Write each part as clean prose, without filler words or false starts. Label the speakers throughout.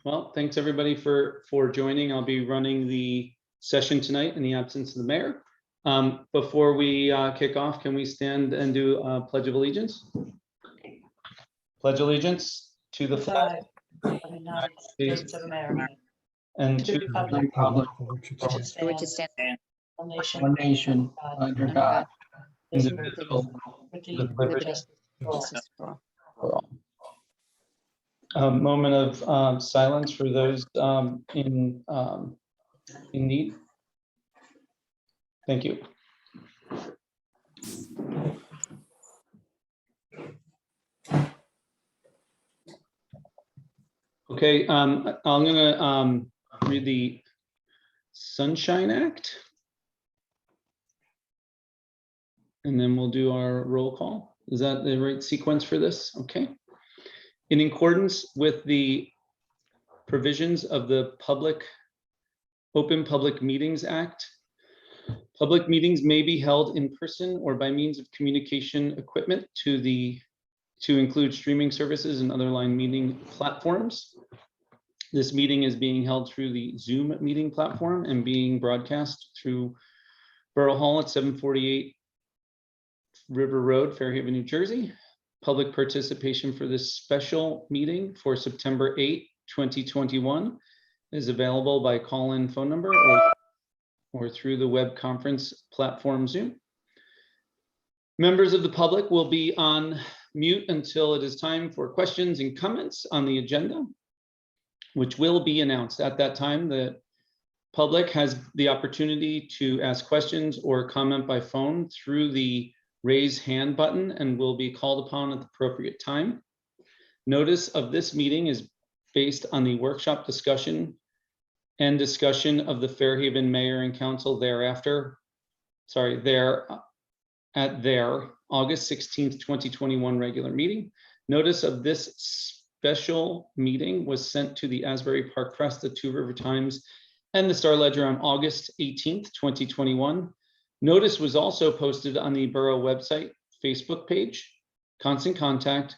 Speaker 1: Well, thanks everybody for joining. I'll be running the session tonight in the absence of the mayor. Before we kick off, can we stand and do a Pledge of Allegiance? Pledge allegiance to the flag
Speaker 2: of the United States of America
Speaker 1: and
Speaker 2: to the republic
Speaker 3: which is stand
Speaker 2: one nation under God, indivisible, with justice for all.
Speaker 3: justice for all.
Speaker 1: for all. A moment of silence for those in need. Thank you. Okay, I'm gonna read the Sunshine Act, and then we'll do our roll call. Is that the right sequence for this? Okay. In accordance with the provisions of the Open Public Meetings Act, public meetings may be held in person or by means of communication equipment to include streaming services and other line meeting platforms. This meeting is being held through the Zoom meeting platform and being broadcast through Borough Hall at 748 River Road, Fairhaven, New Jersey. Public participation for this special meeting for September 8, 2021 is available by call-in phone number or through the web conference platform Zoom. Members of the public will be on mute until it is time for questions and comments on the agenda, which will be announced at that time. The public has the opportunity to ask questions or comment by phone through the raise hand button and will be called upon at the appropriate time. Notice of this meeting is based on the workshop discussion and discussion of the Fairhaven Mayor and Council at their August 16th, 2021 regular meeting. Notice of this special meeting was sent to the Asbury Park Press, the Two River Times, and the Star Ledger on August 18th, 2021. Notice was also posted on the Borough website, Facebook page, Constant Contact,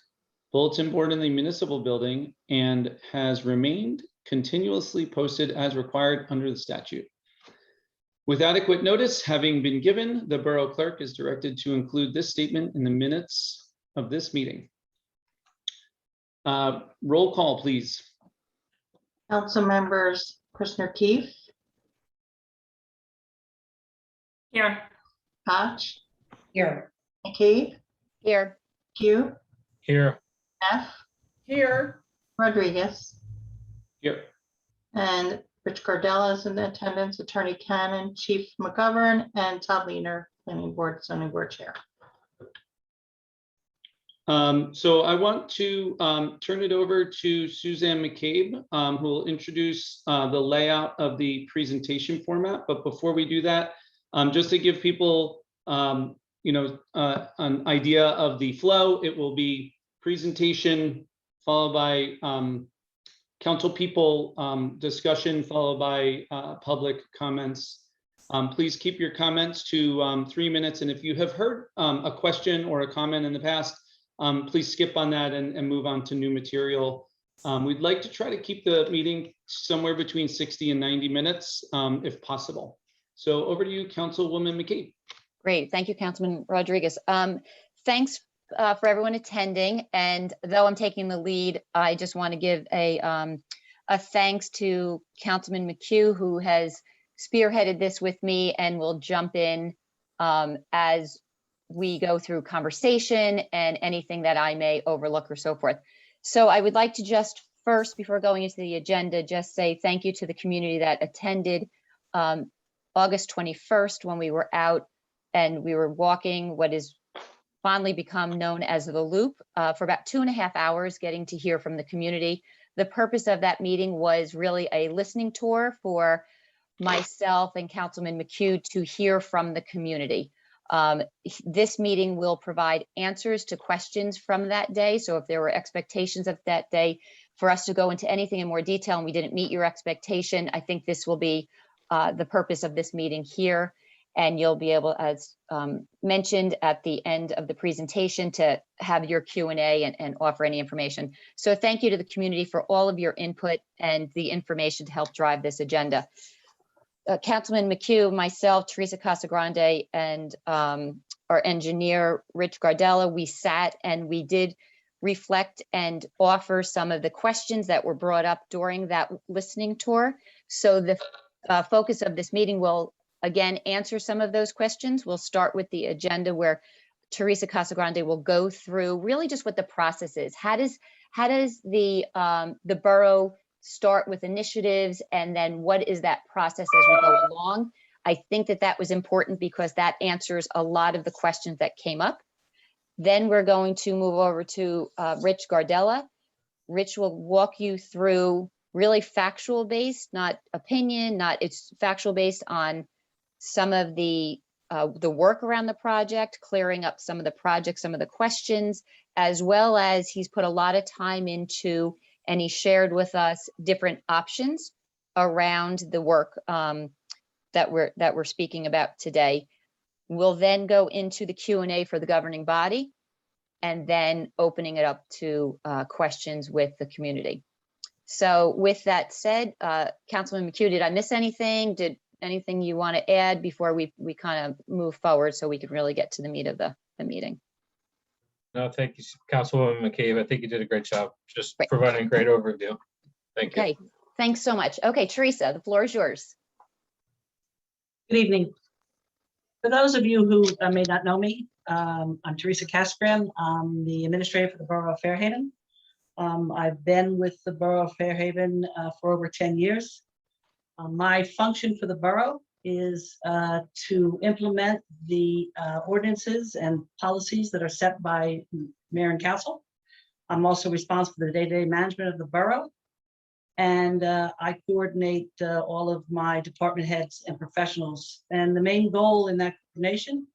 Speaker 1: bulletin board in the municipal building, and has remained continuously posted as required under the statute. With adequate notice having been given, the Borough Clerk is directed to include this statement in the minutes of this meeting. Roll call, please.
Speaker 4: Council members, Commissioner Keefe.
Speaker 2: Here.
Speaker 4: Koch.
Speaker 2: Here.
Speaker 4: McCabe.
Speaker 3: Here.
Speaker 4: Q.
Speaker 5: Here.
Speaker 4: F.
Speaker 2: Here.
Speaker 4: Rodriguez.
Speaker 1: Here.
Speaker 4: And Rich Cordella is in attendance, Attorney Cannon, Chief McGovern, and Todd Leaner, Planning Board, Zoning Board Chair.
Speaker 1: So I want to turn it over to Suzanne McCabe, who will introduce the layout of the presentation format. But before we do that, just to give people an idea of the flow, it will be presentation followed by council people discussion followed by public comments. Please keep your comments to 3 minutes. And if you have heard a question or a comment in the past, please skip on that and move on to new material. We'd like to try to keep the meeting somewhere between 60 and 90 minutes if possible. So over to you, Councilwoman McCabe.
Speaker 3: Great. Thank you, Councilman Rodriguez. Thanks for everyone attending. And though I'm taking the lead, I just want to give a thanks to Councilman McHugh, who has spearheaded this with me and will jump in as we go through conversation and anything that I may overlook or so forth. So I would like to just first, before going into the agenda, just say thank you to the community that attended August 21st when we were out and we were walking what is fondly become known as the Loop for about 2.5 hours, getting to hear from the community. The purpose of that meeting was really a listening tour for myself and Councilman McHugh to hear from the community. This meeting will provide answers to questions from that day. So if there were expectations of that day for us to go into anything in more detail and we didn't meet your expectation, I think this will be the purpose of this meeting here. And you'll be able, as mentioned at the end of the presentation, to have your Q&A and offer any information. So thank you to the community for all of your input and the information to help drive this agenda. Councilman McHugh, myself, Teresa Casagrande, and our engineer, Rich Gardella, we sat and we did reflect and offer some of the questions that were brought up during that listening tour. So the focus of this meeting will, again, answer some of those questions. We'll start with the agenda where Teresa Casagrande will go through really just what the process is. How does the borough start with initiatives, and then what is that process as we go along? I think that was important because that answers a lot of the questions that came up. Then we're going to move over to Rich Gardella. Rich will walk you through really factual based, not opinion, it's factual based on some of the work around the project, clearing up some of the projects, some of the questions, as well as he's put a lot of time into, and he shared with us different options around the work that we're speaking about today. We'll then go into the Q&A for the governing body, and then opening it up to questions with the community. So with that said, Councilman McHugh, did I miss anything? Did anything you want to add before we kind of move forward so we can really get to the meat of the meeting?
Speaker 5: No, thank you, Councilwoman McCabe. I think you did a great job just
Speaker 3: Great.
Speaker 5: providing a great overview. Thank you.
Speaker 3: Okay, thanks so much. Okay, Teresa, the floor is yours.
Speaker 6: Good evening. For those of you who may not know me, I'm Teresa Casagrande. I'm the administrator for the Borough of Fairhaven. I've been with the Borough of Fairhaven for over 10 years. My function for the borough is to implement the ordinances and policies that are set by mayor and council. I'm also responsible for the day-to-day management of the borough. And I coordinate all of my department heads and professionals. And the main goal in that coordination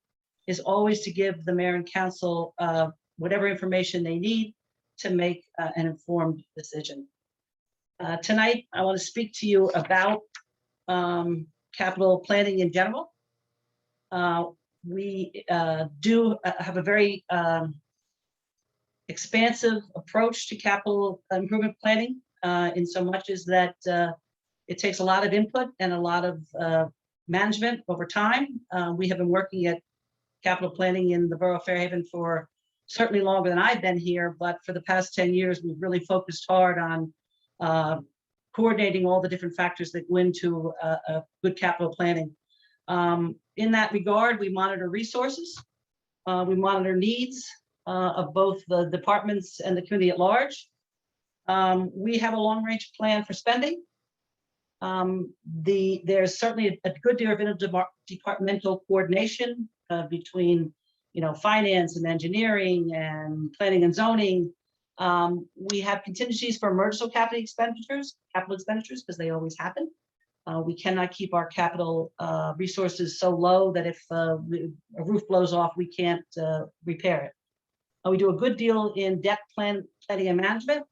Speaker 6: is always to give the mayor and council whatever information they need to make an informed decision. Tonight, I want to speak to you about capital planning in general. We do have a very expansive approach to capital improvement planning. In so much as that it takes a lot of input and a lot of management over time. We have been working at capital planning in the Borough of Fairhaven for certainly longer than I've been here, but for the past 10 years, we've really focused hard on coordinating all the different factors that go into a good capital planning. In that regard, we monitor resources, we monitor needs of both the departments and the community at large. We have a long-range plan for spending. There's certainly a good deal of interdepartmental coordination between, finance and engineering and planning and zoning. We have contingencies for emergency capital expenditures, because they always happen. We cannot keep our capital resources so low that if a roof blows off, we can't repair it. We do a good deal in debt planning and management.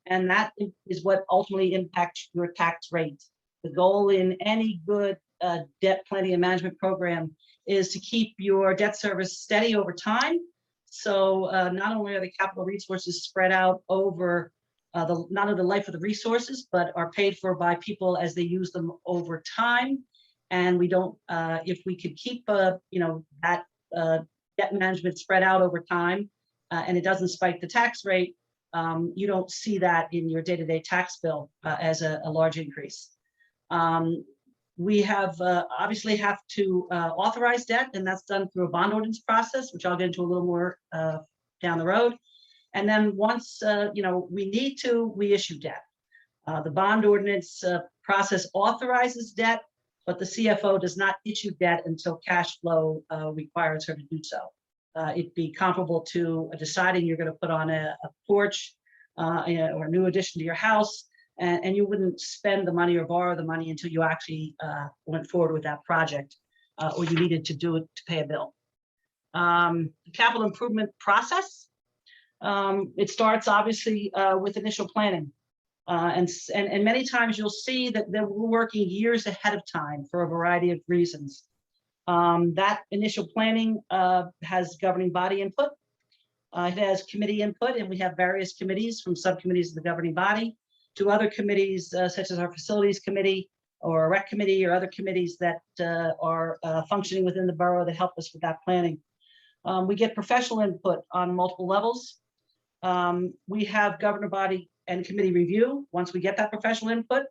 Speaker 6: And that is what ultimately impacts your tax rate. The goal in any good debt planning and management program is to keep your debt service steady over time. So not only are the capital resources spread out over not only the life of the resources, but are paid for by people as they use them over time. And we don't, if we could keep, that debt management spread out over time, and it doesn't spike the tax rate, you don't see that in your day-to-day tax bill as a large increase. We have obviously have to authorize debt, and that's done through a bond ordinance process, which I'll get into a little more down the road. And then once we need to, we issue debt. The bond ordinance process authorizes debt, but the CFO does not issue debt until cash flow requires her to do so. It'd be comparable to deciding you're going to put on a porch or a new addition to your house, and you wouldn't spend the money or borrow the money until you actually went forward with that project or you needed to do it to pay a bill. The capital improvement process, it starts obviously with initial planning. And many times you'll see that we're working years ahead of time for a variety of reasons. That initial planning has governing body input. It has committee input, and we have various committees, from subcommittees of the governing body to other committees such as our facilities committee or a rec committee or other committees that are functioning within the borough that help us with that planning. We get professional input on multiple levels. We have governor body and committee review. Once we get that professional input,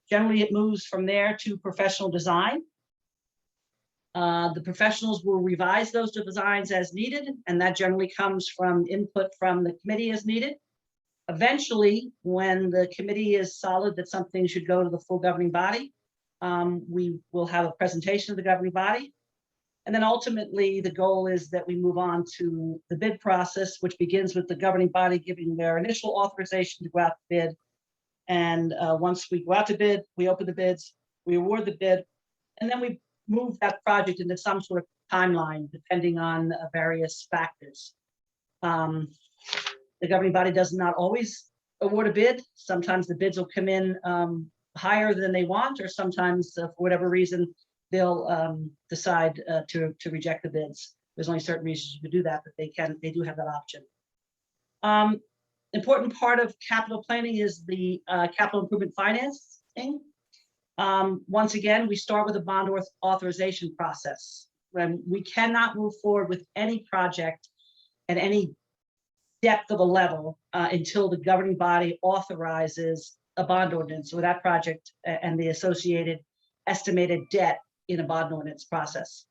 Speaker 6: generally it moves from there to professional design. The professionals will revise those designs as needed, and that generally comes from input from the committee as needed. Eventually, when the committee is solid that something should go to the full governing body, we will have a presentation of the governing body. And then ultimately, the goal is that we move on to the bid process, which begins with the governing body giving their initial authorization to go out to bid. And once we go out to bid, we open the bids, we award the bid, and then we move that project into some sort of timeline, depending on various factors. The governing body does not always award a bid. Sometimes the bids will come in higher than they want, or sometimes for whatever reason, they'll decide to reject the bids. There's only certain reasons you can do that, but they do have that option. Important part of capital planning is the capital improvement financing. Once again, we start with a bond authorization process. When we cannot move forward with any project at any depth of a level until the governing body authorizes a bond ordinance with that project and the associated estimated debt in a bond ordinance process.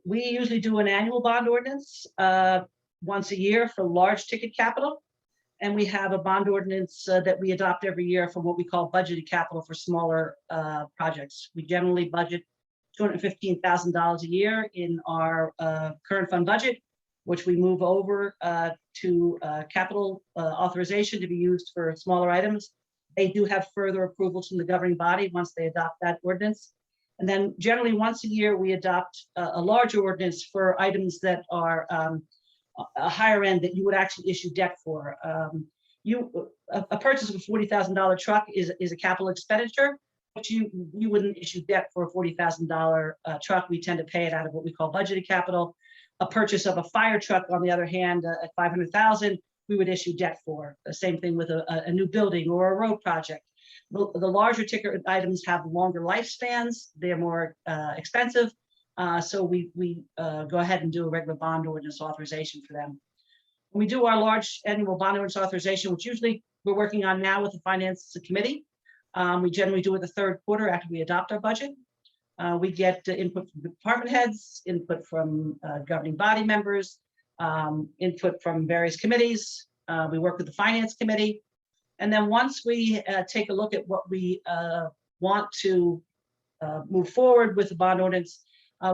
Speaker 6: We usually do an annual bond ordinance once a year for large ticket capital. And we have a bond ordinance that we adopt every year for what we call budgeted capital for smaller projects. We generally budget $215,000 a year in our current fund budget, which we move over to capital authorization to be used for smaller items. They do have further approvals from the governing body once they adopt that ordinance. And then generally once a year, we adopt a larger ordinance for items that are a higher end that you would actually issue debt for. A purchase of a $40,000 truck is a capital expenditure, but you wouldn't issue debt for a $40,000 truck. We tend to pay it out of what we call budgeted capital. A purchase of a fire truck, on the other hand, at $500,000, we would issue debt for. The same thing with a new building or a road project. The larger ticket items have longer lifespans. They're more expensive. So we go ahead and do a regular bond ordinance authorization for them. When we do our large annual bond ordinance authorization, which usually we're working on now with the finance committee, we generally do it the third quarter after we adopt our budget. We get input from department heads, input from governing body members, input from various committees. We work with the finance committee. And then once we take a look at what we want to move forward with the bond ordinance,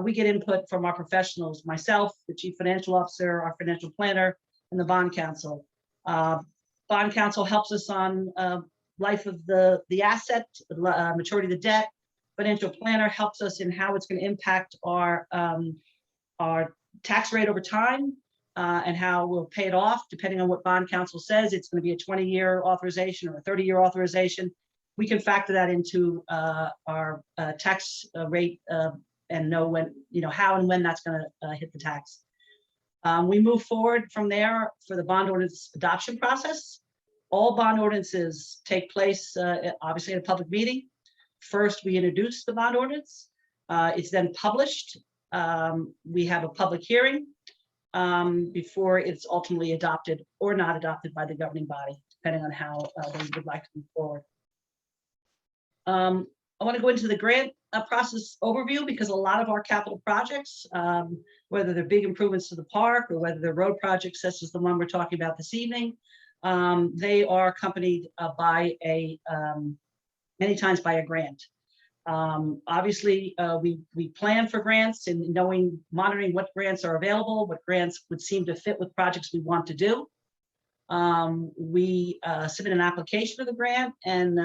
Speaker 6: we get input from our professionals, myself, the chief financial officer, our financial planner, and the bond counsel. Bond counsel helps us on life of the asset, maturity of the debt. Financial planner helps us in how it's going to impact our tax rate over time and how we'll pay it off. Depending on what bond counsel says, it's going to be a 20-year authorization or a 30-year authorization. We can factor that into our tax rate and know when, how and when that's going to hit the tax. We move forward from there for the bond ordinance adoption process. All bond ordinances take place, obviously, at a public meeting. First, we introduce the bond ordinance. It's then published. We have a public hearing before it's ultimately adopted or not adopted by the governing body, depending on how they would like to move forward. I want to go into the grant process overview because a lot of our capital projects, whether they're big improvements to the park or whether they're road projects such as the one we're talking about this evening, they are accompanied by many times by a grant. Obviously, we plan for grants and monitoring what grants are available, what grants would seem to fit with projects we want to do. We submit an application for the grant, and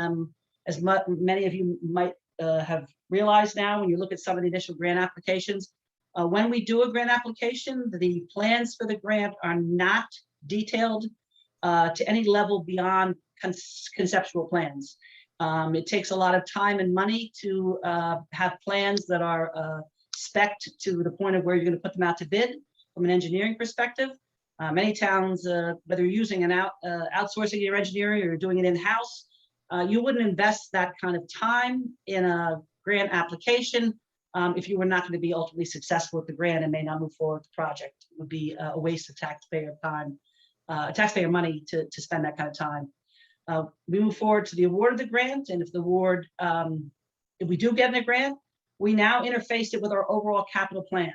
Speaker 6: as many of you might have realized now, when you look at some of the initial grant applications, when we do a grant application, the plans for the grant are not detailed to any level beyond conceptual plans. It takes a lot of time and money to have plans that are spec'd to the point of where you're going to put them out to bid from an engineering perspective. Many towns, whether you're using outsourcing your engineering or you're doing it in-house, you wouldn't invest that kind of time in a grant application if you were not going to be ultimately successful with the grant and may not move forward with the project. It would be a waste of taxpayer time, taxpayer money to spend that kind of time. We move forward to the award of the grant, and if the award, if we do get in a grant, we now interface it with our overall capital plan.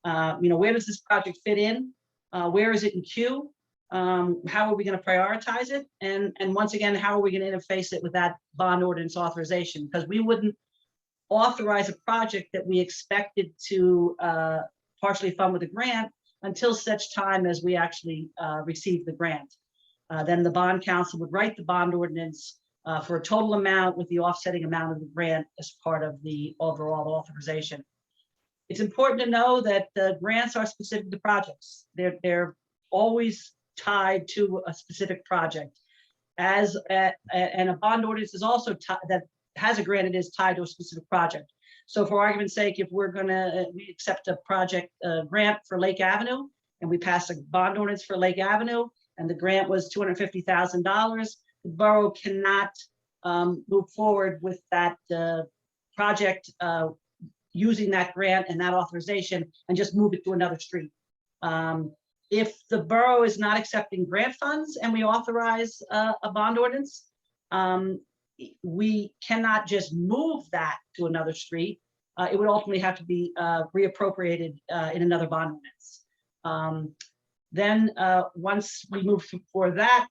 Speaker 6: Where does this project fit in? Where is it in queue? How are we going to prioritize it? And once again, how are we going to interface it with that bond ordinance authorization? Because we wouldn't authorize a project that we expected to partially fund with a grant until such time as we actually receive the grant. Then the bond council would write the bond ordinance for a total amount with the offsetting amount of the grant as part of the overall authorization. It's important to know that the grants are specific to projects. They're always tied to a specific project. And a bond ordinance is also that has a grant, it is tied to a specific project. So for argument's sake, if we accept a project grant for Lake Avenue and we pass a bond ordinance for Lake Avenue and the grant was $250,000, the borough cannot move forward with that project using that grant and that authorization and just move it to another street. If the borough is not accepting grant funds and we authorize a bond ordinance, we cannot just move that to another street. It would ultimately have to be reappropriated in another bond ordinance. Then once we move for that,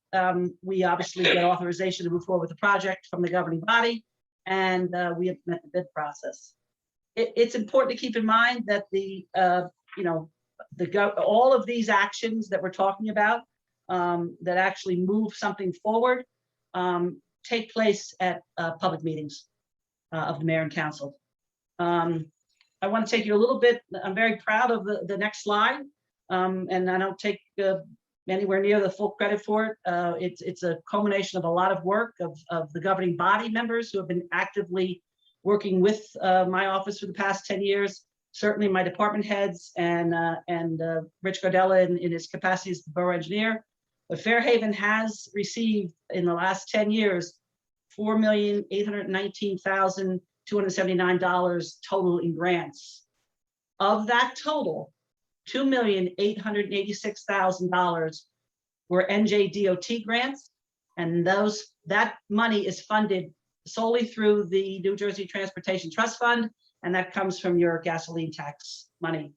Speaker 6: we obviously get authorization to move forward with the project from the governing body, and we implement the bid process. It's important to keep in mind that all of these actions that we're talking about that actually move something forward take place at public meetings of the mayor and council. I want to take you a little bit. I'm very proud of the next slide, and I don't take anywhere near the full credit for it. It's a culmination of a lot of work of the governing body members who have been actively working with my office for the past 10 years, certainly my department heads and Rich Gardella in his capacity as the borough engineer. But Fairhaven has received in the last 10 years, $4,819,279 total in grants. Of that total, $2,886,000 were NJDOT grants, and that money is funded solely through the New Jersey Transportation Trust Fund, and that comes from your gasoline tax money.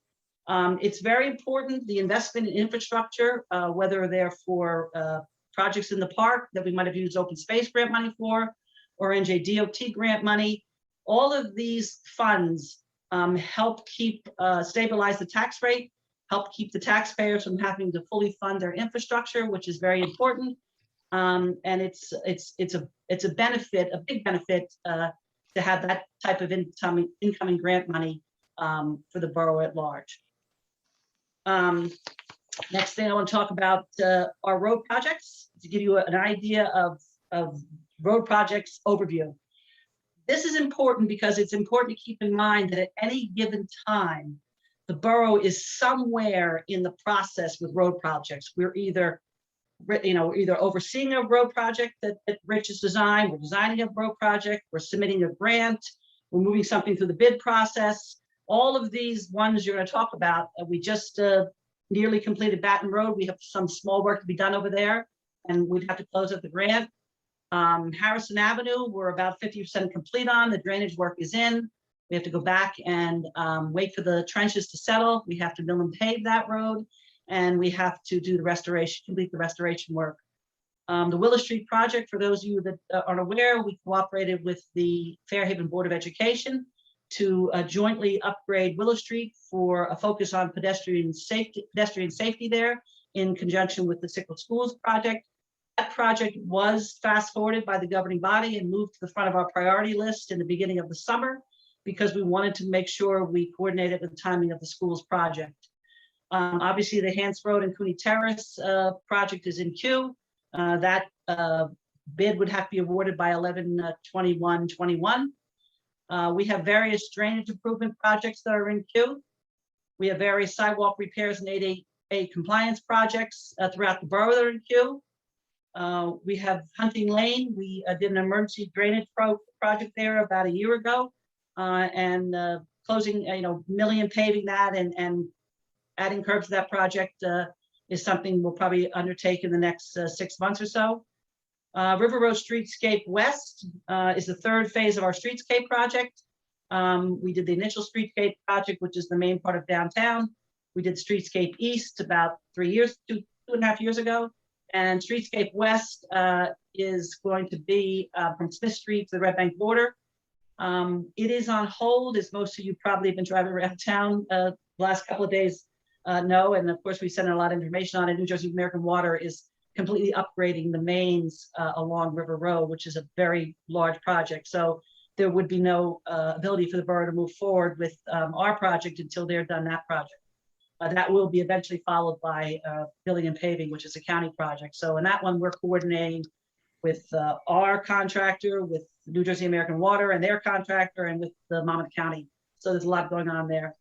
Speaker 6: It's very important, the investment in infrastructure, whether they're for projects in the park that we might have used open space grant money for, or NJDOT grant money. All of these funds help keep stabilize the tax rate, help keep the taxpayers from having to fully fund their infrastructure, which is very important. And it's a benefit, a big benefit to have that type of incoming grant money for the borough at large. Next thing I want to talk about our road projects, to give you an idea of road projects overview. This is important because it's important to keep in mind that at any given time, the borough is somewhere in the process with road projects. We're either overseeing a road project that Rich has designed, we're designing a road project, we're submitting a grant, we're moving something through the bid process. All of these ones you're going to talk about, we just nearly completed Baton Road. We have some small work to be done over there, and we'd have to close out the grant. Harrison Avenue, we're about 50% complete on. The drainage work is in. We have to go back and wait for the trenches to settle. We have to mill and pave that road, and we have to do the restoration, complete the restoration work. The Willow Street project, for those of you that aren't aware, we cooperated with the Fairhaven Board of Education to jointly upgrade Willow Street for a focus on pedestrian safety there in conjunction with the Sickle Schools project. That project was fast forwarded by the governing body and moved to the front of our priority list in the beginning of the summer because we wanted to make sure we coordinated with the timing of the schools project. Obviously, the Hance Road and Cooney Terrace project is in queue. That bid would have to be awarded by 11/21/21. We have various drainage improvement projects that are in queue. We have various sidewalk repairs and 888 compliance projects throughout the borough that are in queue. We have Hunting Lane. We did an emergency drainage project there about a year ago, and closing, milling and paving that and adding curbs to that project is something we'll probably undertake in the next 6 months or so. River Road Streetscape West is the third phase of our streetscape project. We did the initial streetscape project, which is the main part of downtown. We did Streetscape East about 2.5 years ago. And Streetscape West is going to be from Smith Street to the Red Bank border. It is on hold, as most of you probably have been driving around town the last couple of days know. And of course, we sent a lot of information on it. New Jersey American Water is completely upgrading the mains along River Road, which is a very large project. So there would be no ability for the borough to move forward with our project until they're done that project. That will be eventually followed by building and paving, which is a county project. So in that one, we're coordinating with our contractor, with New Jersey American Water and their contractor, and with the Monmouth County. So there's a lot going on there.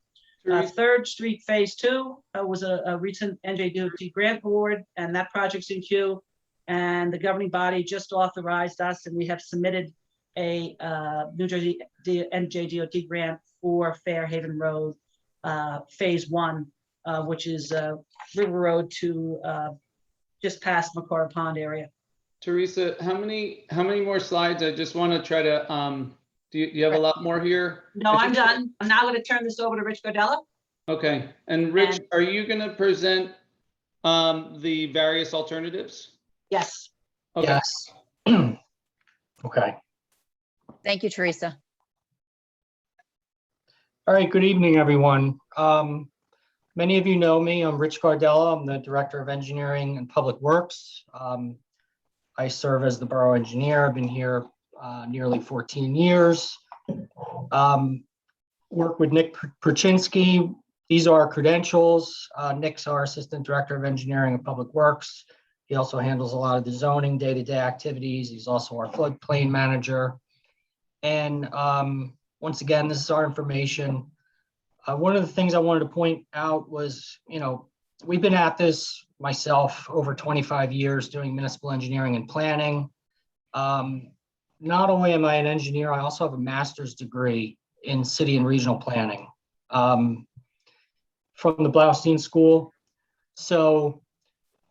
Speaker 6: Third Street Phase 2 was a recent NJDOT grant award, and that project's in queue. And the governing body just authorized us, and we have submitted a New Jersey NJDOT grant for Fairhaven Road Phase 1. Which is River Road to just past McCarter Pond area.
Speaker 1: Teresa, how many more slides? I just want to try to, do you have a lot more here?
Speaker 6: No, I'm done. I'm now going to turn this over to Rich Gardella.
Speaker 1: Okay, and Rich, are you going to present the various alternatives?
Speaker 6: Yes.
Speaker 1: Okay.
Speaker 2: Yes. Okay.
Speaker 3: Thank you, Teresa.
Speaker 2: All right, good evening, everyone. Many of you know me. I'm Rich Gardella. I'm the Director of Engineering and Public Works. I serve as the borough engineer. I've been here nearly 14 years. Work with Nick Perchinsky. These are our credentials. Nick's our Assistant Director of Engineering and Public Works. He also handles a lot of the zoning day-to-day activities. He's also our floodplain manager. And once again, this is our information. One of the things I wanted to point out was, we've been at this myself over 25 years doing municipal engineering and planning. Not only am I an engineer, I also have a master's degree in city and regional planning from the Blaustein School. So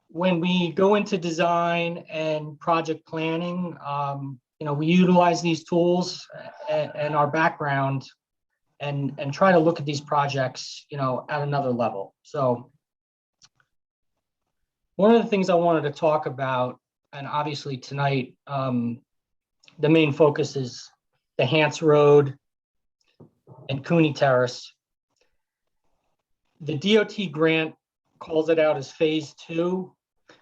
Speaker 2: when we go into design and project planning, we utilize these tools and our background and try to look at these projects, at another level. So one of the things I wanted to talk about, and obviously tonight, the main focus is the Hance Road and Cooney Terrace. The DOT grant calls it out as Phase 2.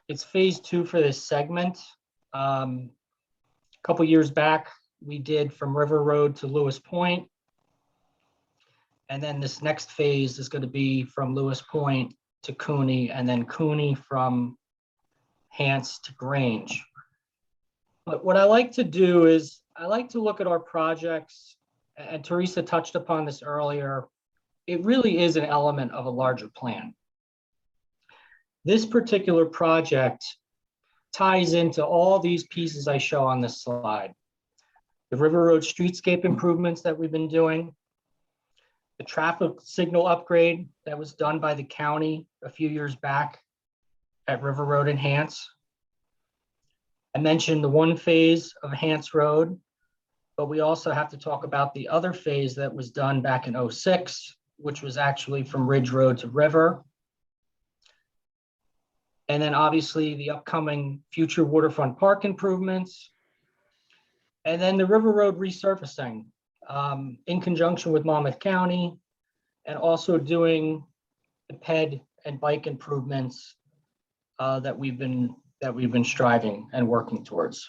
Speaker 2: It's Phase 2 for this segment. A couple years back, we did from River Road to Lewis Point. And then this next phase is going to be from Lewis Point to Cooney, and then Cooney from Hance to Grange. But what I like to do is I like to look at our projects, and Teresa touched upon this earlier. It really is an element of a larger plan. This particular project ties into all these pieces I show on this slide. The River Road streetscape improvements that we've been doing, the traffic signal upgrade that was done by the county a few years back at River Road and Hance. I mentioned the one phase of Hance Road, but we also have to talk about the other phase that was done back in '06, which was actually from Ridge Road to River. And then obviously the upcoming future waterfront park improvements. And then the River Road resurfacing in conjunction with Monmouth County, and also doing the ped and bike improvements that we've been striving and working towards.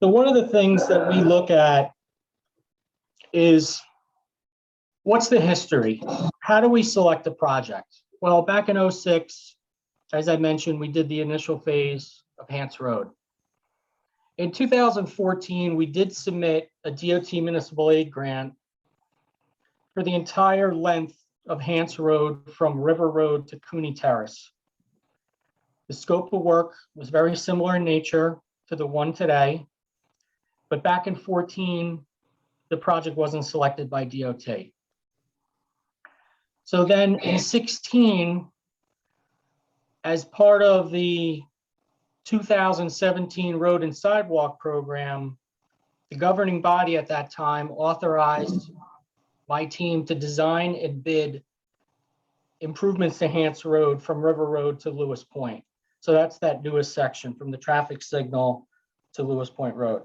Speaker 2: So one of the things that we look at is, what's the history? How do we select a project? Well, back in '06, as I mentioned, we did the initial phase of Hance Road. In 2014, we did submit a DOT municipal aid grant for the entire length of Hance Road from River Road to Cooney Terrace. The scope of work was very similar in nature to the one today, but back in 14, the project wasn't selected by DOT. So then in 16, as part of the 2017 Road and Sidewalk Program, the governing body at that time authorized my team to design and bid improvements to Hance Road from River Road to Lewis Point. So that's that newest section from the traffic signal to Lewis Point Road.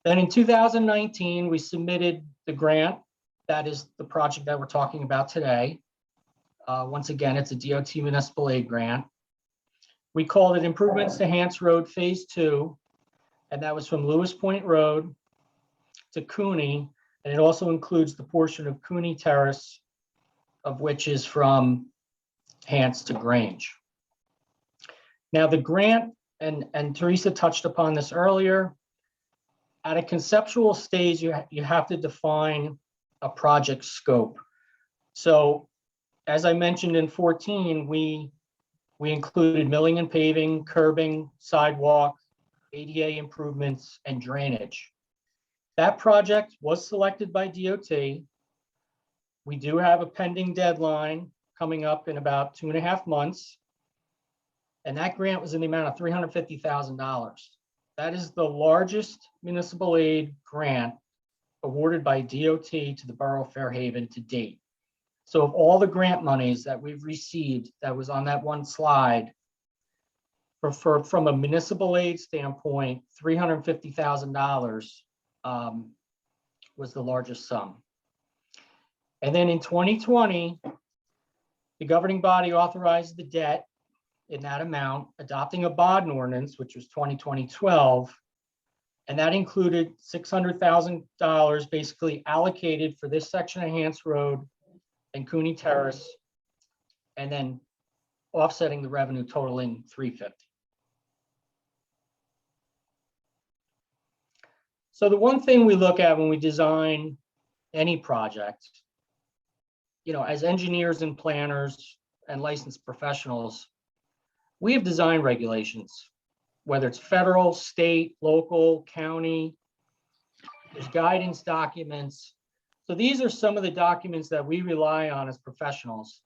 Speaker 2: Then in 2019, we submitted the grant. That is the project that we're talking about today. Once again, it's a DOT municipal aid grant. We called it Improvements to Hance Road Phase 2, and that was from Lewis Point Road to Cooney, and it also includes the portion of Cooney Terrace, of which is from Hance to Grange. Now the grant, and Teresa touched upon this earlier, at a conceptual stage, you have to define a project scope. So as I mentioned in 14, we included milling and paving, curbing, sidewalk, ADA improvements, and drainage. That project was selected by DOT. We do have a pending deadline coming up in about 2.5 months. And that grant was in the amount of $350,000. That is the largest municipal aid grant awarded by DOT to the Borough of Fairhaven to date. So of all the grant monies that we've received that was on that one slide, from a municipal aid standpoint, $350,000 was the largest sum. And then in 2020, the governing body authorized the debt in that amount, adopting a bond ordinance, which was 2020-12, and that included $600,000 basically allocated for this section of Hance Road and Cooney Terrace, and then offsetting the revenue totaling $350,000. So the one thing we look at when we design any project, as engineers and planners and licensed professionals, we have design regulations, whether it's federal, state, local, county. There's guidance documents. So these are some of the documents that we rely on as professionals.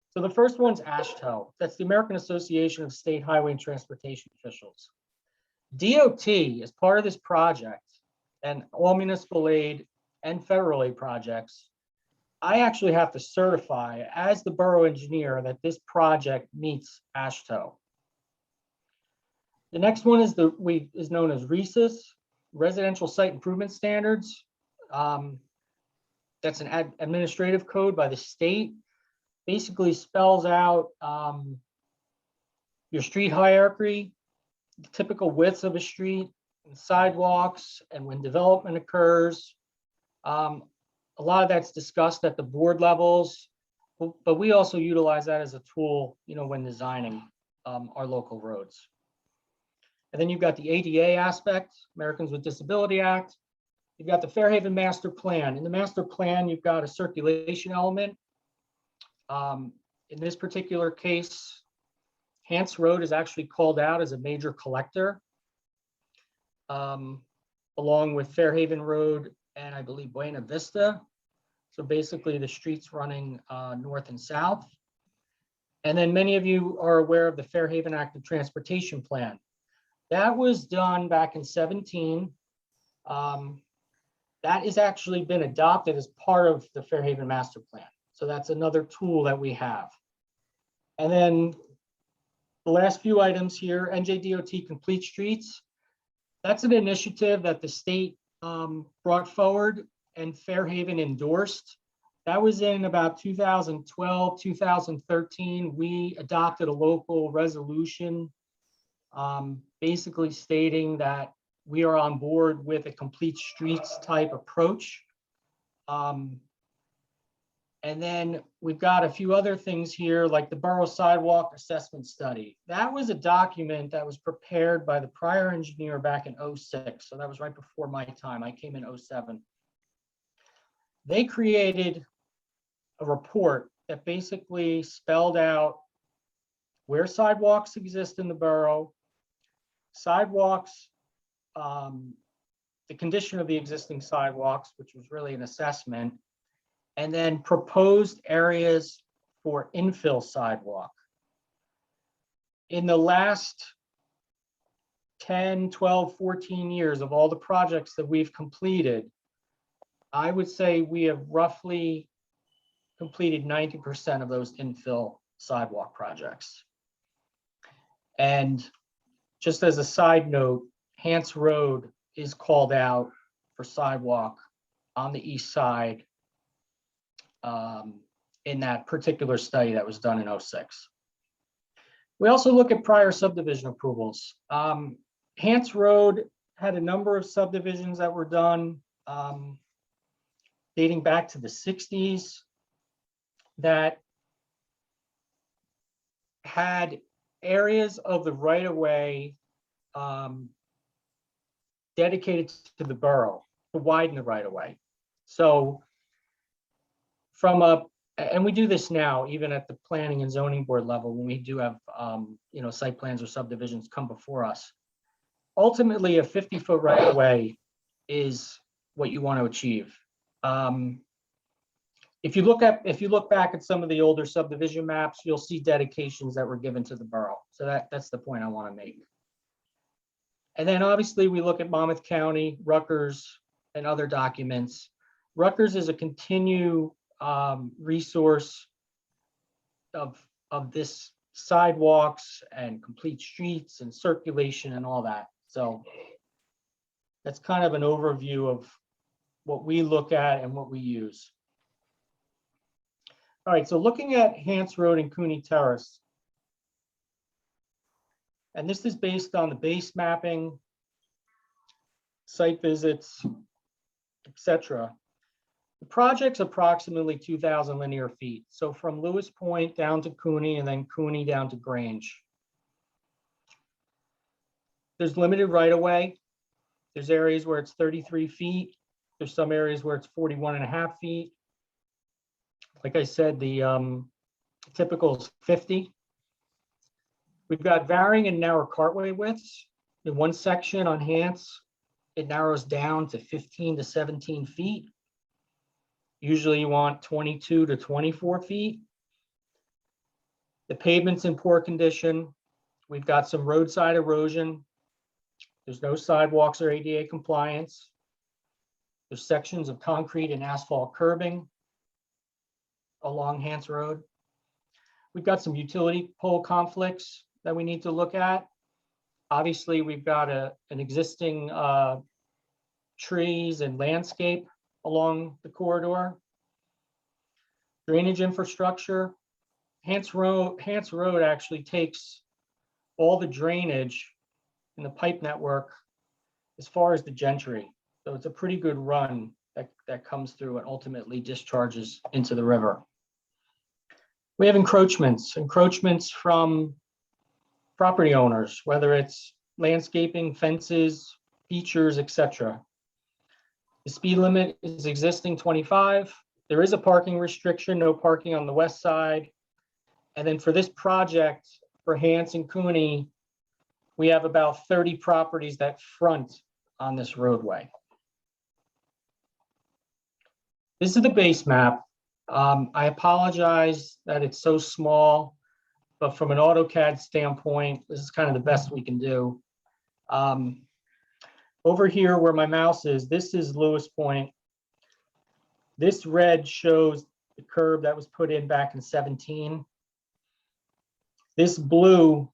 Speaker 2: So the first one's AASHTO. That's the American Association of State Highway and Transportation Officials. DOT, as part of this project, and all municipal aid and federal aid projects, I actually have to certify as the borough engineer that this project meets AASHTO. The next one is known as RESIS, Residential Site Improvement Standards. That's an administrative code by the state. Basically spells out your street hierarchy, the typical widths of a street, and sidewalks, and when development occurs. A lot of that's discussed at the board levels, but we also utilize that as a tool, when designing our local roads. And then you've got the ADA aspect, Americans with Disability Act. You've got the Fairhaven Master Plan. In the master plan, you've got a circulation element. In this particular case, Hance Road is actually called out as a major collector, along with Fairhaven Road and I believe Buena Vista. So basically the streets running north and south. And then many of you are aware of the Fairhaven Active Transportation Plan. That was done back in 17. That has actually been adopted as part of the Fairhaven Master Plan. So that's another tool that we have. And then the last few items here, NJDOT Complete Streets. That's an initiative that the state brought forward and Fairhaven endorsed. That was in about 2012, 2013. We adopted a local resolution basically stating that we are on board with a complete streets type approach. And And then we've got a few other things here, like the Borough Sidewalk Assessment Study. That was a document that was prepared by the prior engineer back in '06. So that was right before my time. I came in '07. They created a report that basically spelled out where sidewalks exist in the borough, sidewalks, the condition of the existing sidewalks, which was really an assessment, and then proposed areas for infill sidewalk. In the last 10, 12, 14 years of all the projects that we've completed, I would say we have roughly completed 90% of those infill sidewalk projects. And just as a side note, Hance Road is called out for sidewalk on the east side in that particular study that was done in '06. We also look at prior subdivision approvals. Hance Road had a number of subdivisions that were done dating back to the '60s that had areas of the right-of-way dedicated to the borough to widen the right-of-way. So and we do this now, even at the planning and zoning board level, when we do have, site plans or subdivisions come before us. Ultimately, a 50-foot right-of-way is what you want to achieve. If you look back at some of the older subdivision maps, you'll see dedications that were given to the borough. So that's the point I want to make. And then obviously we look at Monmouth County, Rutgers, and other documents. Rutgers is a continued resource of this sidewalks and complete streets and circulation and all that. So that's kind of an overview of what we look at and what we use. All right, so looking at Hance Road and Cooney Terrace. And this is based on the base mapping, site visits, etc. The project's approximately 2,000 linear feet. So from Lewis Point down to Cooney and then Cooney down to Grange. There's limited right-of-way. There's areas where it's 33 feet. There's some areas where it's 41.5 feet. Like I said, the typical is 50. We've got varying and narrow cartway widths. In one section on Hance, it narrows down to 15 to 17 feet. Usually you want 22 to 24 feet. The pavement's in poor condition. We've got some roadside erosion. There's no sidewalks or ADA compliance. There's sections of concrete and asphalt curbing along Hance Road. We've got some utility pole conflicts that we need to look at. Obviously, we've got an existing trees and landscape along the corridor. Drainage infrastructure. Hance Road actually takes all the drainage in the pipe network as far as the Gentry. So it's a pretty good run that comes through and ultimately discharges into the river. We have encroachments from property owners, whether it's landscaping, fences, features, etc. The speed limit is existing 25. There is a parking restriction, no parking on the west side. And then for this project, for Hance and Cooney, we have about 30 properties that front on this roadway. This is the base map. I apologize that it's so small, but from an AutoCAD standpoint, this is kind of the best we can do. Over here where my mouse is, this is Lewis Point. This red shows the curb that was put in back in 17. This blue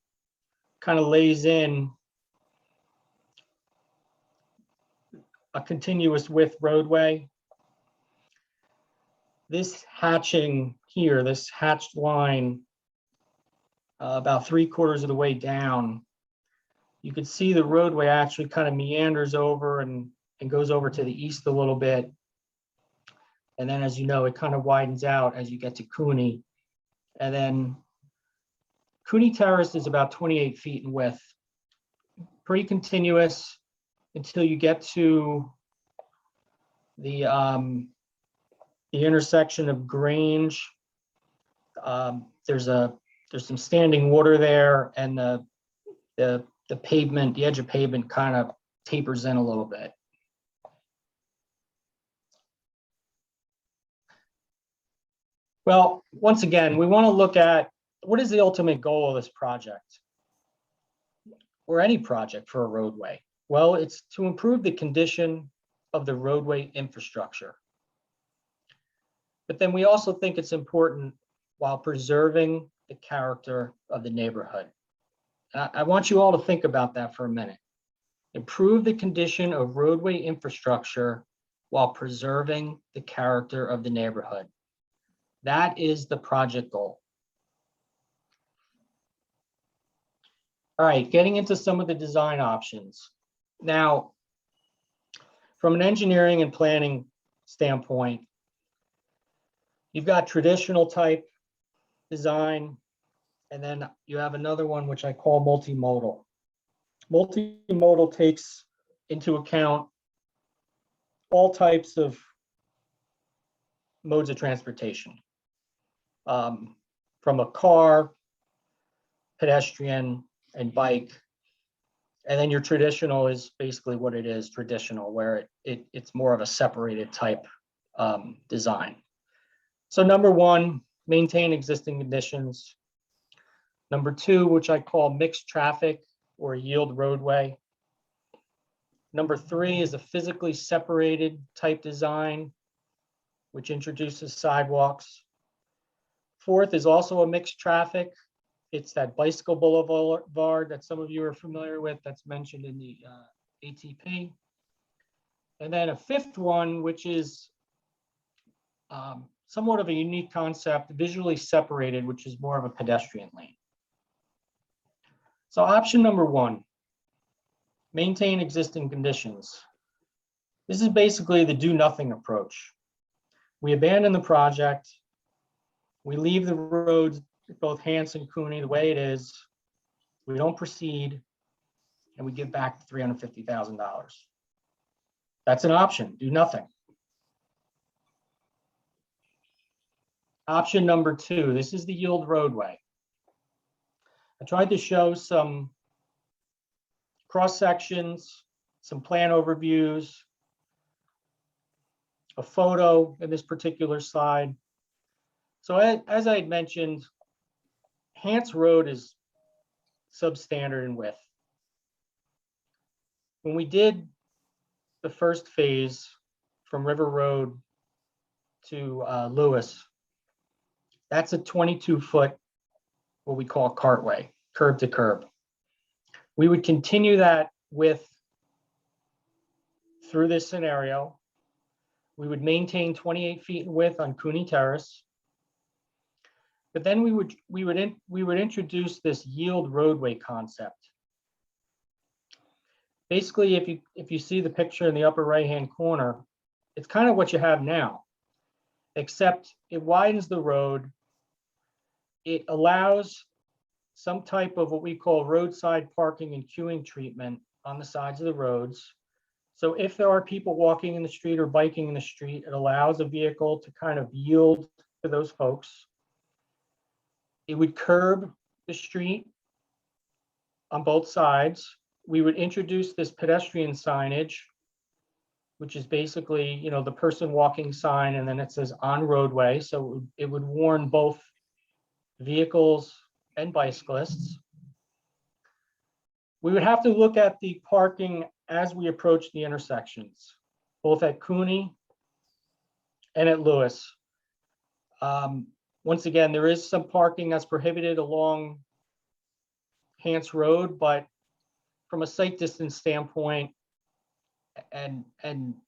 Speaker 2: kind of lays in a continuous width roadway. This hatching here, this hatched line, about 3/4 of the way down, you could see the roadway actually kind of meanders over and goes over to the east a little bit. And then, as you know, it kind of widens out as you get to Cooney. And then Cooney Terrace is about 28 feet in width, pretty continuous until you get to the intersection of Grange. There's some standing water there, and the pavement, the edge of pavement kind of tapers in a little bit. Well, once again, we want to look at what is the ultimate goal of this project, or any project for a roadway. Well, it's to improve the condition of the roadway infrastructure. But then we also think it's important while preserving the character of the neighborhood. I want you all to think about that for a minute. Improve the condition of roadway infrastructure while preserving the character of the neighborhood. That is the project goal. All right, getting into some of the design options. Now, from an engineering and planning standpoint, you've got traditional type design, and then you have another one which I call multimodal. Multimodal takes into account all types of modes of transportation, from a car, pedestrian, and bike. And then your traditional is basically what it is, traditional, where it's more of a separated type design. So number one, maintain existing conditions. Number two, which I call mixed traffic or yield roadway. Number three is a physically separated type design, which introduces sidewalks. Fourth is also a mixed traffic. It's that bicycle boulevard that some of you are familiar with, that's mentioned in the ATP. And then a fifth one, which is somewhat of a unique concept, visually separated, which is more of a pedestrian lane. So option number one, maintain existing conditions. This is basically the do nothing approach. We abandon the project. We leave the roads, both Hance and Cooney, the way it is. We don't proceed, and we give back the $350,000. That's an option, do nothing. Option number two, this is the yield roadway. I tried to show some cross sections, some plan overviews, a photo in this particular slide. So as I had mentioned, Hance Road is substandard in width. When we did the first phase from River Road to Lewis, that's a 22-foot, what we call cartway, curb to curb. We would continue that width through this scenario. We would maintain 28 feet in width on Cooney Terrace. But then we would introduce this yield roadway concept. Basically, if you see the picture in the upper right-hand corner, it's kind of what you have now, except it widens the road. It allows some type of what we call roadside parking and queuing treatment on the sides of the roads. So if there are people walking in the street or biking in the street, it allows a vehicle to kind of yield to those folks. It would curb the street on both sides. We would introduce this pedestrian signage, which is basically, you know, the person walking sign, and then it says on roadway. So it would warn both vehicles and bicyclists. We would have to look at the parking as we approach the intersections, both at Cooney and at Lewis. Once again, there is some parking that's prohibited along Hance Road, but from a sight distance standpoint and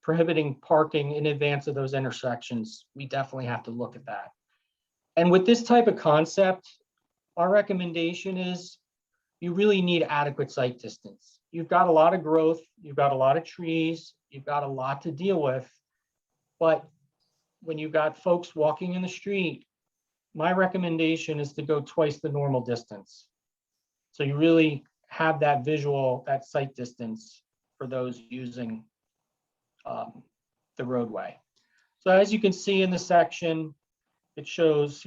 Speaker 2: prohibiting parking in advance of those intersections, we definitely have to look at that. And with this type of concept, our recommendation is you really need adequate sight distance. You've got a lot of growth, you've got a lot of trees, you've got a lot to deal with, but when you got folks walking in the street, my recommendation is to go twice the normal distance. So you really have that visual, that sight distance for those using the roadway. So as you can see in the section, it shows,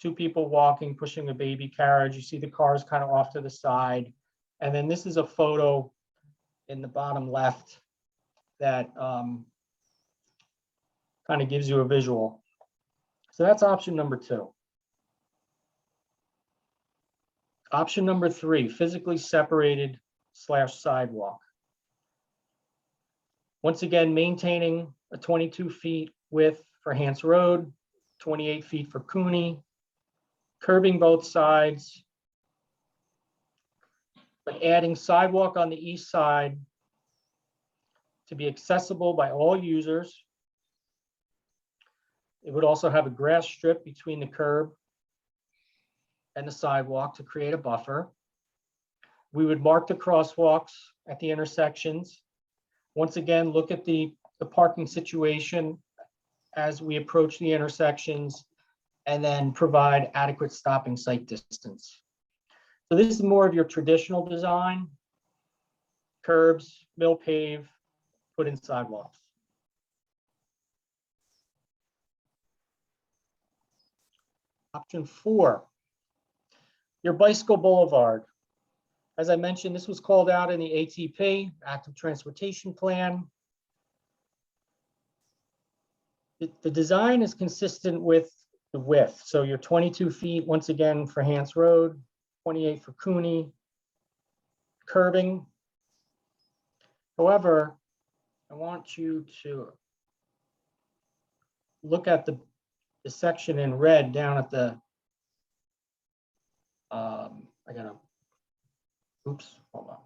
Speaker 2: two people walking, pushing a baby carriage. You see the cars kind of off to the side. And then this is a photo in the bottom left that kind of gives you a visual. So that's option number 2. Option number 3, physically separated / sidewalk. Once again, maintaining a 22 feet width for Hance Road, 28 feet for Cooney, curbing both sides, but adding sidewalk on the east side to be accessible by all users. It would also have a grass strip between the curb and the sidewalk to create a buffer. We would mark the crosswalks at the intersections. Once again, look at the parking situation as we approach the intersections, and then provide adequate stopping sight distance. So this is more of your traditional design: curbs, mill pave, put in sidewalks. Option 4, your bicycle boulevard. As I mentioned, this was called out in the ATP, Active Transportation Plan. The design is consistent with the width. So you're 22 feet, once again, for Hance Road, 28 for Cooney, curbing. However, I want you to look at the section in red down at the, hold on.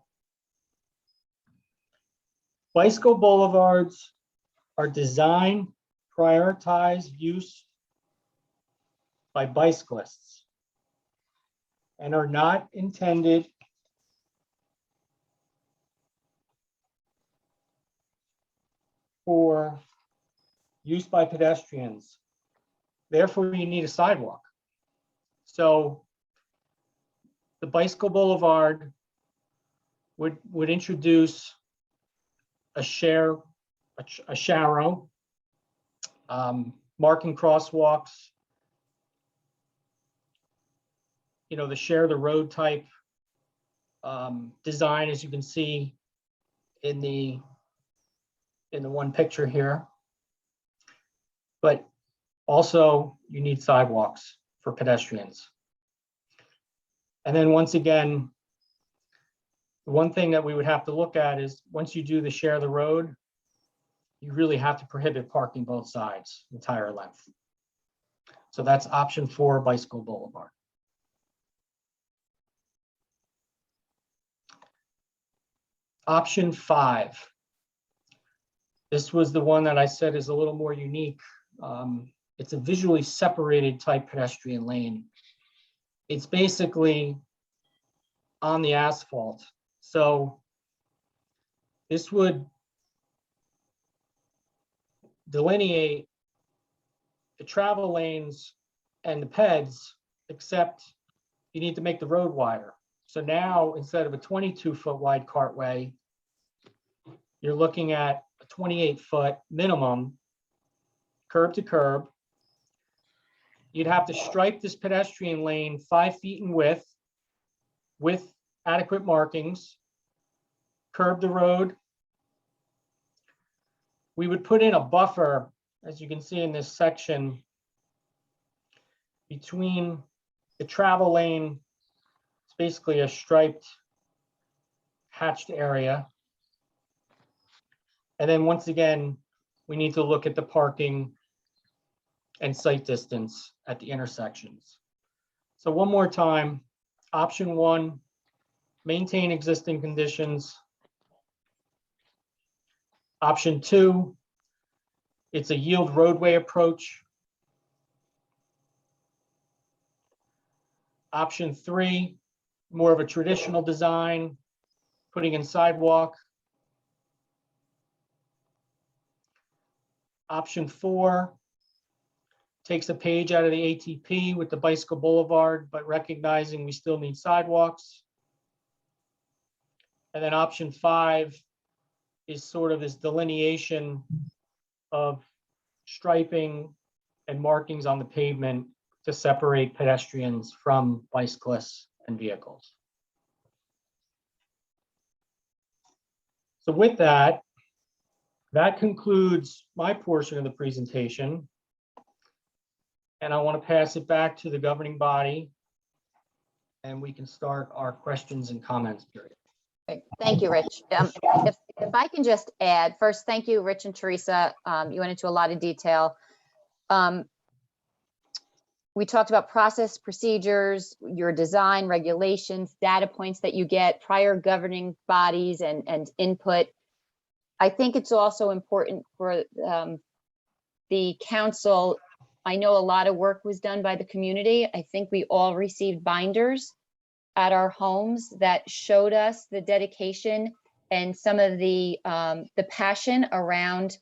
Speaker 2: Bicycle boulevards are designed, prioritized use by bicyclists and are not intended for use by pedestrians. Therefore, you need a sidewalk. So the bicycle boulevard would introduce a sharrow, marking crosswalks, the share the road type design, as you can see in the one picture here. But also you need sidewalks for pedestrians. And then once again, the one thing that we would have to look at is once you do the share the road, you really have to prohibit parking both sides, entire length. So that's option 4, bicycle boulevard. Option 5. This was the one that I said is a little more unique. It's a visually separated type pedestrian lane. It's basically on the asphalt. So this would delineate the travel lanes and the peds, except you need to make the road wider. So now, instead of a 22-foot wide cartway, you're looking at a 28-foot minimum, curb to curb. You'd have to stripe this pedestrian lane 5 feet in width with adequate markings, curb the road. We would put in a buffer, as you can see in this section, between the travel lane. It's basically a striped hatched area. And then once again, we need to look at the parking and sight distance at the intersections. So one more time, option 1, maintain existing conditions. Option 2, it's a yield roadway approach. Option 3, more of a traditional design, putting in sidewalk. Option 4 takes a page out of the ATP with the bicycle boulevard, but recognizing we still need sidewalks. And then option 5 is sort of this delineation of striping and markings on the pavement to separate pedestrians from bicyclists and vehicles. So with that, that concludes my portion of the presentation. And I want to pass it back to the governing body, and we can start our questions and comments period.
Speaker 3: Great. Thank you, Rich. If I can just add, first, thank you, Rich and Teresa. You went into a lot of detail. We talked about process, procedures, your design, regulations, data points that you get, prior governing bodies and input. I think it's also important for the council. I know a lot of work was done by the community. I think we all received binders at our homes that showed us the dedication and some of the passion around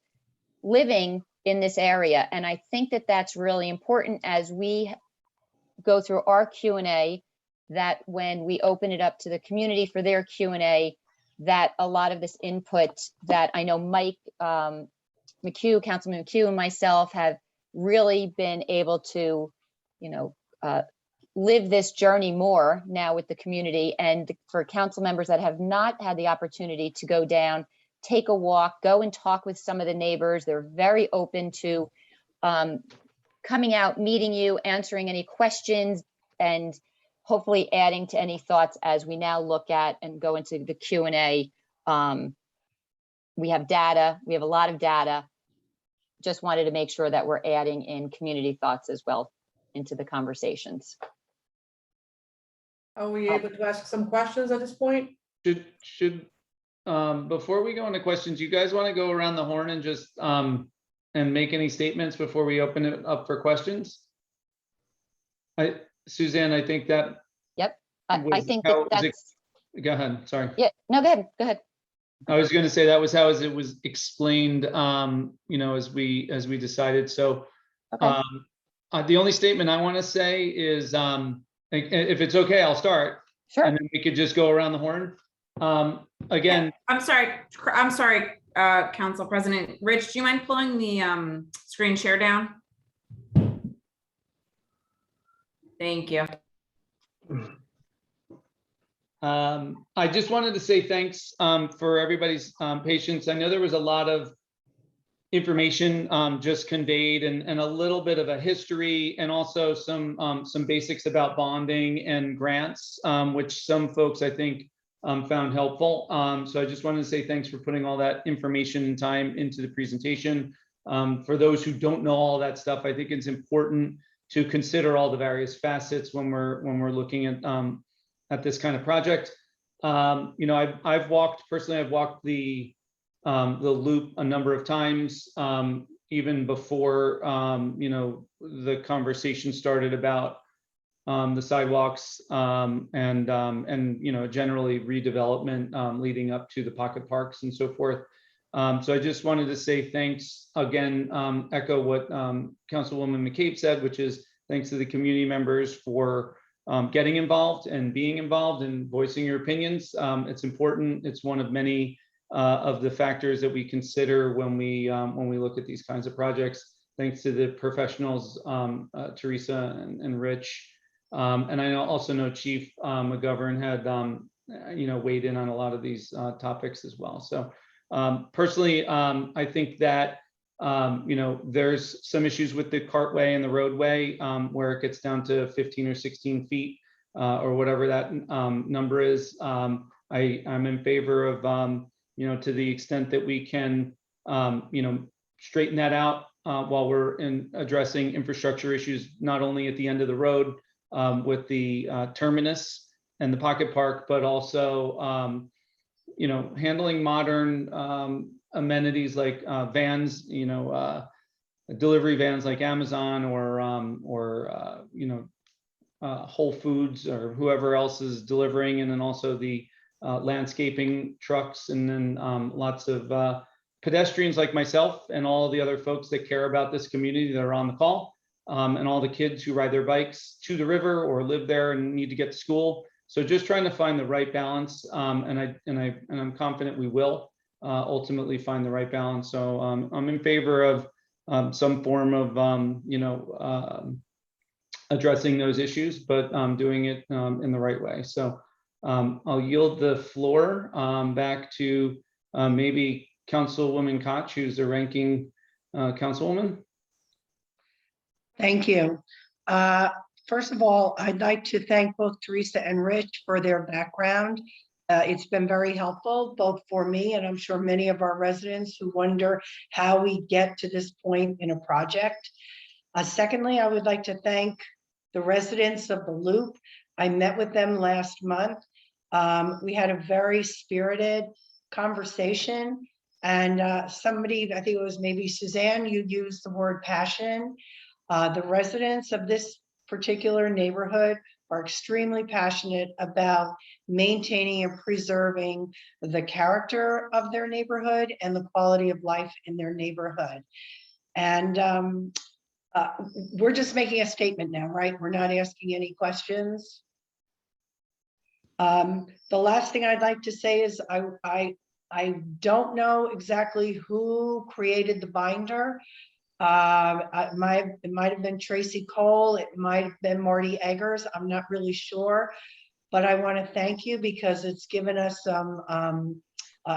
Speaker 3: living in this area. And I think that that's really important as we go through our Q&A, that when we open it up to the community for their Q&A, that a lot of this input that I know Mike McHugh, Councilman McHugh and myself have really been able to, live this journey more now with the community. And for council members that have not had the opportunity to go down, take a walk, go and talk with some of the neighbors. They're very open to coming out, meeting you, answering any questions, and hopefully adding to any thoughts as we now look at and go into the Q&A. We have data, we have a lot of data. Just wanted to make sure that we're adding in community thoughts as well into the conversations.
Speaker 7: Are we able to ask some questions at this point?
Speaker 1: Should before we go into questions, you guys want to go around the horn and just and make any statements before we open it up for questions? Suzanne, I think that.
Speaker 3: Yep, I think that's.
Speaker 1: Go ahead. Sorry.
Speaker 3: Yeah, no, go ahead. Go ahead.
Speaker 1: I was going to say that was how it was explained, as we decided. So,
Speaker 3: Okay.
Speaker 1: the only statement I want to say is, if it's okay, I'll start.
Speaker 3: Sure.
Speaker 1: And then we could just go around the horn. Again.
Speaker 8: I'm sorry, Council President. Rich, do you mind pulling the screen share down? Thank you.
Speaker 1: I just wanted to say thanks for everybody's patience. I know there was a lot of information just conveyed and a little bit of a history and also some basics about bonding and grants, which some folks I think found helpful. So I just wanted to say thanks for putting all that information and time into the presentation. For those who don't know all that stuff, I think it's important to consider all the various facets when we're looking at this kind of project. I've walked the loop a number of times, even before the conversation started about the sidewalks and generally redevelopment leading up to the pocket parks and so forth. So I just wanted to say thanks again, echo what Councilwoman McCabe said, which is thanks to the community members for getting involved and being involved and voicing your opinions. It's important. It's one of many of the factors that we consider when we look at these kinds of projects. Thanks to the professionals, Teresa and Rich. And I also know Chief McGovern had weighed in on a lot of these topics as well. So personally, I think that there's some issues with the cartway and the roadway where it gets down to 15 or 16 feet or whatever that number is. I'm in favor of, to the extent that we can, straighten that out while we're addressing infrastructure issues, not only at the end of the road with the terminus and the pocket park, but also, handling modern amenities like vans, delivery vans like Amazon or Whole Foods or whoever else is delivering, and then also the landscaping trucks, and then lots of pedestrians like myself and all the other folks that care about this community that are on the call, and all the kids who ride their bikes to the river or live there and need to get to school. So just trying to find the right balance, and I'm confident we will ultimately find the right balance. So I'm in favor of some form of addressing those issues, but doing it in the right way. So I'll yield the floor back to maybe Councilwoman Koch, who's the ranking councilwoman.
Speaker 9: Thank you. First of all, I'd like to thank both Teresa and Rich for their background. It's been very helpful, both for me and I'm sure many of our residents who wonder how we get to this point in a project. Secondly, I would like to thank the residents of the Loop. I met with them last month. We had a very spirited conversation, and somebody, I think it was maybe Suzanne, you used the word passion. The residents of this particular neighborhood are extremely passionate about maintaining and preserving the character of their neighborhood and the quality of life in their neighborhood. And we're just making a statement now, right? We're not asking any questions. The last thing I'd like to say is I don't know exactly who created the binder. It might have been Tracy Cole, it might have been Marty Eggers, I'm not really sure, but I want to thank you because it's given us some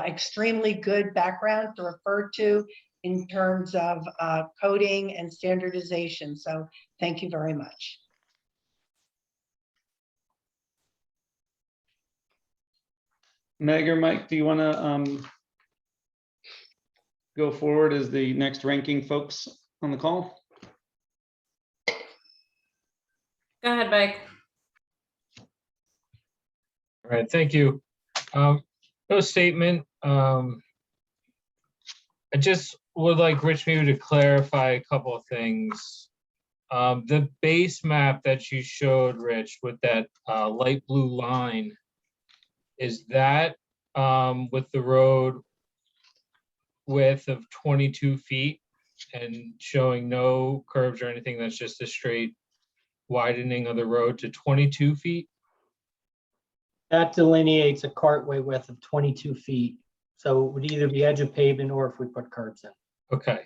Speaker 9: extremely good background to refer to in terms of coding and standardization. So thank you very much.
Speaker 1: Meg or Mike, do you want to go forward as the next ranking folks on the call?
Speaker 8: Go ahead, Mike.
Speaker 5: All right, thank you. No statement. I just would like Rich maybe to clarify a couple of things. The base map that you showed, Rich, with that light blue line, is that with the road width of 22 feet and showing no curves or anything, that's just a straight widening of the road to 22 feet?
Speaker 2: That delineates a cartway width of 22 feet. So it would either be edge of pavement or if we put curbs in.
Speaker 5: Okay.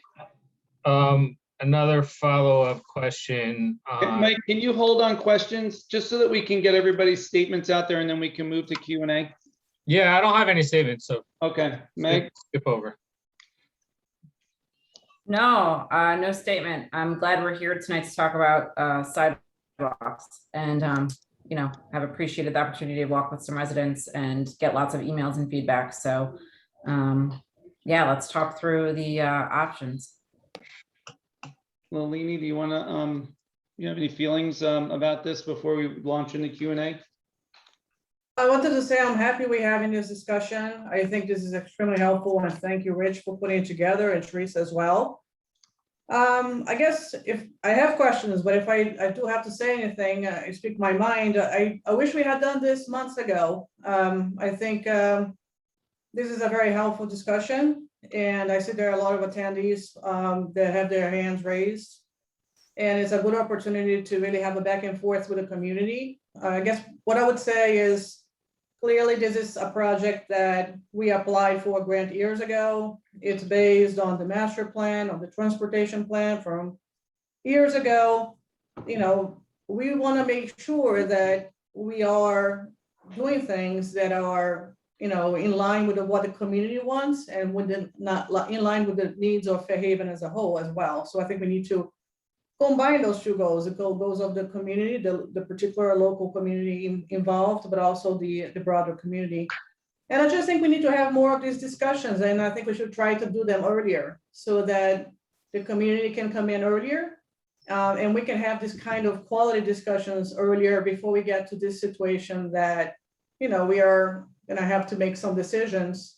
Speaker 5: Another follow-up question.
Speaker 1: Mike, can you hold on questions just so that we can get everybody's statements out there and then we can move to Q&A?
Speaker 5: Yeah, I don't have any statements, so
Speaker 1: Okay, Meg.
Speaker 5: skip over.
Speaker 8: No, no statement. I'm glad we're here tonight to talk about sidewalks, and have appreciated the opportunity to walk with some residents and get lots of emails and feedback. So yeah, let's talk through the options.
Speaker 1: Lalini, do you want to, you have any feelings about this before we launch into Q&A?
Speaker 7: I wanted to say I'm happy we're having this discussion. I think this is extremely helpful, and thank you, Rich, for putting it together, and Teresa as well. I guess if I have questions, but if I do have to say anything, I speak my mind. I wish we had done this months ago. I think this is a very helpful discussion, and I see there are a lot of attendees that have their hands raised. And it's a good opportunity to really have a back and forth with the community. I guess what I would say is, clearly, this is a project that we applied for a grant years ago. It's based on the master plan, on the transportation plan from years ago. We want to make sure that we are doing things that are, in line with what the community wants and not in line with the needs of Fairhaven as a whole as well. So I think we need to combine those two goals, the goals of the community, the particular local community involved, but also the broader community. And I just think we need to have more of these discussions, and I think we should try to do them earlier so that the community can come in earlier, and we can have this kind of quality discussions earlier before we get to this situation that, we are gonna have to make some decisions.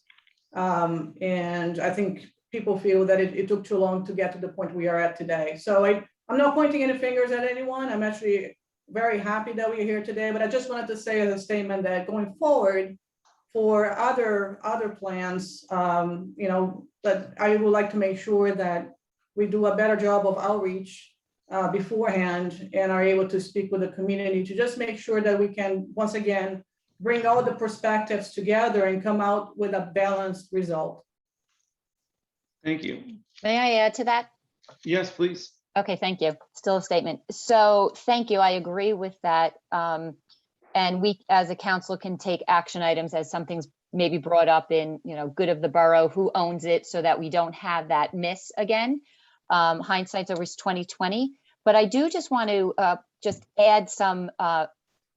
Speaker 7: And I think people feel that it took too long to get to the point we are at today. So I'm not pointing any fingers at anyone. I'm actually very happy that we're here today, but I just wanted to say as a statement that going forward, for other plans, but I would like to make sure that we do a better job of outreach beforehand and are able to speak with the community to just make sure that we can, once again, bring all the perspectives together and come out with a balanced result.
Speaker 1: Thank you.
Speaker 3: May I add to that?
Speaker 1: Yes, please.
Speaker 3: Okay, thank you. Still a statement. So thank you. I agree with that. And we, as a council, can take action items as something's maybe brought up in, good of the borough, who owns it, so that we don't have that miss again. Hindsight's always 20/20. But I do just want to just add some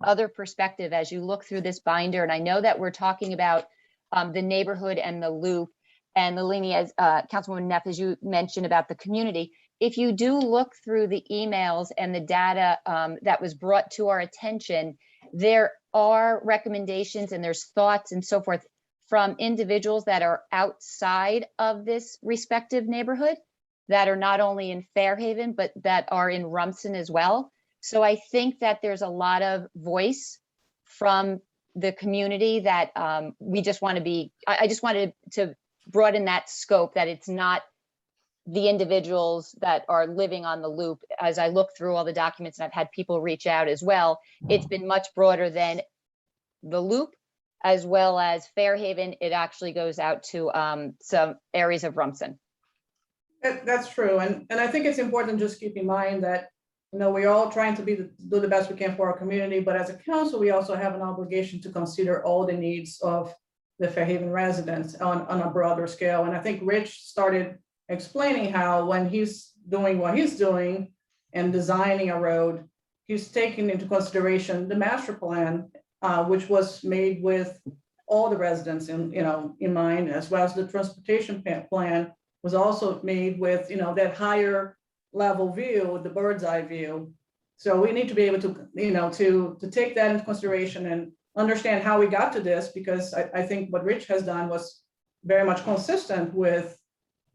Speaker 3: other perspective as you look through this binder. And I know that we're talking about the neighborhood and the loop, and Nalini, as Councilwoman Neff, as you mentioned about the community. If you do look through the emails and the data that was brought to our attention, there are recommendations and there's thoughts and so forth from individuals that are outside of this respective neighborhood, that are not only in Fairhaven, but that are in Rumson as well. So I think that there's a lot of voice from the community that we just want to be, I just wanted to broaden that scope, that it's not the individuals that are living on the loop. As I look through all the documents, and I've had people reach out as well, it's been much broader than the loop, as well as Fairhaven. It actually goes out to some areas of Rumson.
Speaker 7: That's true. And I think it's important to just keep in mind that, we're all trying to do the best we can for our community, but as a council, we also have an obligation to consider all the needs of the Fairhaven residents on a broader scale. And I think Rich started explaining how when he's doing what he's doing and designing a road, he's taking into consideration the master plan, which was made with all the residents in mind, as well as the transportation plan was also made with that higher level view, the bird's eye view. So we need to be able to to take that into consideration and understand how we got to this, because I think what Rich has done was very much consistent with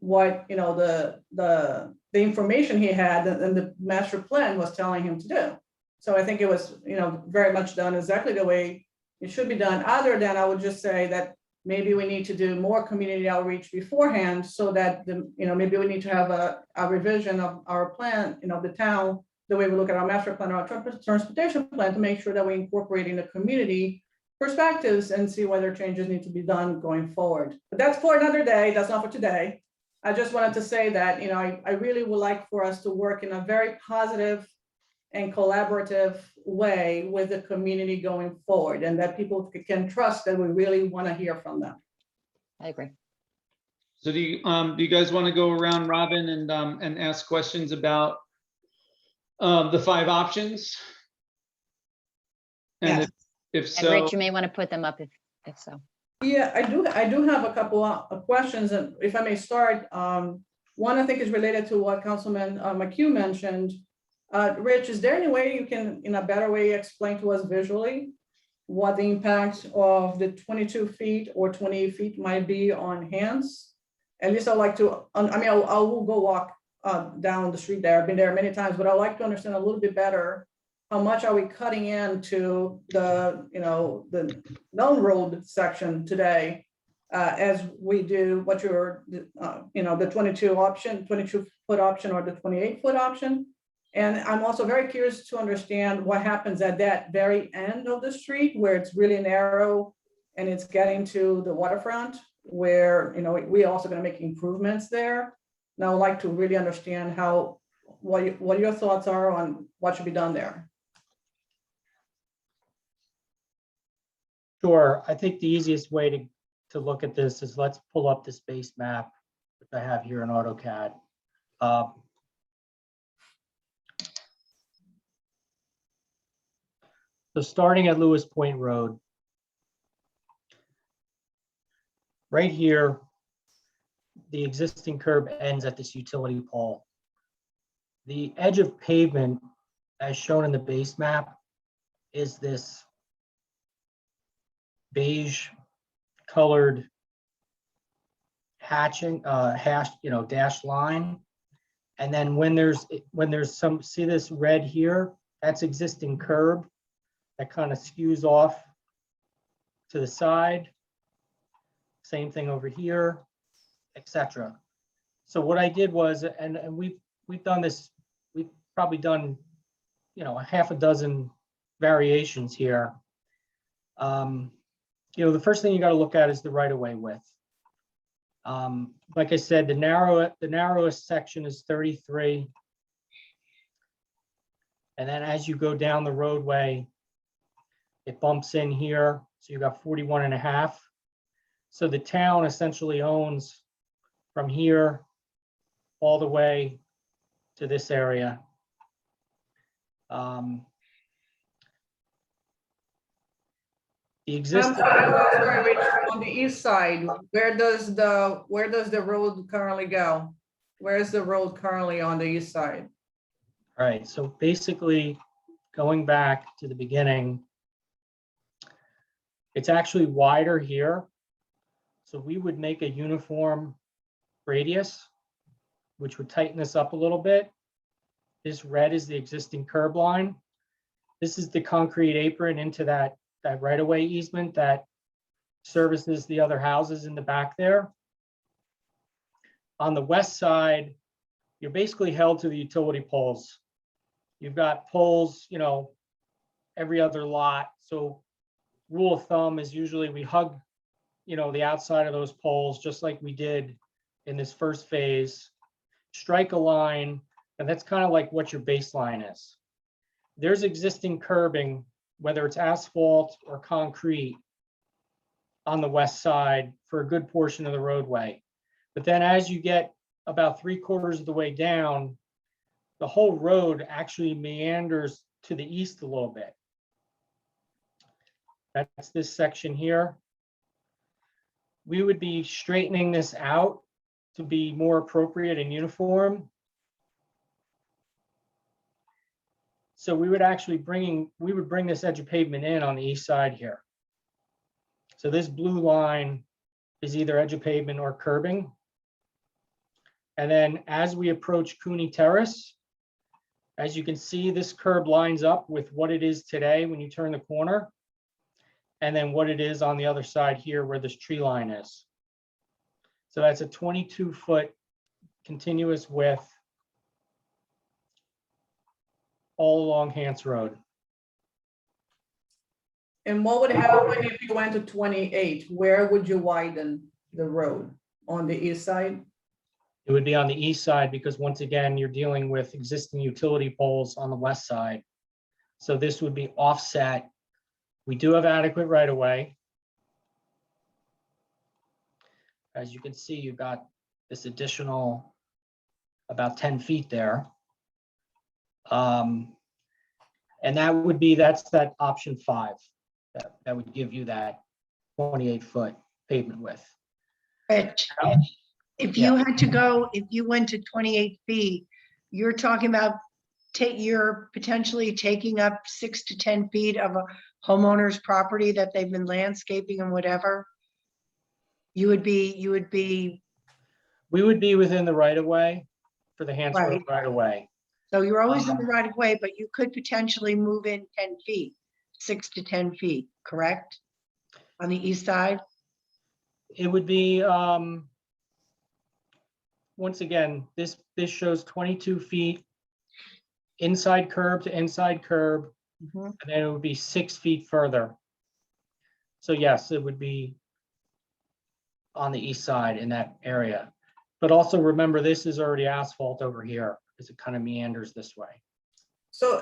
Speaker 7: what the information he had and the master plan was telling him to do. So I think it was very much done exactly the way it should be done. Other than, I would just say that maybe we need to do more community outreach beforehand, so that maybe we need to have a revision of our plan, the town, the way we look at our master plan, our transportation plan, to make sure that we're incorporating the community perspectives and see whether changes need to be done going forward. But that's for another day. That's not for today. I just wanted to say that, I really would like for us to work in a very positive and collaborative way with the community going forward, and that people can trust that we really want to hear from them.
Speaker 3: I agree.
Speaker 1: So do you guys want to go around robin and ask questions about the 5 options? And
Speaker 9: Yes.
Speaker 1: if
Speaker 3: And
Speaker 1: so,
Speaker 3: Rich, you may want to put them up if so.
Speaker 7: Yeah, I do have a couple of questions, and if I may start, one I think is related to what Councilman McHugh mentioned. Rich, is there any way you can, in a better way, explain to us visually what the impact of the 22 feet or 28 feet might be on hands? At least I'd like to, I will go walk down the street there. I've been there many times, but I'd like to understand a little bit better, how much are we cutting into the known road section today, as we do what you're, the 22-foot option or the 28-foot option? And I'm also very curious to understand what happens at that very end of the street, where it's really narrow and it's getting to the waterfront, where we also going to make improvements there. And I would like to really understand what your thoughts are on what should be done there.
Speaker 2: Sure. I think the easiest way to look at this is, let's pull up this base map, which I have here in AutoCAD. So starting at Lewis Point Road, right here, the existing curb ends at this utility pole. The edge of pavement, as shown in the base map, is this beige colored dashed line. And then when there's some, see this red here, that's existing curb that kind of skews off to the side. Same thing over here, etc. So what I did was, and we've done this, we've probably done, you know, a half a dozen variations here. You know, the first thing you got to look at is the right-of-way width. Like I said, the narrowest section is 33. And then as you go down the roadway, it bumps in here. So you've got 41.5. So the town essentially owns from here all the way to this area. The existing.
Speaker 7: I'm sorry, Rich, on the east side, where does the road currently go? Where is the road currently on the east side?
Speaker 2: All right, so basically going back to the beginning, it's actually wider here. So we would make a uniform radius, which would tighten this up a little bit. This red is the existing curb line. This is the concrete apron into that right-of-way easement that services the other houses in the back there. On the west side, you're basically held to the utility poles. You've got poles, you know, every other lot. So rule of thumb is usually we hug, you know, the outside of those poles, just like we did in this first phase, strike a line, and that's kind of like what your baseline is. There's existing curbing, whether it's asphalt or concrete, on the west side for a good portion of the roadway. But then as you get about 3/4 of the way down, the whole road actually meanders to the east a little bit. That's this section here. We would be straightening this out to be more appropriate and uniform. So we would actually bring this edge of pavement in on the east side here. So this blue line is either edge of pavement or curbing. And then as we approach Cooney Terrace, as you can see, this curb lines up with what it is today when you turn the corner, and then what it is on the other side here where this tree line is. So that's a 22-foot continuous width all along Hance Road.
Speaker 7: And what would happen if you went to 28? Where would you widen the road? On the east side?
Speaker 2: It would be on the east side because once again, you're dealing with existing utility poles on the west side. So this would be offset. We do have adequate right-of-way. As you can see, you've got this additional about 10 feet there. And that's that option 5. That would give you that 28-foot pavement width.
Speaker 9: Rich, if you had to go, if you went to 28 feet, you're talking about you're potentially taking up 6 to 10 feet of a homeowner's property that they've been landscaping and whatever. We would be
Speaker 2: within the right-of-way for the Hance Road
Speaker 9: Right.
Speaker 2: right-of-way.
Speaker 9: So you're always in the right of way, but you could potentially move in 10 feet, 6 to 10 feet, correct? On the east side?
Speaker 2: It would be, once again, this shows 22 feet inside curb to inside curb,
Speaker 9: Mhm.
Speaker 2: and then it would be 6 feet further. So yes, it would be on the east side in that area. But also remember, this is already asphalt over here because it kind of meanders this way.
Speaker 7: So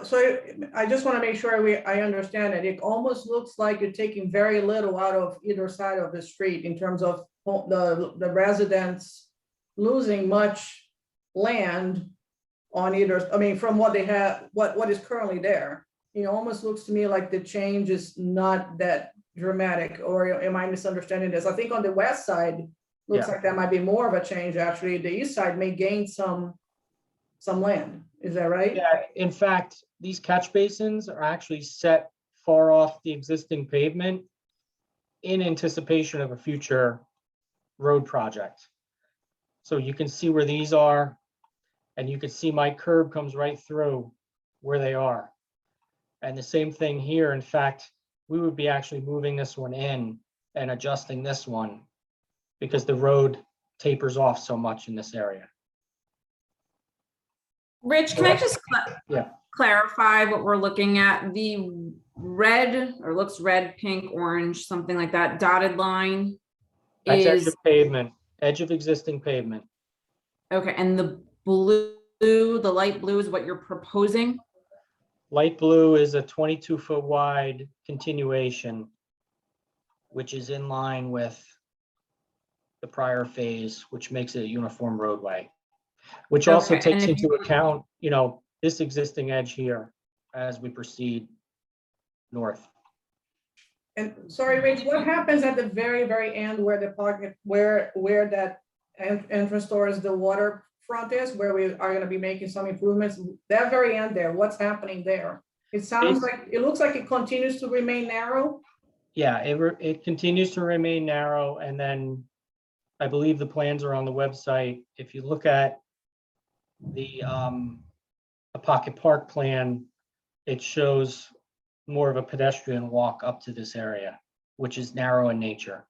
Speaker 7: I just want to make sure I understand it. It almost looks like you're taking very little out of either side of the street in terms of the residents losing much land on either, I mean, from what they have, what is currently there. It almost looks to me like the change is not that dramatic, or am I misunderstanding this? I think on the west side, looks
Speaker 2: Yeah.
Speaker 7: like that might be more of a change, actually. The east side may gain some land. Is that right?
Speaker 2: Yeah, in fact, these catch basins are actually set far off the existing pavement in anticipation of a future road project. So you can see where these are, and you can see my curb comes right through where they are. And the same thing here. In fact, we would be actually moving this one in and adjusting this one because the road tapers off so much in this area.
Speaker 8: Rich, can I just
Speaker 2: Yeah.
Speaker 8: clarify what we're looking at? The red, or looks red, pink, orange, something like that, dotted line
Speaker 2: That's edge
Speaker 8: is,
Speaker 2: of pavement, edge of existing pavement.
Speaker 8: okay, and the blue, the light blue is what you're proposing?
Speaker 2: Light blue is a 22-foot wide continuation, which is in line with the prior phase, which makes it a uniform roadway, which also
Speaker 8: Okay, and
Speaker 2: takes
Speaker 8: if
Speaker 2: into
Speaker 8: you-
Speaker 2: account, this existing edge here as we proceed north.
Speaker 7: And sorry, Rich, what happens at the very, very end where the park, where that entrance doors, the waterfront is, where we are gonna be making some improvements? That very end there, what's happening there? It sounds like, it looks like it continues to remain narrow.
Speaker 2: Yeah, it continues to remain narrow, and then I believe the plans are on the website. If you look at the Pocket Park plan, it shows more of a pedestrian walk up to this area, which is narrow in nature.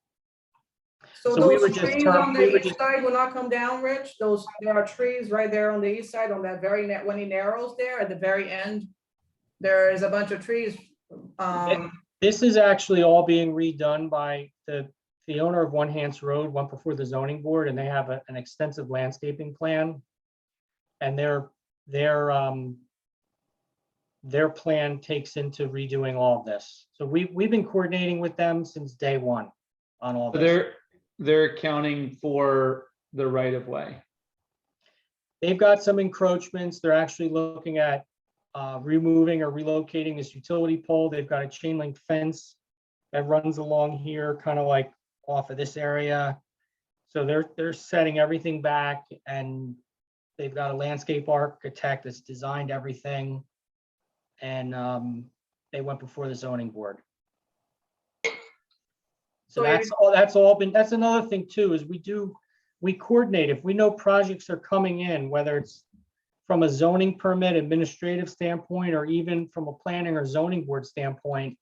Speaker 7: So
Speaker 2: So we
Speaker 7: those
Speaker 2: would just
Speaker 7: trees
Speaker 2: turn-
Speaker 7: on
Speaker 2: we
Speaker 7: the
Speaker 2: would
Speaker 7: east side will not come down, Rich? There are trees right there on the east side, on that very net, when he narrows there at the very end. There is a bunch of trees.
Speaker 2: This is actually all being redone by the owner of One Hance Road, went before the zoning board, and they have an extensive landscaping plan. And their plan takes into redoing all of this. So we've been coordinating with them since day one on all this.
Speaker 1: They're accounting for the right of way.
Speaker 2: They've got some encroachments. They're actually looking at removing or relocating this utility pole. They've got a chain link fence that runs along here, kind of like off of this area. So they're setting everything back, and they've got a landscape architect that's designed everything. And they went before the zoning board. So that's another thing too, is we coordinate. If we know projects are coming in, whether it's from a zoning permit administrative standpoint, or even from a planning or zoning board standpoint,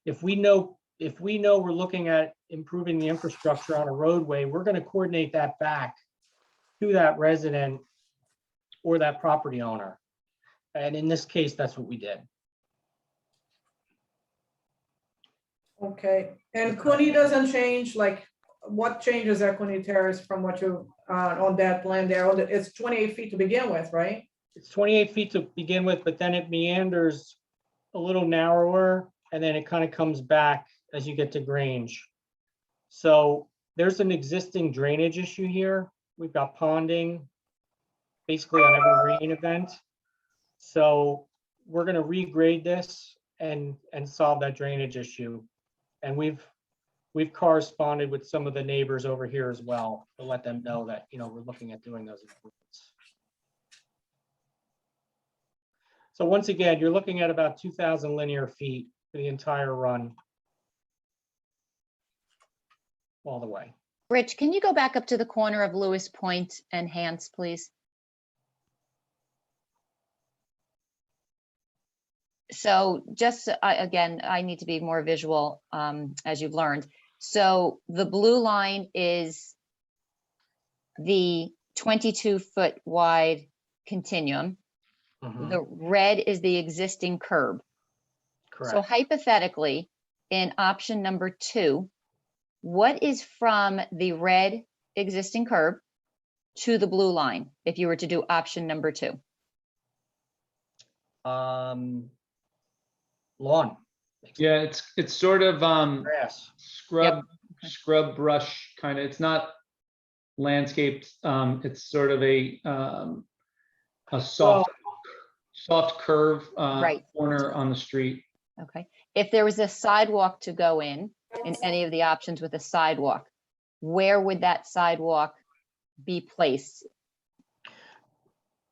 Speaker 2: if we know we're looking at improving the infrastructure on a roadway, we're going to coordinate that back to that resident or that property owner. And in this case, that's what we did.
Speaker 7: Okay, and Cooney doesn't change, like, what changes at Cooney Terrace from what you, on that plan there? It's 28 feet to begin with, right?
Speaker 2: It's 28 feet to begin with, but then it meanders a little narrower, and then it kind of comes back as you get to Grange. So there's an existing drainage issue here. We've got ponding basically on every rain event. So we're going to regrade this and solve that drainage issue. And we've corresponded with some of the neighbors over here as well to let them know that, we're looking at doing those improvements. So once again, you're looking at about 2,000 linear feet for the entire run. All the way.
Speaker 3: Rich, can you go back up to the corner of Lewis Point and Hance, please? So just, again, I need to be more visual, as you've learned. So the blue line is the 22-foot wide continuum.
Speaker 2: Mhm,
Speaker 3: The red is the existing curb. So
Speaker 2: correct.
Speaker 3: hypothetically, in option number 2, what is from the red existing curb to the blue line if you were to do option number 2?
Speaker 2: Lawn.
Speaker 1: Yeah, it's sort of
Speaker 2: Grass.
Speaker 1: scrub brush kind of. It's not landscaped. It's sort of a soft curve
Speaker 3: Right.
Speaker 1: corner on the street.
Speaker 3: Okay. If there was a sidewalk to go in any of the options with a sidewalk, where would that sidewalk be placed?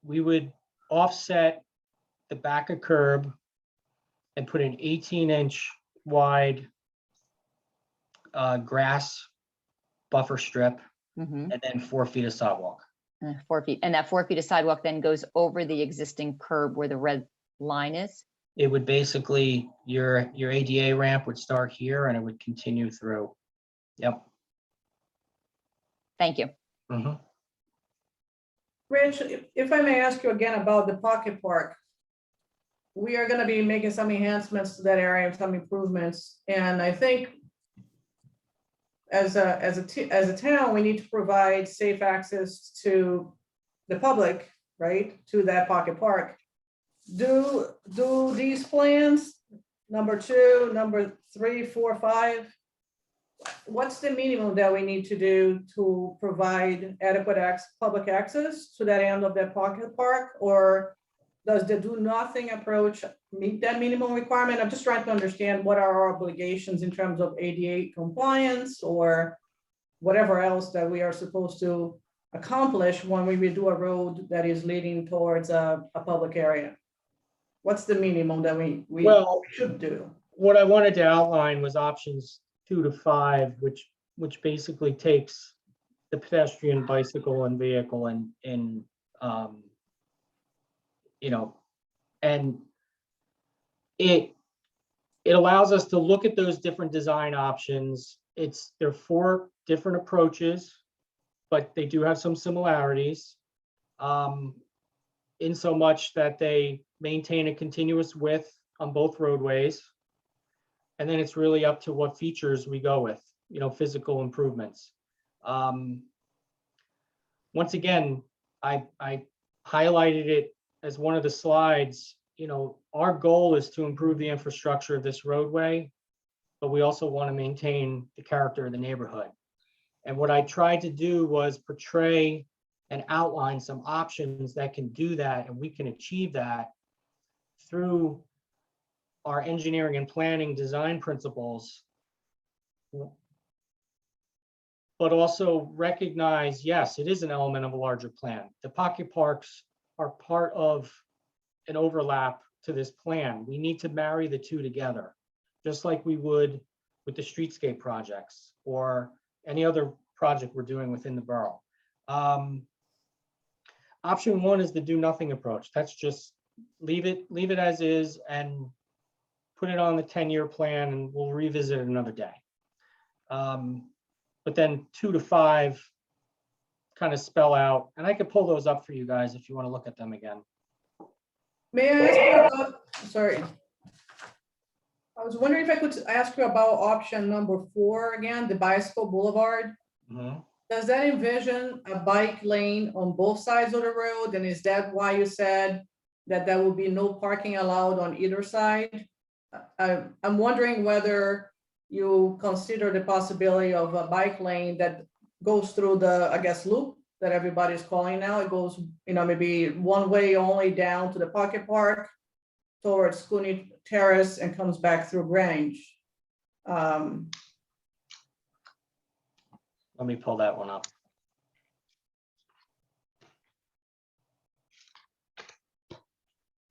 Speaker 2: We would offset the back of curb and put an 18-inch wide grass buffer strip,
Speaker 3: Mhm.
Speaker 2: and then 4 feet of sidewalk.
Speaker 3: 4 feet. And that 4 feet of sidewalk then goes over the existing curb where the red line is?
Speaker 2: It would basically, your ADA ramp would start here and it would continue through. Yep.
Speaker 3: Thank you.
Speaker 5: Mhm.
Speaker 7: Rich, if I may ask you again about the pocket park. We are gonna be making some enhancements to that area and some improvements, and I think as a town, we need to provide safe access to the public, right, to that pocket park. Do these plans, number 2, number 3, 4, 5, what's the minimum that we need to do to provide adequate public access to that end of that pocket park? Or does the do nothing approach meet that minimum requirement? I'm just trying to understand what are our obligations in terms of ADA compliance or whatever else that we are supposed to accomplish when we redo a road that is leading towards a public area. What's the minimum that we
Speaker 2: Well,
Speaker 7: should do?
Speaker 2: what I wanted to outline was options 2 to 5, which basically takes the pedestrian, bicycle, and vehicle and you know, and it allows us to look at those different design options. There are 4 different approaches, but they do have some similarities. In so much that they maintain a continuous width on both roadways. And then it's really up to what features we go with, physical improvements. Once again, I highlighted it as one of the slides. Our goal is to improve the infrastructure of this roadway, but we also want to maintain the character of the neighborhood. And what I tried to do was portray and outline some options that can do that, and we can achieve that through our engineering and planning design principles, but also recognize, yes, it is an element of a larger plan. The pocket parks are part of an overlap to this plan. We need to marry the two together, just like we would with the streetscape projects or any other project we're doing within the borough. Option 1 is the do nothing approach. That's just leave it as is and put it on the 10-year plan, and we'll revisit it another day. But then 2 to 5 kind of spell out, and I could pull those up for you guys if you want to look at them again.
Speaker 7: May I ask you about, sorry. I was wondering if I could ask you about option number 4 again, the bicycle boulevard.
Speaker 2: Mhm.
Speaker 7: Does that envision a bike lane on both sides of the road? And is that why you said that there will be no parking allowed on either side? I'm wondering whether you consider the possibility of a bike lane that goes through the, I guess, loop that everybody's calling now. It goes, maybe one way only down to the pocket park towards Cooney Terrace and comes back through Grange.
Speaker 2: Let me pull that one up.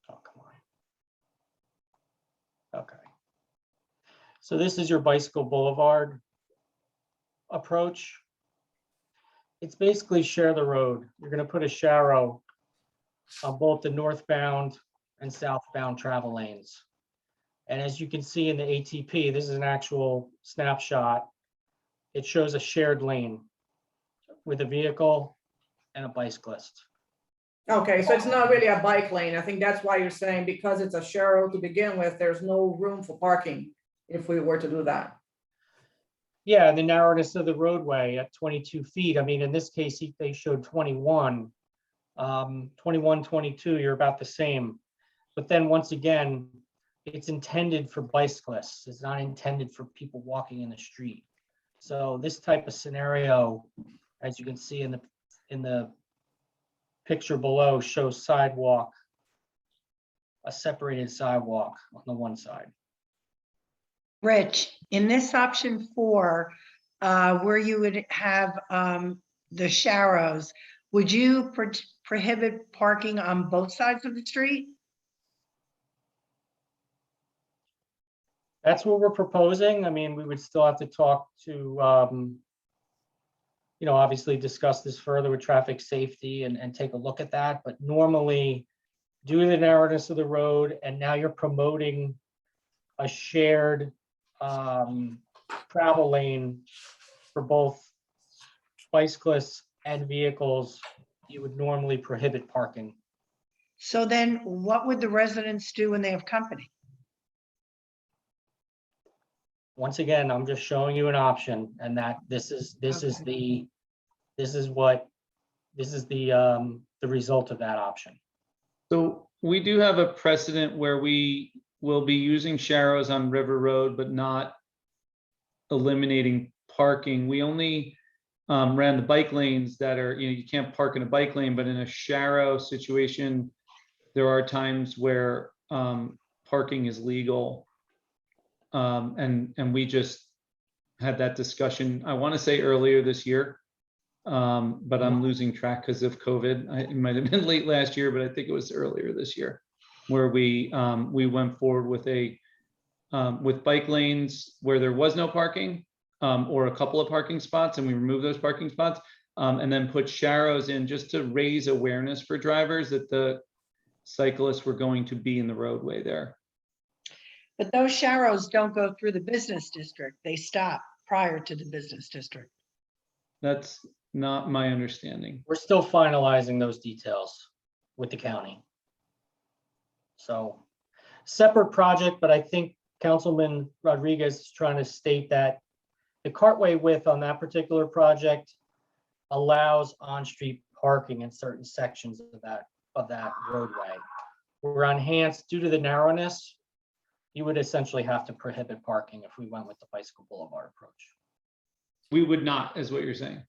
Speaker 2: Oh, come on. Okay. So this is your bicycle boulevard approach. It's basically share the road. You're going to put a sharrow on both the northbound and southbound travel lanes. And as you can see in the ATP, this is an actual snapshot. It shows a shared lane with a vehicle and a bicyclist.
Speaker 7: Okay, so it's not really a bike lane. I think that's why you're saying, because it's a share to begin with, there's no room for parking if we were to do that.
Speaker 2: Yeah, the narrowness of the roadway at 22 feet. I mean, in this case, they showed 21. 21, 22, you're about the same. But then once again, it's intended for bicyclists. It's not intended for people walking in the street. So this type of scenario, as you can see in the picture below, shows sidewalk, a separated sidewalk on the one side.
Speaker 9: Rich, in this option 4, where you would have the sharrows, would you prohibit parking on both sides of the street?
Speaker 2: That's what we're proposing. I mean, we would still have to talk to, obviously discuss this further with traffic safety and take a look at that. But normally, due to the narrowness of the road, and now you're promoting a shared travel lane for both bicyclists and vehicles, you would normally prohibit parking.
Speaker 9: So then what would the residents do when they have company?
Speaker 2: Once again, I'm just showing you an option, and that this is the result of that option.
Speaker 1: So we do have a precedent where we will be using sharrows on River Road, but not eliminating parking. We only ran the bike lanes that are, you can't park in a bike lane, but in a sharrow situation, there are times where parking is legal. And we just had that discussion, I want to say earlier this year, but I'm losing track because of COVID. It might have been late last year, but I think it was earlier this year, where we went forward with with bike lanes where there was no parking, or a couple of parking spots, and we removed those parking spots, and then put sharrows in just to raise awareness for drivers that the cyclists were going to be in the roadway there.
Speaker 9: But those sharrows don't go through the business district. They stop prior to the business district.
Speaker 1: That's not my understanding.
Speaker 2: We're still finalizing those details with the county. So separate project, but I think Councilman Rodriguez is trying to state that the cartway width on that particular project allows on-street parking in certain sections of that roadway. Where on Hance, due to the narrowness, you would essentially have to prohibit parking if we went with the bicycle boulevard approach.
Speaker 1: We would not, is what you're saying.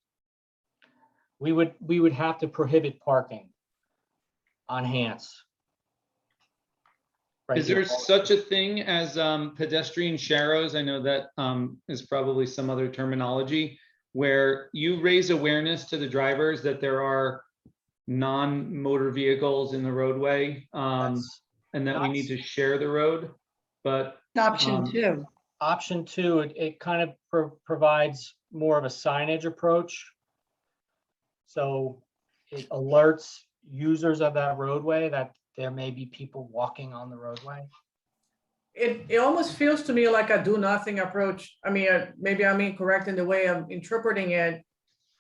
Speaker 2: We would have to prohibit parking on Hance. Right
Speaker 1: Is
Speaker 2: here.
Speaker 1: there such a thing as pedestrian sharrows? I know that is probably some other terminology where you raise awareness to the drivers that there are non-motor vehicles in the roadway, and that we need to share the road. But
Speaker 9: Option two.
Speaker 2: Option two, it kind of provides more of a signage approach. So it alerts users of that roadway that there may be people walking on the roadway.
Speaker 7: It almost feels to me like a do nothing approach. I mean, maybe I'm incorrect in the way I'm interpreting it.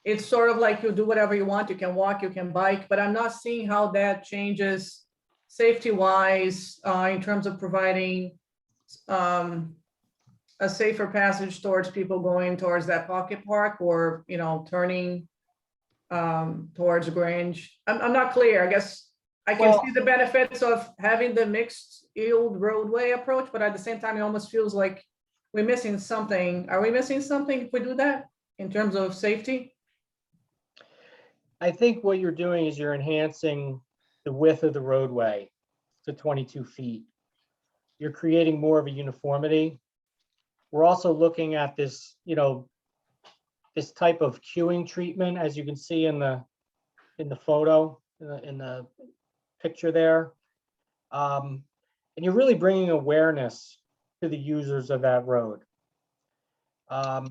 Speaker 7: It's sort of like you do whatever you want. You can walk, you can bike, but I'm not seeing how that changes safety wise in terms of providing a safer passage towards people going towards that pocket park or, turning towards Grange. I'm not clear. I guess I can see the benefits of having the mixed yield roadway approach, but at the same time, it almost feels like we're missing something. Are we missing something if we do that in terms of safety?
Speaker 2: I think what you're doing is you're enhancing the width of the roadway to 22 feet. You're creating more of a uniformity. We're also looking at this, this type of queuing treatment, as you can see in the photo, in the picture there. And you're really bringing awareness to the users of that road. And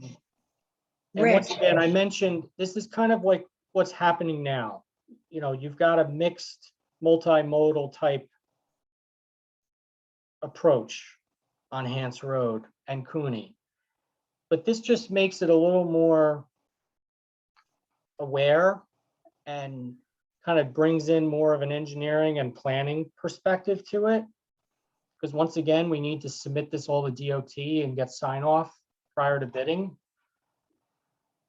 Speaker 2: once again, I mentioned, this is kind of like what's happening now. You've got a mixed multimodal type approach on Hance Road and Cooney. But this just makes it a little more aware and kind of brings in more of an engineering and planning perspective to it. Because once again, we need to submit this all to DOT and get sign off prior to bidding.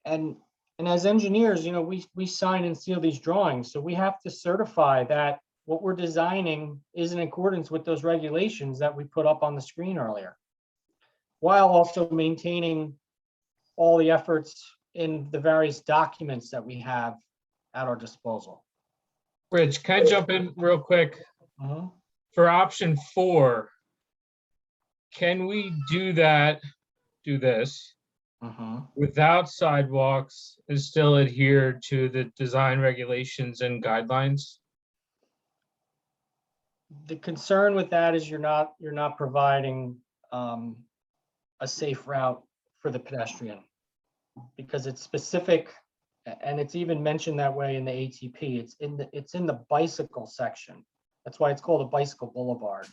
Speaker 2: And as engineers, we sign and seal these drawings. So we have to certify that what we're designing is in accordance with those regulations that we put up on the screen earlier, while also maintaining all the efforts in the various documents that we have at our disposal.
Speaker 5: Rich, can I jump in real quick? For option 4, can we do this without sidewalks and still adhere to the design regulations and guidelines?
Speaker 2: The concern with that is you're not providing a safe route for the pedestrian, because it's specific, and it's even mentioned that way in the ATP. It's in the bicycle section. That's why it's called a bicycle boulevard.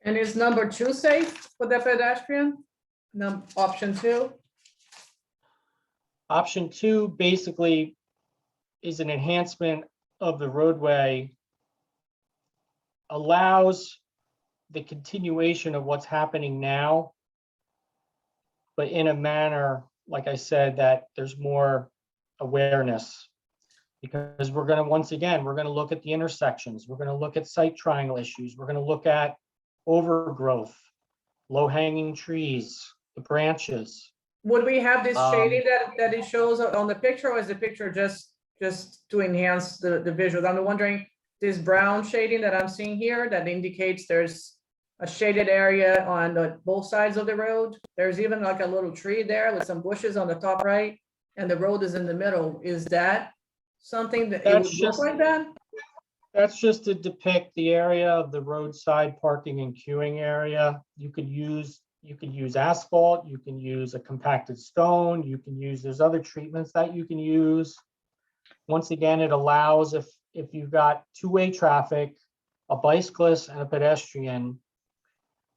Speaker 7: And is number 2 safe for the pedestrian? Option 2?
Speaker 2: Option 2 basically is an enhancement of the roadway, allows the continuation of what's happening now, but in a manner, like I said, that there's more awareness. Because we're gonna, once again, we're gonna look at the intersections, we're gonna look at site triangle issues, we're gonna look at overgrowth, low-hanging trees, the branches.
Speaker 7: Would we have this
Speaker 2: Um,
Speaker 7: shading that it shows on the picture, or is the picture just to enhance the visuals? I'm wondering, this brown shading that I'm seeing here that indicates there's a shaded area on both sides of the road. There's even like a little tree there with some bushes on the top right, and the road is in the middle. Is that something that it
Speaker 2: That's
Speaker 7: would look
Speaker 2: just-
Speaker 7: like that?
Speaker 2: That's just to depict the area of the roadside parking and queuing area. You could use asphalt, you can use a compacted stone, you can use, there's other treatments that you can use. Once again, it allows, if you've got two-way traffic, a bicyclist and a pedestrian,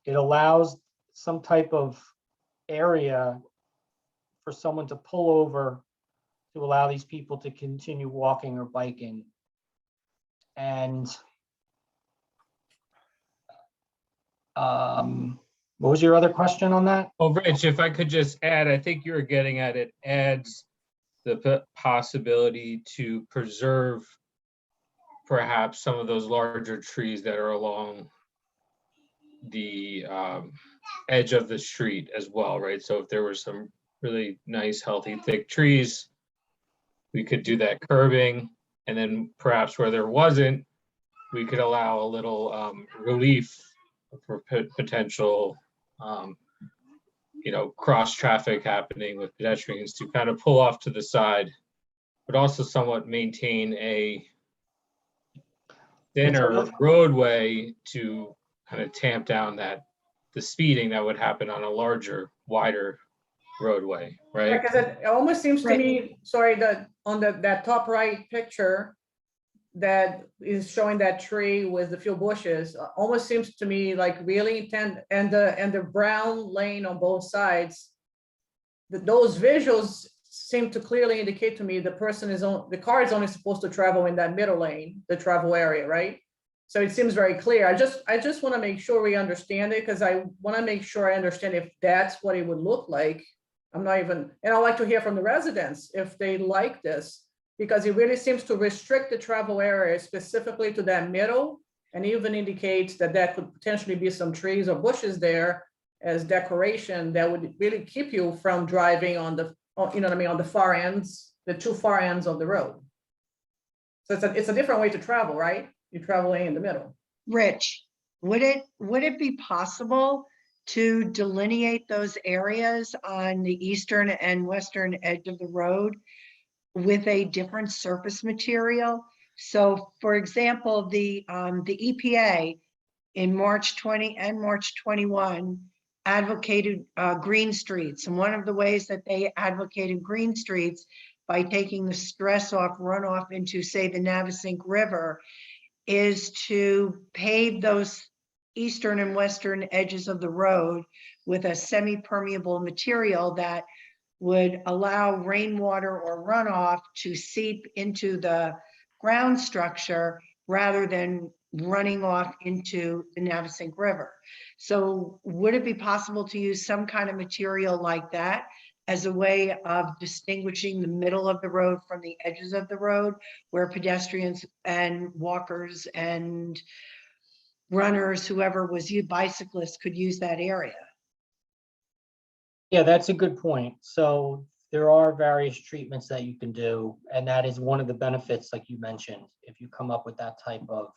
Speaker 2: it allows some type of area for someone to pull over to allow these people to continue walking or biking. And what was your other question on that?
Speaker 5: Oh, Rich, if I could just add, I think you were getting at it adds the possibility to preserve perhaps some of those larger trees that are along the edge of the street as well, right? So if there were some really nice, healthy, thick trees, we could do that curbing. And then perhaps where there wasn't, we could allow a little relief for potential, cross traffic happening with pedestrians to kind of pull off to the side, but also somewhat maintain a thinner roadway to kind of tamp down the speeding that would happen on a larger, wider roadway, right?
Speaker 7: Because it almost seems to me, sorry, that on that top right picture that is showing that tree with the few bushes, almost seems to me like really intent, and the brown lane on both sides, those visuals seem to clearly indicate to me the car is only supposed to travel in that middle lane, the travel area, right? So it seems very clear. I just want to make sure we understand it, because I want to make sure I understand if that's what it would look like. I'm not even, and I'd like to hear from the residents if they like this, because it really seems to restrict the travel area specifically to that middle, and even indicates that there could potentially be some trees or bushes there as decoration that would really keep you from driving on the, you know what I mean, on the far ends, the two far ends of the road. So it's a different way to travel, right? You're traveling in the middle.
Speaker 9: Rich, would it be possible to delineate those areas on the eastern and western edge of the road with a different surface material? So for example, the EPA in March 20 and March 21 advocated green streets. And one of the ways that they advocated green streets by taking the stress off runoff into, say, the Navesink River, is to pave those eastern and western edges of the road with a semi-permeable material that would allow rainwater or runoff to seep into the ground structure rather than running off into the Navesink River. So would it be possible to use some kind of material like that as a way of distinguishing the middle of the road from the edges of the road, where pedestrians and walkers and runners, whoever was you, bicyclists, could use that area?
Speaker 2: Yeah, that's a good point. So there are various treatments that you can do, and that is one of the benefits, like you mentioned, if you come up with that type of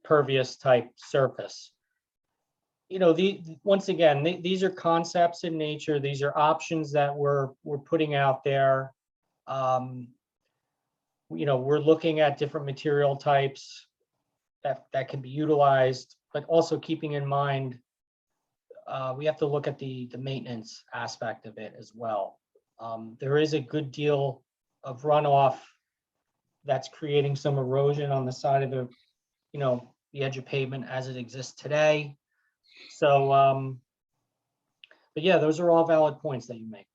Speaker 2: pervious type surface. Once again, these are concepts in nature. These are options that we're putting out there. We're looking at different material types that can be utilized, but also keeping in mind we have to look at the maintenance aspect of it as well. There is a good deal of runoff that's creating some erosion on the side of the edge of pavement as it exists today. So, but yeah, those are all valid points that you make.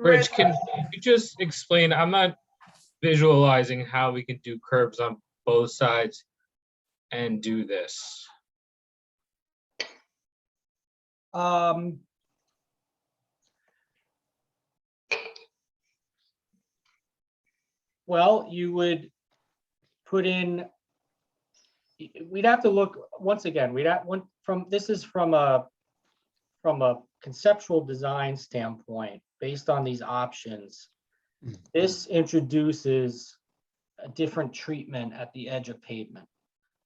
Speaker 5: Rich, can you just explain? I'm not visualizing how we can do curbs on both sides and do this.
Speaker 2: Well, you would put in, we'd have to look, once again, this is from a conceptual design standpoint, based on these options. This introduces a different treatment at the edge of pavement.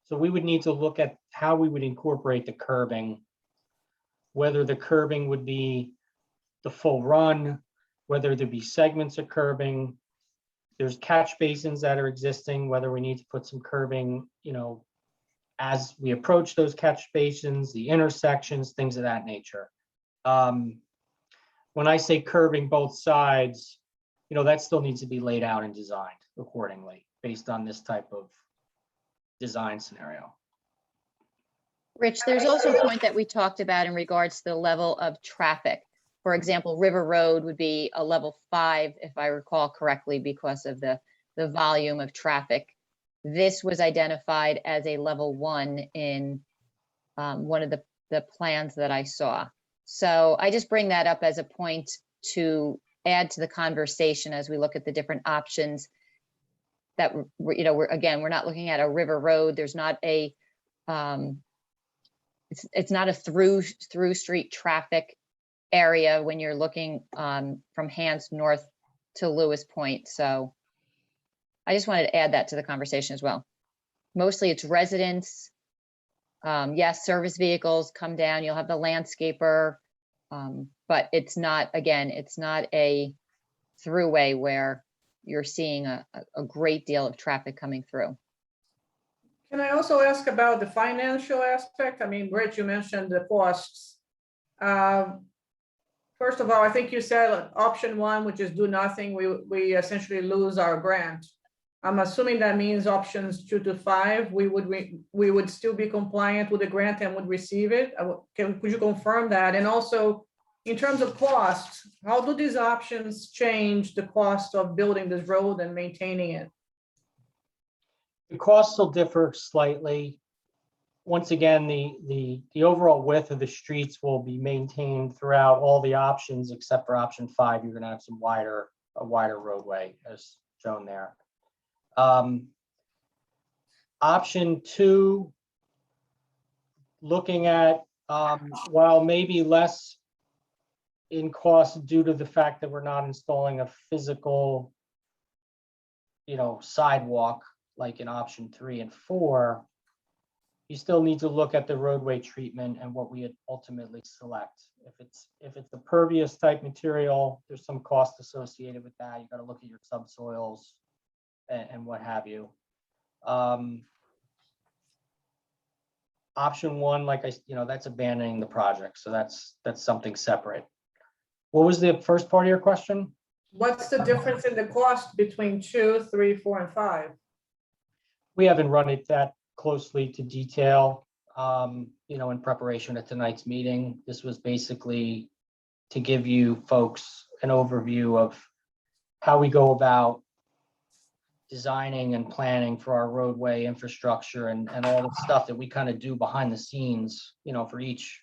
Speaker 2: So we would need to look at how we would incorporate the curbing, whether the curbing would be the full run, whether there be segments of curbing. There's catch basins that are existing, whether we need to put some curbing, as we approach those catch basins, the intersections, things of that nature. When I say curbing both sides, that still needs to be laid out and designed accordingly based on this type of design scenario.
Speaker 3: Rich, there's also a point that we talked about in regards to the level of traffic. For example, River Road would be a level 5, if I recall correctly, because of the volume of traffic. This was identified as a level 1 in one of the plans that I saw. So I just bring that up as a point to add to the conversation as we look at the different options that, we're not looking at a River Road. There's not a, it's not a through street traffic area when you're looking from Hans North to Lewis Point. So I just wanted to add that to the conversation as well. Mostly it's residents. Yes, service vehicles come down. You'll have the landscaper, but it's not, again, it's not a throughway where you're seeing a great deal of traffic coming through.
Speaker 7: Can I also ask about the financial aspect? I mean, Rich, you mentioned the costs. First of all, I think you said option 1, which is do nothing, we essentially lose our grant. I'm assuming that means options 2 to 5, we would still be compliant with the grant and would receive it. Could you confirm that? And also, in terms of costs, how do these options change the cost of building this road and maintaining it?
Speaker 2: The costs will differ slightly. Once again, the overall width of the streets will be maintained throughout all the options, except for option 5. You're going to have a wider roadway as shown there. Option 2, looking at, while maybe less in cost due to the fact that we're not installing a physical, sidewalk like in option 3 and 4, you still need to look at the roadway treatment and what we ultimately select. If it's a pervious type material, there's some cost associated with that. You got to look at your subsoils and what have you. Option 1, like that's abandoning the project. So that's something separate. What was the first part of your question?
Speaker 7: What's the difference in the cost between 2, 3, 4, and 5?
Speaker 2: We haven't run it that closely to detail, in preparation of tonight's meeting. This was basically to give you folks an overview of how we go about designing and planning for our roadway infrastructure and all the stuff that we kind of do behind the scenes, for each.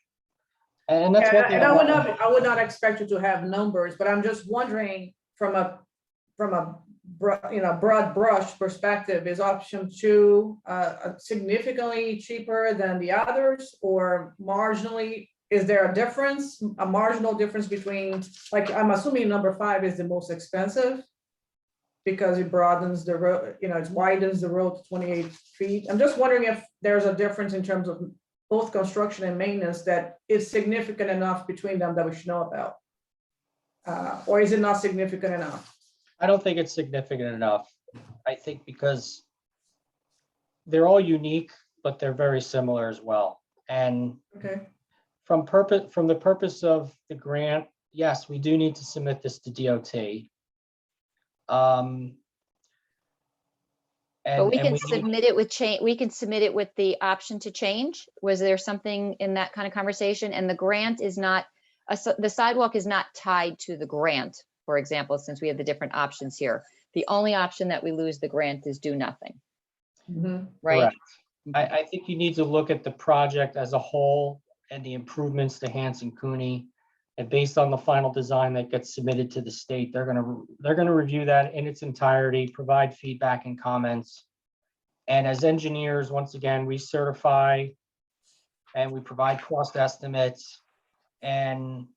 Speaker 2: And that's what.
Speaker 7: And I would not expect you to have numbers, but I'm just wondering from a broad brush perspective, is option 2 significantly cheaper than the others, or marginally? Is there a difference, a marginal difference between, like, I'm assuming number 5 is the most expensive because it broadens the road, it widens the road to 28 feet. I'm just wondering if there's a difference in terms of both construction and maintenance that is significant enough between them that we should know about, or is it not significant enough?
Speaker 2: I don't think it's significant enough. I think because they're all unique, but they're very similar as well. And
Speaker 7: Okay.
Speaker 2: from the purpose of the grant, yes, we do need to submit this to DOT.
Speaker 3: But we can submit it with change. We can submit it with the option to change. Was there something in that kind of conversation? And the grant is not, the sidewalk is not tied to the grant. for example, since we have the different options here. The only option that we lose the grant is do nothing,
Speaker 7: Mhm.
Speaker 3: right?
Speaker 2: Correct. I think you need to look at the project as a whole and the improvements to Hanson Cooney. And based on the final design that gets submitted to the state, they're gonna review that in its entirety, provide feedback and comments. And as engineers, once again, we certify and we provide cost estimates, and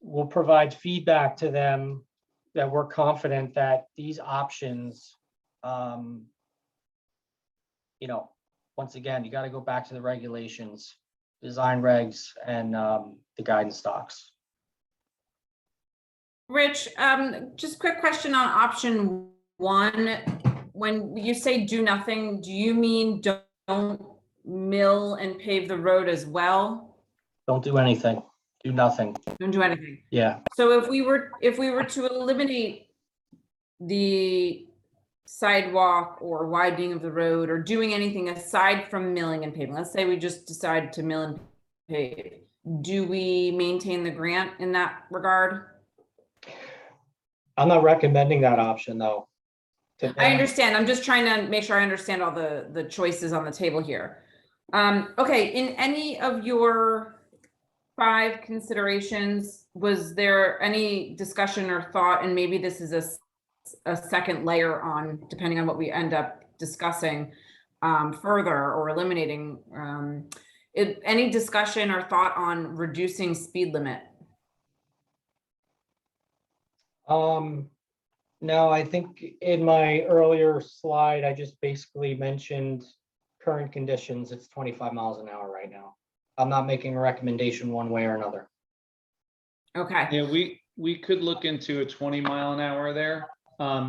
Speaker 2: we'll provide feedback to them that we're confident that these options, you know, once again, you got to go back to the regulations, design regs, and the guidance docs.
Speaker 8: Rich, just quick question on option one. When you say do nothing, do you mean don't mill and pave the road as well?
Speaker 2: Don't do anything, do nothing.
Speaker 8: Don't do anything.
Speaker 2: Yeah,
Speaker 8: So if we were to eliminate the sidewalk or widening of the road or doing anything aside from milling and paving, let's say we just decide to mill and pave, do we maintain the grant in that regard?
Speaker 2: I'm not recommending that option though.
Speaker 8: I understand. I'm just trying to make sure I understand all the choices on the table here. Okay, in any of your 5 considerations, was there any discussion or thought, and maybe this is a second layer on, depending on what we end up discussing further or eliminating, any discussion or thought on reducing speed limit?
Speaker 2: No, I think in my earlier slide, I just basically mentioned current conditions. It's 25 miles an hour right now. I'm not making a recommendation one way or another.
Speaker 8: Okay.
Speaker 1: Yeah, we could look into a 20-mile-an-hour there,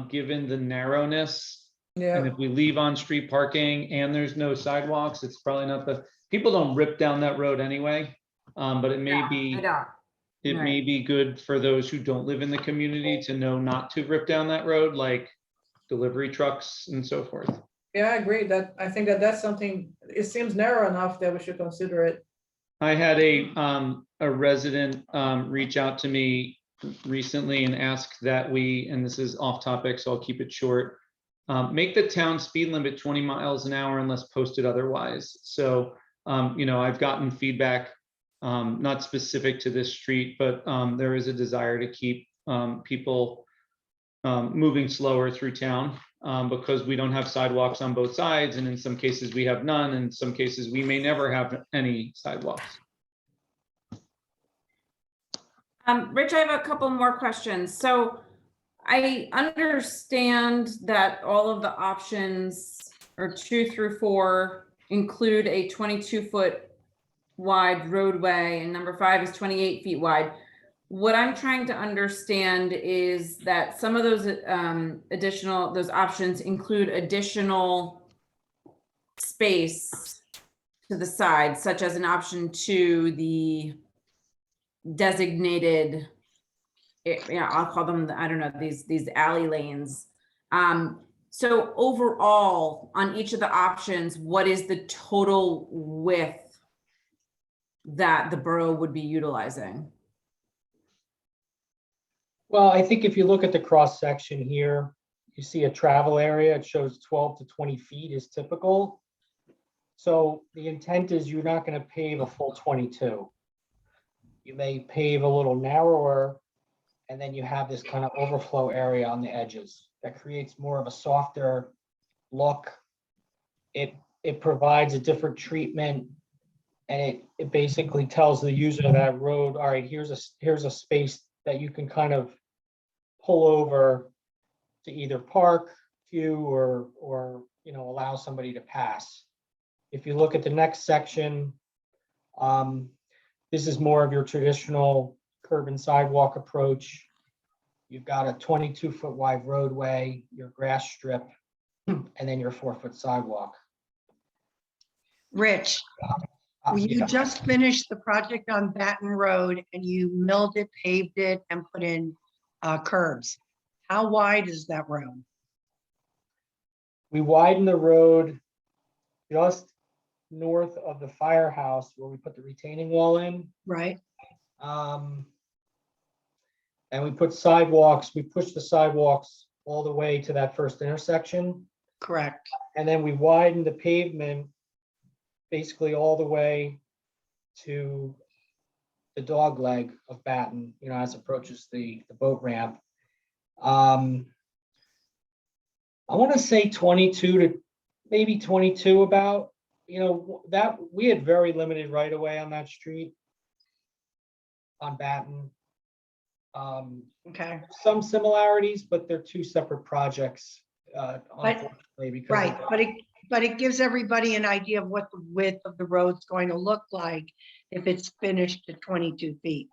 Speaker 1: given the narrowness. And
Speaker 7: Yeah,
Speaker 1: if we leave on-street parking and there's no sidewalks, it's probably not people don't rip down that road anyway. But it may be.
Speaker 8: I don't.
Speaker 1: It may be good for those who don't live in the community to know not to rip down that road, like delivery trucks and so forth.
Speaker 7: yeah, I agree I think that's something, it seems narrow enough that we should consider it.
Speaker 1: I had a resident reach out to me recently and ask that we, and this is off topic, so I'll keep it short, make the town speed limit 20 miles an hour unless posted otherwise. So, I've gotten feedback, not specific to this street, but there is a desire to keep people moving slower through town because we don't have sidewalks on both sides. And in some cases we have none. In some cases we may never have any sidewalks.
Speaker 8: Rich, I have a couple more questions. So I understand that all of the options, or 2 through 4, include a 22-foot wide roadway, and number 5 is 28 feet wide. What I'm trying to understand is that some of those those options include additional space to the side, such as an option 2, the designated, I'll call them, I don't know, these alley lanes. So overall, on each of the options, what is the total width that the borough would be utilizing?
Speaker 2: Well, I think if you look at the cross section here, you see a travel area. It shows 12 to 20 feet is typical. So the intent is you're not going to pave a full 22. You may pave a little narrower, and then you have this kind of overflow area on the edges that creates more of a softer look. It provides a different treatment, and it basically tells the user of that road, all right, here's a space that you can kind of pull over to either park, queue, or allow somebody to pass. If you look at the next section, this is more of your traditional curb and sidewalk approach. You've got a 22-foot wide roadway, your grass strip, and then your 4-foot sidewalk.
Speaker 9: Rich, you
Speaker 2: Yeah.
Speaker 9: just finished the project on Baton Road and you milled it, paved it, and put in curbs. How wide is that road?
Speaker 2: We widened the road just north of the firehouse where we put the retaining wall in.
Speaker 9: Right?
Speaker 2: And And we put sidewalks, we pushed the sidewalks all the way to that first intersection.
Speaker 9: Correct.
Speaker 2: And then we widened the pavement basically all the way to the dog leg of Batten, as it approaches the boat ramp. I want to say 22 to maybe 22 about, that we had very limited right of way on that street on Batten.
Speaker 9: Okay,
Speaker 2: Some similarities, but they're two separate projects, unfortunately, because of
Speaker 9: right, but it gives everybody an idea of what the width of the road's going to look like if it's finished at 22 feet.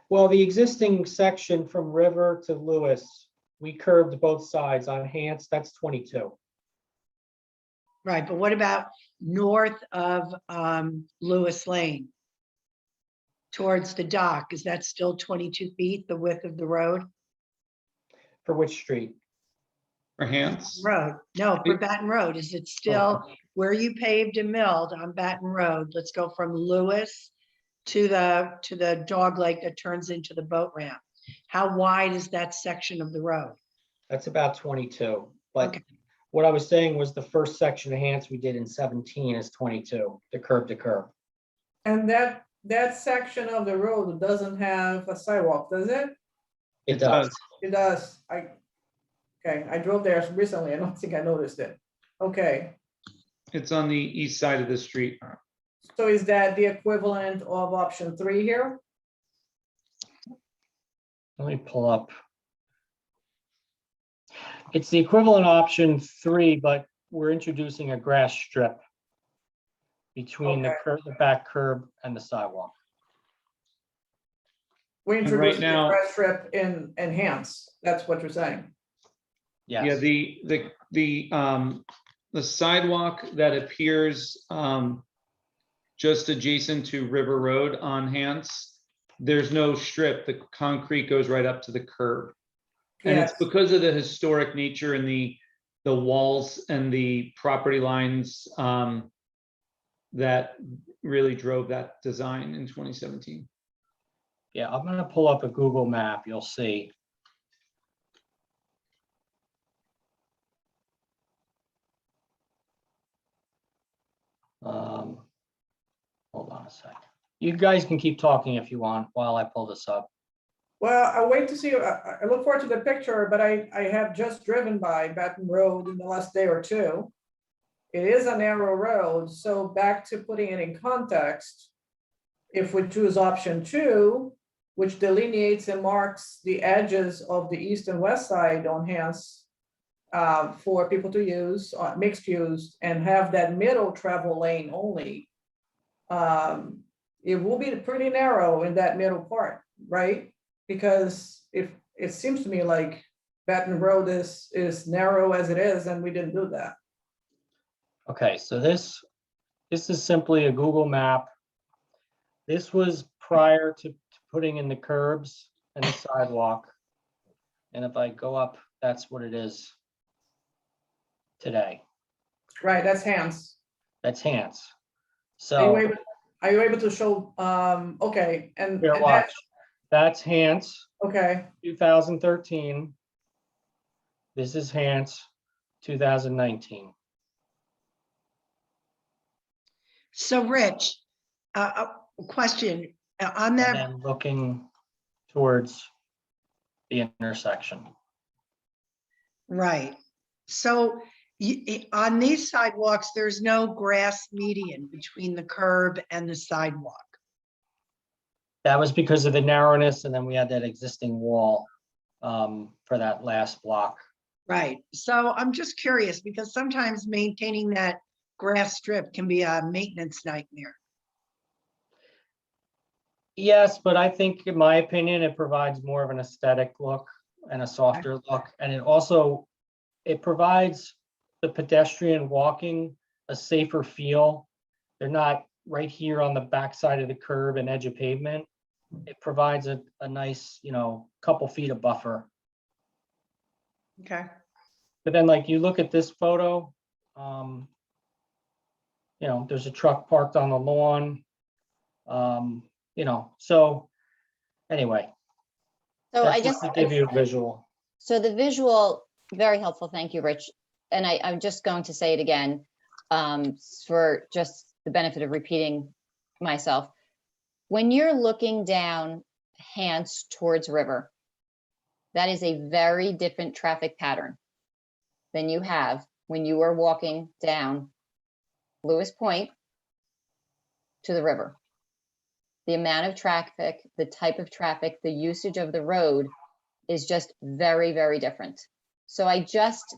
Speaker 2: well, the existing section from River to Lewis, we curved both sides on Hance, that's 22.
Speaker 9: Right, but what about north of Lewis Lane? Towards the dock, is that still 22 feet, the width of the road?
Speaker 2: For which street?
Speaker 1: For Hance?
Speaker 9: Road, no, for Batten Road, is it still where you paved and milled on Batten Road? Let's go from Lewis to the dog leg that turns into the boat ramp. How wide is that section of the road?
Speaker 2: That's about 22, but
Speaker 9: Okay.
Speaker 2: what I was saying was the first section of Hance we did in 17 is 22, the curb to curb.
Speaker 7: And that section of the road doesn't have a sidewalk, does it?
Speaker 2: It does.
Speaker 7: It does. Okay, I drove there recently. I don't think I noticed it. Okay,
Speaker 1: It's on the east side of the street.
Speaker 7: so is that the equivalent of option 3 here?
Speaker 2: Let me pull up. It's the equivalent option 3, but we're introducing a grass strip between the
Speaker 7: Okay.
Speaker 2: curb, the back curb and the sidewalk.
Speaker 7: We
Speaker 1: And
Speaker 7: introduced
Speaker 1: right
Speaker 7: the
Speaker 1: now-
Speaker 7: grass strip in Hance. That's what you're saying.
Speaker 1: Yeah,
Speaker 2: Yes.
Speaker 1: the sidewalk that appears just adjacent to River Road on Hance, there's no strip. The concrete goes right up to the curb. And it's
Speaker 7: Yes.
Speaker 1: because of the historic nature and the walls and the property lines that really drove that design in 2017.
Speaker 2: Yeah, I'm gonna pull up a Google map, you'll see. Hold on a sec. You guys can keep talking if you want while I pull this up.
Speaker 7: Well, I wait to see, I look forward to the picture, but I have just driven by Batten Road in the last day or two. It is a narrow road, so back to putting it in context. If we choose option 2, which delineates and marks the edges of the east and west side on Hance for people to use, mixed use, and have that middle travel lane only, it will be pretty narrow in that middle part, right? Because if it seems to me like Batten Road is narrow as it is, and we didn't do that.
Speaker 2: Okay, so this is simply a Google map. This was prior to putting in the curbs and the sidewalk. And if I go up, that's what it is today.
Speaker 7: Right, that's Hance.
Speaker 2: That's Hance.
Speaker 7: Are you
Speaker 2: So
Speaker 7: able, are you able to show, okay, and
Speaker 2: here, watch. That's Hance,
Speaker 7: okay,
Speaker 2: 2013. This is Hance, 2019.
Speaker 9: So Rich, a question on
Speaker 2: And
Speaker 9: that,
Speaker 2: then looking towards the intersection.
Speaker 9: right? So on these sidewalks, there's no grass median between the curb and the sidewalk.
Speaker 2: That was because of the narrowness, and then we had that existing wall for that last block.
Speaker 9: Right, so I'm just curious because sometimes maintaining that grass strip can be a maintenance nightmare.
Speaker 2: Yes, but I think, in my opinion, it provides more of an aesthetic look and a softer look, and it provides the pedestrian walking a safer feel. They're not right here on the backside of the curb and edge of pavement. It provides a nice, couple feet of buffer.
Speaker 9: Okay.
Speaker 2: But then, like, you look at this photo, there's a truck parked on the lawn. So anyway,
Speaker 3: So I
Speaker 2: That's
Speaker 3: just,
Speaker 2: to give you a visual.
Speaker 3: so the visual, very helpful. Thank you, Rich. And I'm just going to say it again, for just the benefit of repeating myself. When you're looking down Hance towards River, that is a very different traffic pattern than you have when you are walking down Lewis Point to the river. The amount of traffic, the type of traffic, the usage of the road is just very, very different. So I just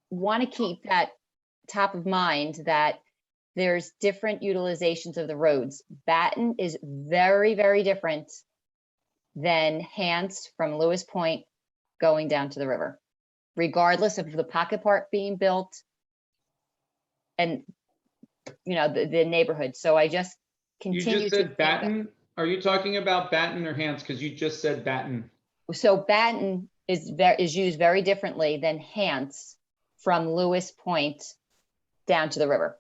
Speaker 3: want to keep that top of mind, that there's different utilizations of the roads. Batten is very, very different than Hance from Lewis Point going down to the river, regardless of the pocket park being built and, you know, the neighborhood. So I just
Speaker 1: You
Speaker 3: continue
Speaker 1: just
Speaker 3: to
Speaker 1: said
Speaker 3: think that-
Speaker 1: Batten? Are you talking about Batten or Hance? Because you just said Batten.
Speaker 3: So Batten is used very differently than Hance from Lewis Point down to the river.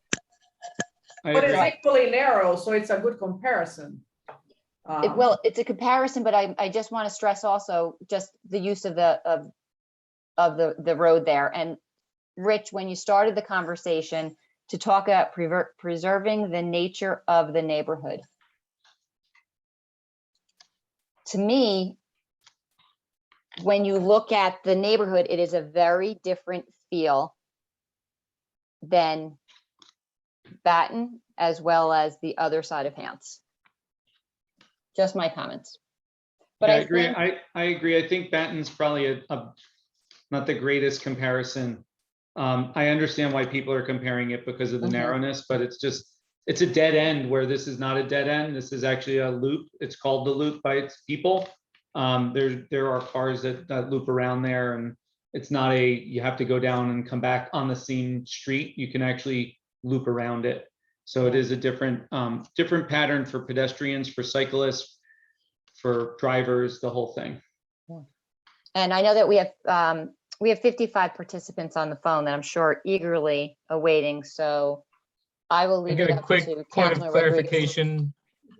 Speaker 1: I
Speaker 7: But
Speaker 1: agree.
Speaker 7: it's equally narrow, so it's a good comparison.
Speaker 3: Well, it's a comparison, but I just want to stress also just the use of the road there. And Rich, when you started the conversation to talk about preserving the nature of the neighborhood, to me, when you look at the neighborhood, it is a very different feel than Batten, as well as the other side of Hance. Just my comments. But
Speaker 1: Yeah,
Speaker 3: I
Speaker 1: I agree.
Speaker 3: think,
Speaker 1: I agree. I think Batten's probably not the greatest comparison. I understand why people are comparing it because of the
Speaker 3: Mhm.
Speaker 1: narrowness, but it's a dead end where this is not a dead end. This is actually a loop. It's called the loop by its people. There are cars that loop around there, and it's not you have to go down and come back on the same street. You can actually loop around it. So it is a different pattern for pedestrians, for cyclists, for drivers, the whole thing.
Speaker 3: and I know that we have 55 participants on the phone that I'm sure eagerly awaiting. So I will
Speaker 5: I
Speaker 3: leave
Speaker 5: get
Speaker 3: it
Speaker 5: a
Speaker 3: up
Speaker 5: quick
Speaker 3: to
Speaker 5: point of
Speaker 3: Councilman Rodriguez.
Speaker 5: clarification.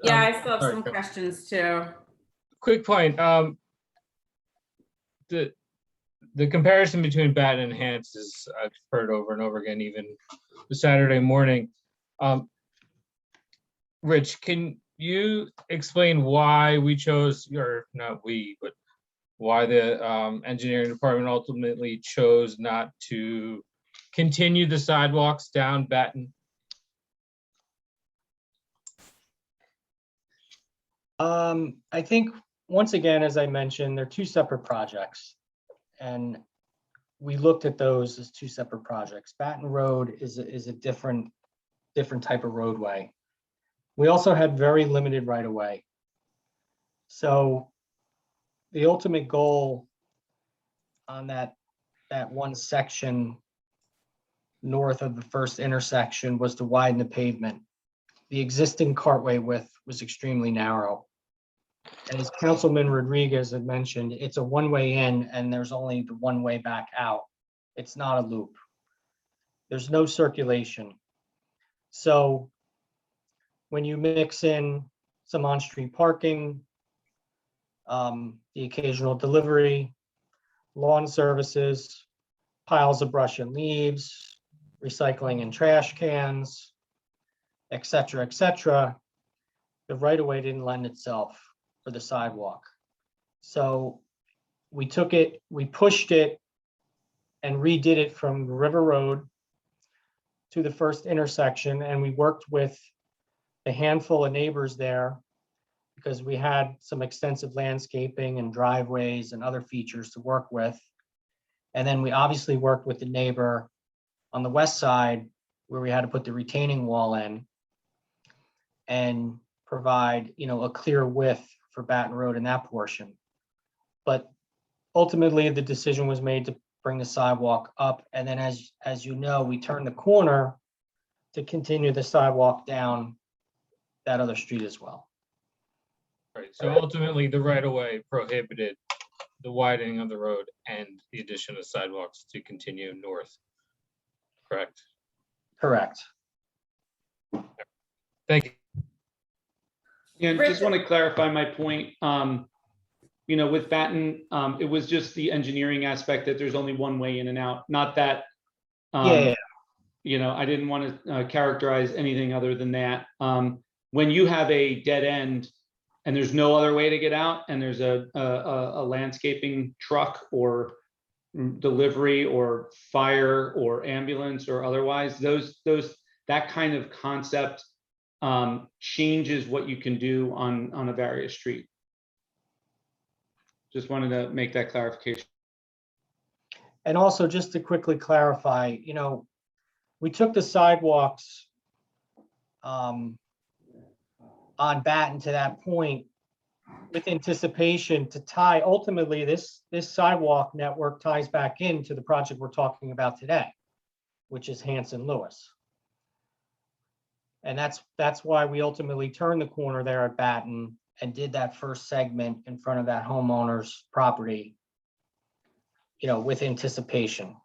Speaker 8: Yeah, I still have
Speaker 5: sorry,
Speaker 8: some
Speaker 5: go.
Speaker 8: questions too.
Speaker 5: Quick point, the comparison between Batten and Hance is, I've heard over and over again, even the Saturday morning. Rich, can you explain why we chose, or not we, but why the engineering department ultimately chose not to continue the sidewalks down Batten?
Speaker 2: I think, once again, as I mentioned, they're two separate projects. And we looked at those as two separate projects. Batten Road is a different type of roadway. We also had very limited right of way. So the ultimate goal on that one section north of the first intersection was to widen the pavement. The existing cartway width was extremely narrow. And as Councilman Rodriguez had mentioned, it's a one-way in and there's only the one way back out. It's not a loop. There's no circulation. So when you mix in some on-street parking, the occasional delivery, lawn services, piles of brush and leaves, recycling and trash cans, et cetera, the right-of-way didn't lend itself for the sidewalk. So we took it, we pushed it and redid it from River Road to the first intersection, and we worked with a handful of neighbors there because we had some extensive landscaping and driveways and other features to work with. And then we obviously worked with the neighbor on the west side where we had to put the retaining wall in and provide, a clear width for Batten Road in that portion. But ultimately, the decision was made to bring the sidewalk up. And then as you know, we turned the corner to continue the sidewalk down that other street as well.
Speaker 5: Right, so ultimately, the right-of-way prohibited the widening of the road and the addition of sidewalks to continue north, correct?
Speaker 2: Correct.
Speaker 5: Thank you.
Speaker 1: Yeah, just want to clarify my point. with Batten, it was just the engineering aspect that there's only one way in and out, not that,
Speaker 2: Yeah,
Speaker 1: I didn't want to characterize anything other than that. When you have a dead end and there's no other way to get out, and there's a landscaping truck or delivery or fire or ambulance or otherwise, that kind of concept changes what you can do on a various street. Just wanted to make that clarification.
Speaker 2: and also just to quickly clarify, we took the sidewalks on Batten to that point with anticipation to tie, ultimately, this sidewalk network ties back into the project we're talking about today, which is Hanson Lewis. And that's why we ultimately turned the corner there at Batten and did that first segment in front of that homeowner's property, with anticipation.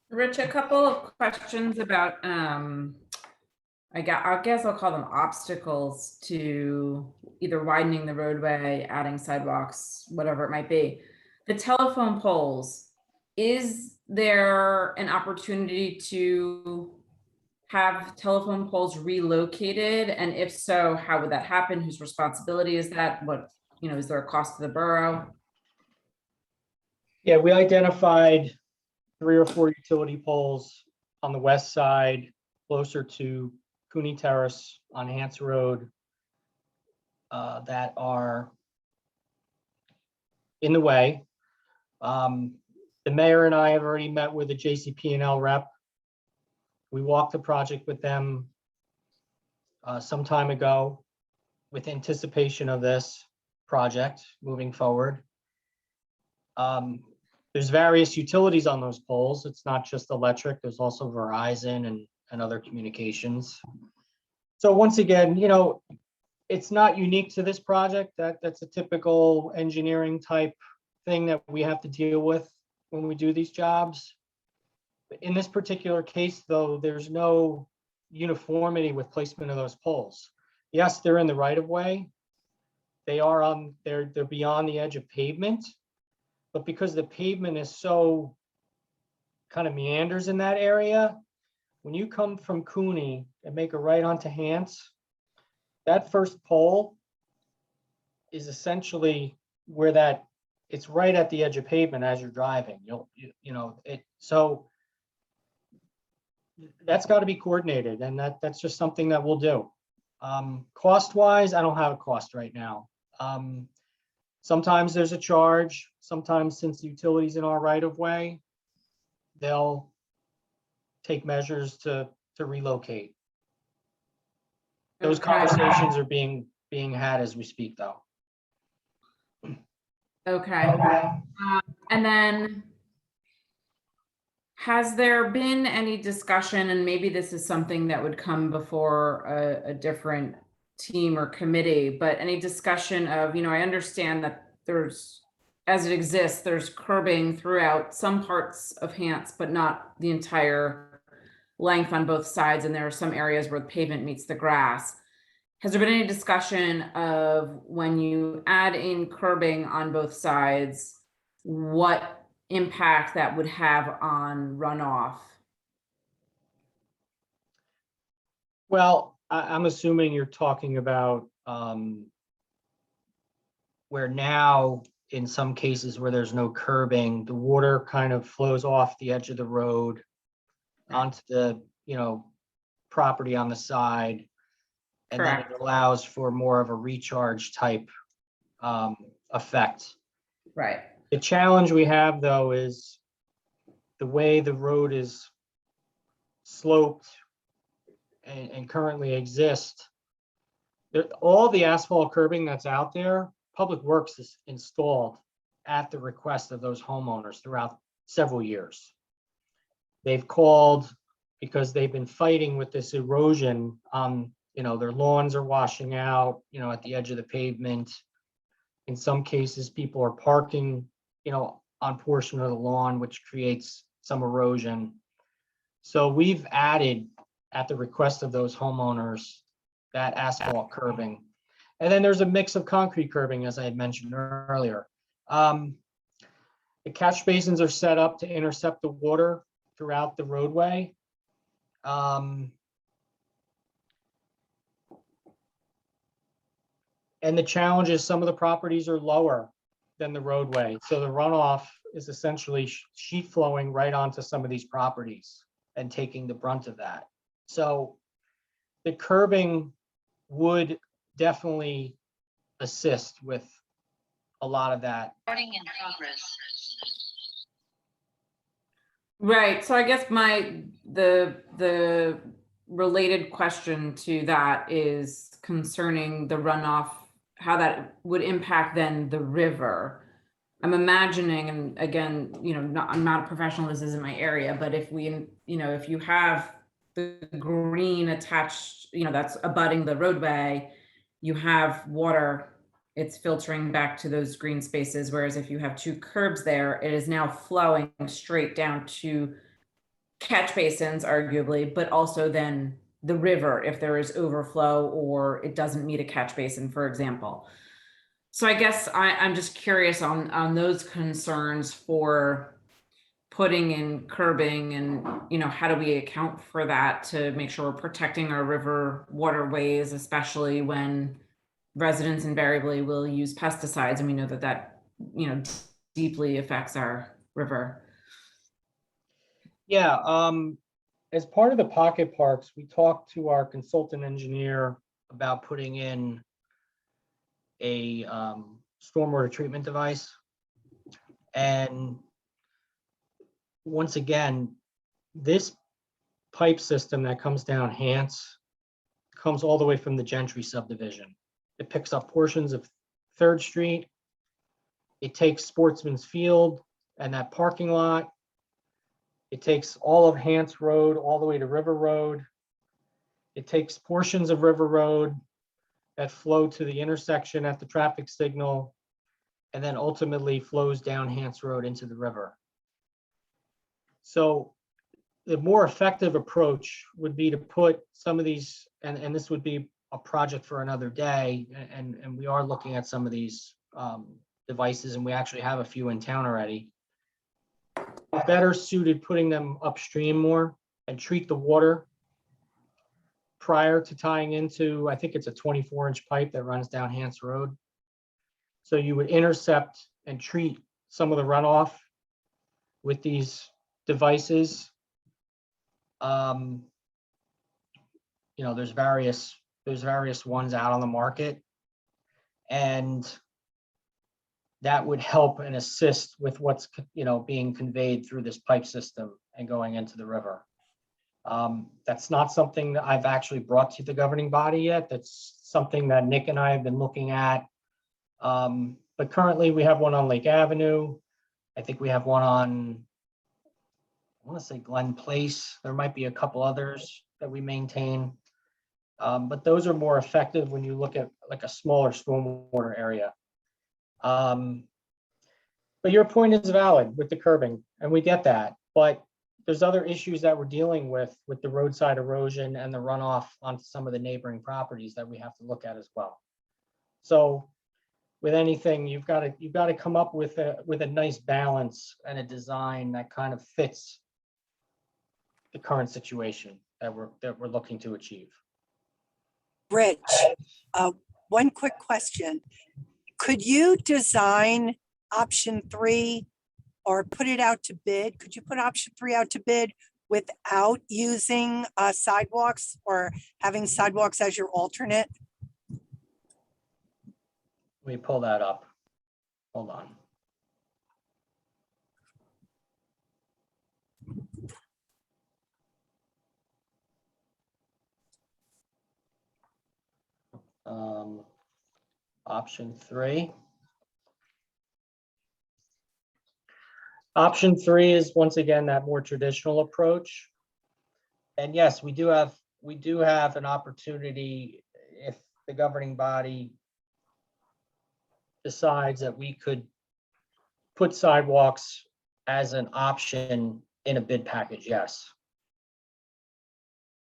Speaker 8: Rich, a couple of questions about, I guess I'll call them obstacles to either widening the roadway, adding sidewalks, whatever it might be. The telephone poles, is there an opportunity to have telephone poles relocated? And if so, how would that happen? Whose responsibility is that? What, is there a cost to the borough?
Speaker 2: Yeah, we identified 3 or 4 utility poles on the west side, closer to Cooney Terrace on Hance Road, that are in the way. The mayor and I have already met with the JCP&L rep. We walked the project with them some time ago with anticipation of this project moving forward. There's various utilities on those poles. It's not just electric. There's also Verizon and other communications. So once again, it's not unique to this project. That's a typical engineering type thing that we have to deal with when we do these jobs. In this particular case, though, there's no uniformity with placement of those poles. Yes, they're in the right of way. They're beyond the edge of pavement, but because the pavement is so kind of meanders in that area, when you come from Cooney and make a right onto Hance, that first pole is essentially where it's right at the edge of pavement as you're driving. So that's got to be coordinated, and that's just something that we'll do. Cost wise, I don't have a cost right now. Sometimes there's a charge. Sometimes, since the utility's in our right of way, they'll take measures to relocate. Those conversations are being had as we speak, though.
Speaker 8: Okay. And then, has there been any discussion, and maybe this is something that would come before a different team or committee, but any discussion of, I understand that as it exists, there's curbing throughout some parts of Hance, but not the entire length on both sides. And there are some areas where the pavement meets the grass. Has there been any discussion of, when you add in curbing on both sides, what impact that would have on runoff?
Speaker 2: Well, I'm assuming you're talking about where now, in some cases where there's no curbing, the water kind of flows off the edge of the road onto the, property on the side. And then it allows for more of a recharge type effect.
Speaker 8: Right.
Speaker 2: The challenge we have, though, is the way the road is sloped and currently exists. All the asphalt curbing that's out there, Public Works is installed at the request of those homeowners throughout several years. They've called because they've been fighting with this erosion. Their lawns are washing out, at the edge of the pavement. In some cases, people are parking, on portion of the lawn, which creates some erosion. So we've added, at the request of those homeowners, that asphalt curbing. And then there's a mix of concrete curbing, as I had mentioned earlier. The catch basins are set up to intercept the water throughout the roadway. And the challenge is some of the properties are lower than the roadway. So the runoff is essentially sheet flowing right onto some of these properties and taking the brunt of that. So the curbing would definitely assist with a lot of that.
Speaker 8: Right, so I guess the related question to that is concerning the runoff, how that would impact then the river. I'm imagining, and again, I'm not a professional, this isn't my area, but if if you have the green attached, that's abutting the roadway, you have water, it's filtering back to those green spaces. Whereas if you have two curbs there, it is now flowing straight down to catch basins, arguably, but also then the river if there is overflow or it doesn't meet a catch basin, for example. So I guess I'm just curious on those concerns for putting in curbing and, how do we account for that to make sure we're protecting our river waterways, especially when residents invariably will use pesticides, and we know that deeply affects our river.
Speaker 2: Yeah, as part of the pocket parks, we talked to our consultant engineer about putting in a stormwater treatment device. And once again, this pipe system that comes down Hance comes all the way from the Gentry subdivision. It picks up portions of 3rd Street. It takes Sportsman's Field and that parking lot. It takes all of Hance Road all the way to River Road. It takes portions of River Road that flow to the intersection at the traffic signal, and then ultimately flows down Hance Road into the river. So the more effective approach would be to put some of these, and this would be a project for another day, and we are looking at some of these devices, and we actually have a few in town already. Better suited putting them upstream more and treat the water prior to tying into, I think it's a 24-inch pipe that runs down Hance Road. So you would intercept and treat some of the runoff with these devices. There's various ones out on the market, and that would help and assist with what's being conveyed through this pipe system and going into the river. That's not something that I've actually brought to the governing body yet. That's something that Nick and I have been looking at. But currently we have one on Lake Avenue. I think we have one on, I want to say Glen Place. There might be a couple others that we maintain. But those are more effective when you look at like a smaller stormwater area. But your point is valid with the curbing, and we get that. But there's other issues that we're dealing with the roadside erosion and the runoff onto some of the neighboring properties that we have to look at as well. So with anything, you've got to come up with a nice balance and a design that kind of fits the current situation that we're looking to achieve.
Speaker 10: Rich, one quick question. Could you design option 3 or put it out to bid? Could you put option 3 out to bid without using sidewalks or having sidewalks as your alternate?
Speaker 2: Let me pull that up. Hold on. Option 3. Option 3 is once again that more traditional approach. And yes, we do have an opportunity if the governing body decides that we could put sidewalks as an option in a bid package, yes.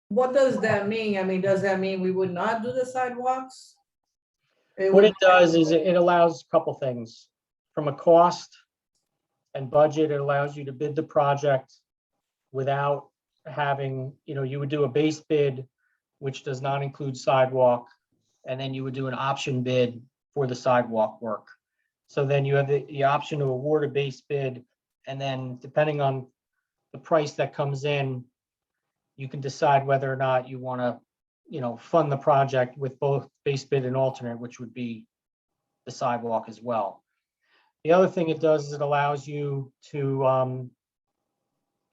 Speaker 7: what does that mean? I mean, does that mean we would not do the sidewalks?
Speaker 2: What it does is it allows a couple things. From a cost and budget, it allows you to bid the project without having, you would do a base bid, which does not include sidewalk, and then you would do an option bid for the sidewalk work. So then you have the option to award a base bid, and then depending on the price that comes in, you can decide whether or not you want to, fund the project with both base bid and alternate, which would be the sidewalk as well. The other thing it does is it allows you to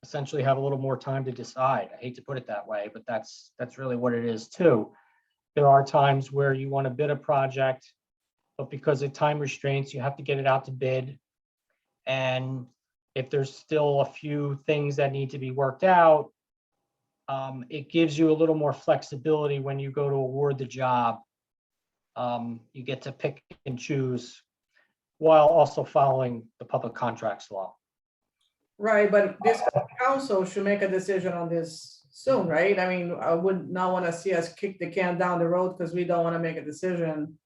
Speaker 2: essentially have a little more time to decide. I hate to put it that way, but that's really what it is too. There are times where you want to bid a project, but because of time restraints, you have to get it out to bid. And if there's still a few things that need to be worked out, it gives you a little more flexibility when you go to award the job. You get to pick and choose while also following the public contracts law.
Speaker 7: Right, but this council should make a decision on this soon, right? I mean, I would not want to see us kick the can down the road because we don't want to make a decision.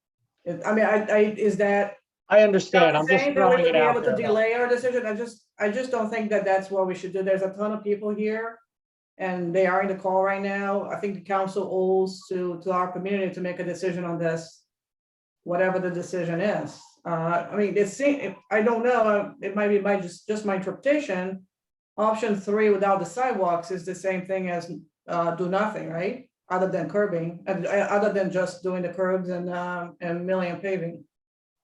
Speaker 7: Is that?
Speaker 2: I understand. I'm just
Speaker 7: saying that we're
Speaker 2: throwing
Speaker 7: to
Speaker 2: it
Speaker 7: be
Speaker 2: out
Speaker 7: able to
Speaker 2: there. though.
Speaker 7: delay our decision? I just don't think that that's what we should do. There's a ton of people here. And they are in the call right now. I think the council owes to our community to make a decision on this, whatever the decision is. I mean, I don't know, it might be just my interpretation. Option 3 without the sidewalks is the same thing as do nothing, right? Other than curbing, and other than just doing the curbs and milling and paving.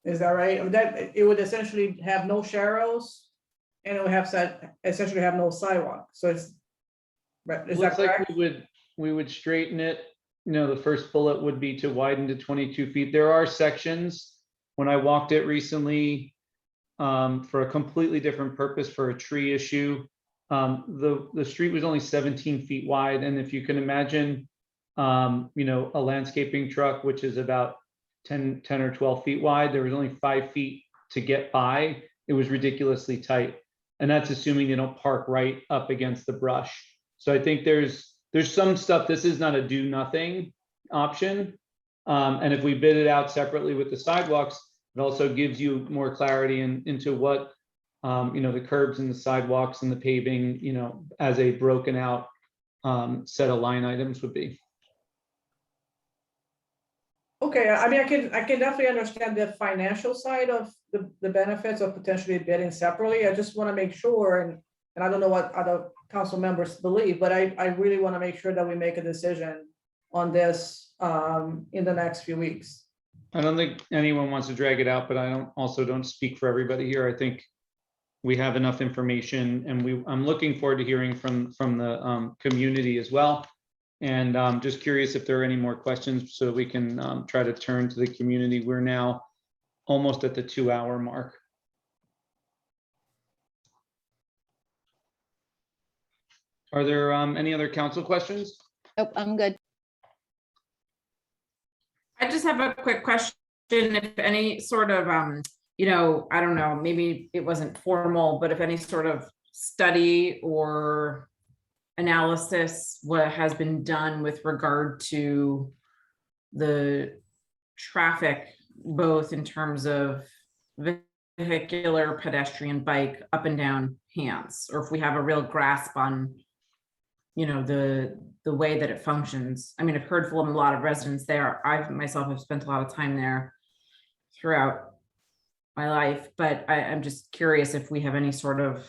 Speaker 7: Is that right? I mean, that it would essentially have no sharrows and it would have essentially have no sidewalk. So it's, is that
Speaker 1: Looks like
Speaker 7: correct?
Speaker 1: we would straighten it. The first bullet would be to widen to 22 feet. There are sections, when I walked it recently, for a completely different purpose, for a tree issue. The street was only 17 feet wide. And if you can imagine, a landscaping truck, which is about 10 or 12 feet wide, there was only 5 feet to get by. It was ridiculously tight. And that's assuming you don't park right up against the brush. So I think there's some stuff, this is not a do nothing option. And if we bid it out separately with the sidewalks, it also gives you more clarity into what, the curbs and the sidewalks and the paving, as a broken out set of line items would be.
Speaker 7: Okay, I mean, I can definitely understand the financial side of the benefits of potentially bidding separately. I just want to make sure, and I don't know what other council members believe, but I really want to make sure that we make a decision on this in the next few weeks.
Speaker 1: I don't think anyone wants to drag it out, but I don't speak for everybody here. I think we have enough information, and I'm looking forward to hearing from the community as well. And I'm just curious if there are any more questions so that we can try to turn to the community. We're now almost at the 2-hour mark. Are there any other council questions?
Speaker 3: Nope, I'm good.
Speaker 8: I just have a quick question. If any sort of, I don't know, maybe it wasn't formal, but if any sort of study or analysis what has been done with regard to the traffic, both in terms of vehicular, pedestrian, bike, up and down hands, or if we have a real grasp on, the way that it functions. I mean, I've heard from a lot of residents there. I myself have spent a lot of time there throughout my life, but I'm just curious if we have any sort of.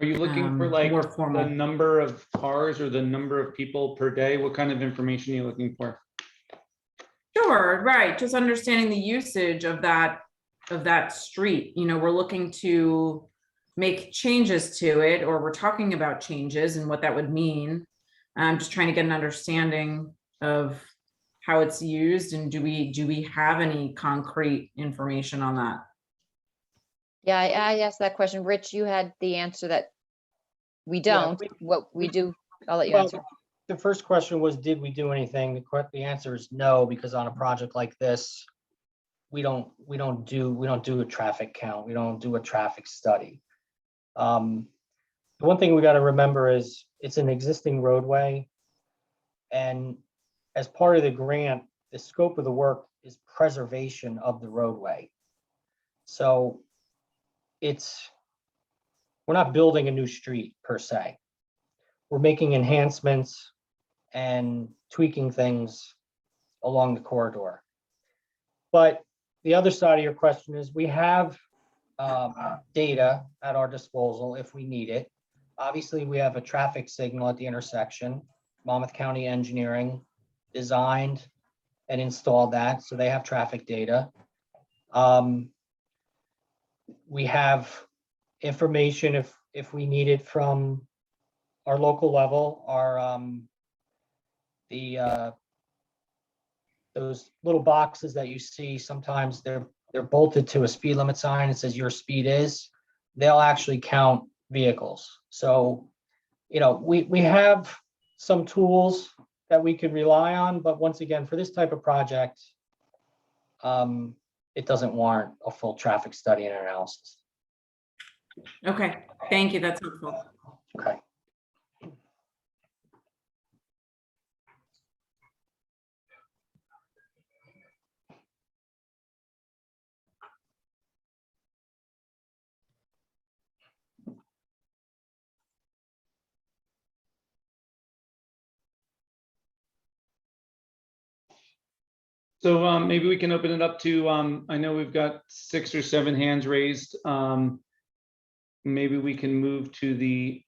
Speaker 1: Are you looking for like
Speaker 8: more
Speaker 1: the
Speaker 8: formal.
Speaker 1: number of cars or the number of people per day? What kind of information are you looking for?
Speaker 8: Sure, right. Just understanding the usage of that street. We're looking to make changes to it, or we're talking about changes and what that would mean. I'm just trying to get an understanding of how it's used, and do we have any concrete information on that?
Speaker 3: Yeah, I asked that question. Rich, you had the answer that we
Speaker 2: Yeah,
Speaker 3: don't. What we do, I'll let you
Speaker 2: Well,
Speaker 3: answer.
Speaker 2: the first question was, did we do anything? The answer is no, because on a project like this, we don't do a traffic count. We don't do a traffic study. But one thing we got to remember is it's an existing roadway. And as part of the grant, the scope of the work is preservation of the roadway. So we're not building a new street per se. We're making enhancements and tweaking things along the corridor. But the other side of your question is we have data at our disposal if we need it. Obviously, we have a traffic signal at the intersection. Monmouth County Engineering designed and installed that, so they have traffic data. We have information if we need it from our local level, those little boxes that you see, sometimes they're bolted to a speed limit sign. It says your speed is, they'll actually count vehicles. So, we have some tools that we could rely on, but once again, for this type of project, it doesn't warrant a full traffic study and analysis.
Speaker 8: Okay, thank you. That's helpful.
Speaker 2: Okay.
Speaker 1: So maybe we can open it up to, I know we've got 6 or 7 hands raised. Maybe we can move to the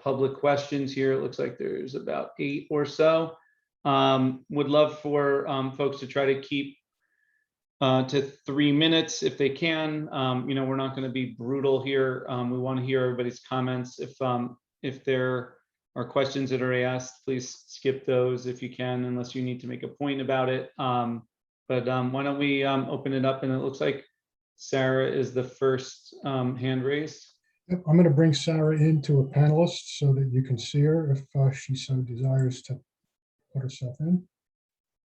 Speaker 1: public questions here. It looks like there's about 8 or so. Would love for folks to try to keep to 3 minutes if they can. We're not going to be brutal here. We want to hear everybody's comments. If there are questions that are asked, please skip those if you can, unless you need to make a point about it. But why don't we open it up? And it looks like Sarah is the first hand raised.
Speaker 11: Yep, I'm going to bring Sarah into a panelist so that you can see her if she so desires to put herself in.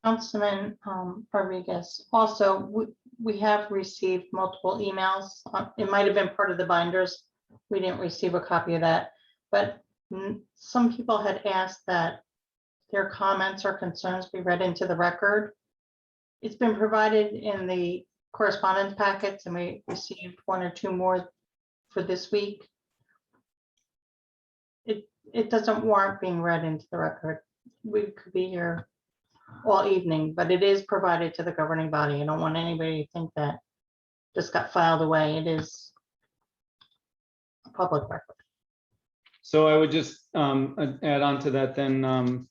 Speaker 4: Councilman Rodriguez, also, we have received multiple emails. It might have been part of the binders. We didn't receive a copy of that, but some people had asked that their comments or concerns be read into the record. It's been provided in the correspondence packets, and we received 1 or 2 more for this week. It doesn't warrant being read into the record. We could be here all evening, but it is provided to the governing body. I don't want anybody to think that just got filed away. It is a public record.
Speaker 1: So I would just add on to that then,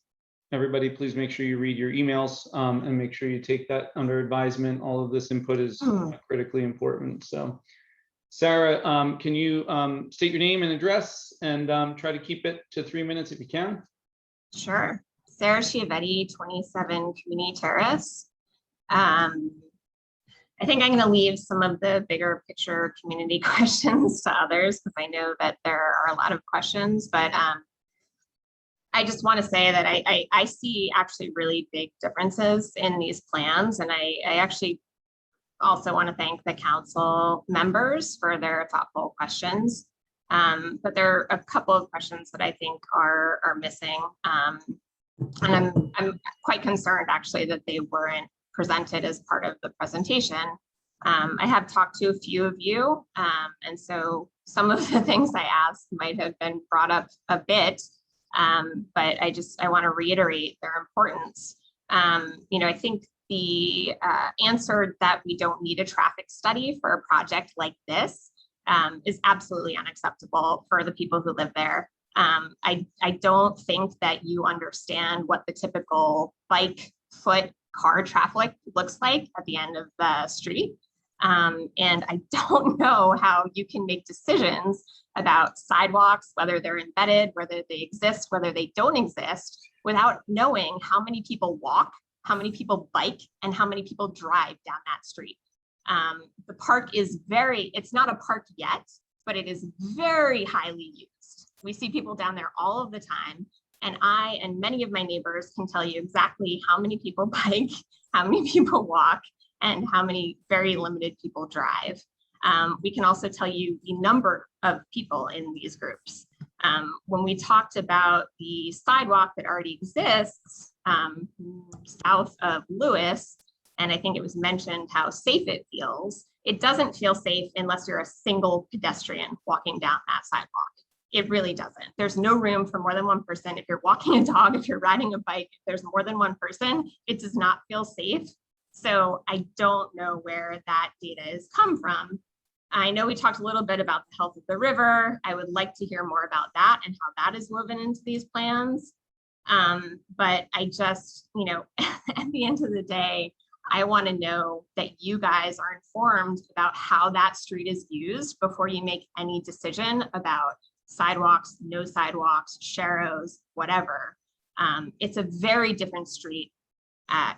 Speaker 1: everybody, please make sure you read your emails and make sure you take that under advisement. All of this input is critically important. So Sarah, can you state your name and address and try to keep it to 3 minutes if you can?
Speaker 12: Sure. Sarah Chiavetti, 27 Community Terrace. I think I'm going to leave some of the bigger picture community questions to others because I know that there are a lot of questions, but I just want to say that I see actually really big differences in these plans. And I actually also want to thank the council members for their thoughtful questions. But there are a couple of questions that I think are missing. And I'm quite concerned actually that they weren't presented as part of the presentation. I have talked to a few of you, and so some of the things I asked might have been brought up a bit, but I want to reiterate their importance. I think the answer that we don't need a traffic study for a project like this is absolutely unacceptable for the people who live there. I don't think that you understand what the typical bike, foot, car traffic looks like at the end of the street. And I don't know how you can make decisions about sidewalks, whether they're embedded, whether they exist, whether they don't exist, without knowing how many people walk, how many people bike, and how many people drive down that street. The park is it's not a park yet, but it is very highly used. We see people down there all of the time. And I and many of my neighbors can tell you exactly how many people bike, how many people walk, and how many very limited people drive. We can also tell you the number of people in these groups. When we talked about the sidewalk that already exists south of Lewis, and I think it was mentioned how safe it feels, it doesn't feel safe unless you're a single pedestrian walking down that sidewalk. It really doesn't. There's no room for more than one person. If you're walking a dog, if you're riding a bike, if there's more than one person, it does not feel safe. So I don't know where that data has come from. I know we talked a little bit about the health of the river. I would like to hear more about that and how that is woven into these plans. But I just, you know, at the end of the day, I want to know that you guys are informed about how that street is used before you make any decision about sidewalks, no sidewalks, sharrows, whatever. It's a very different street.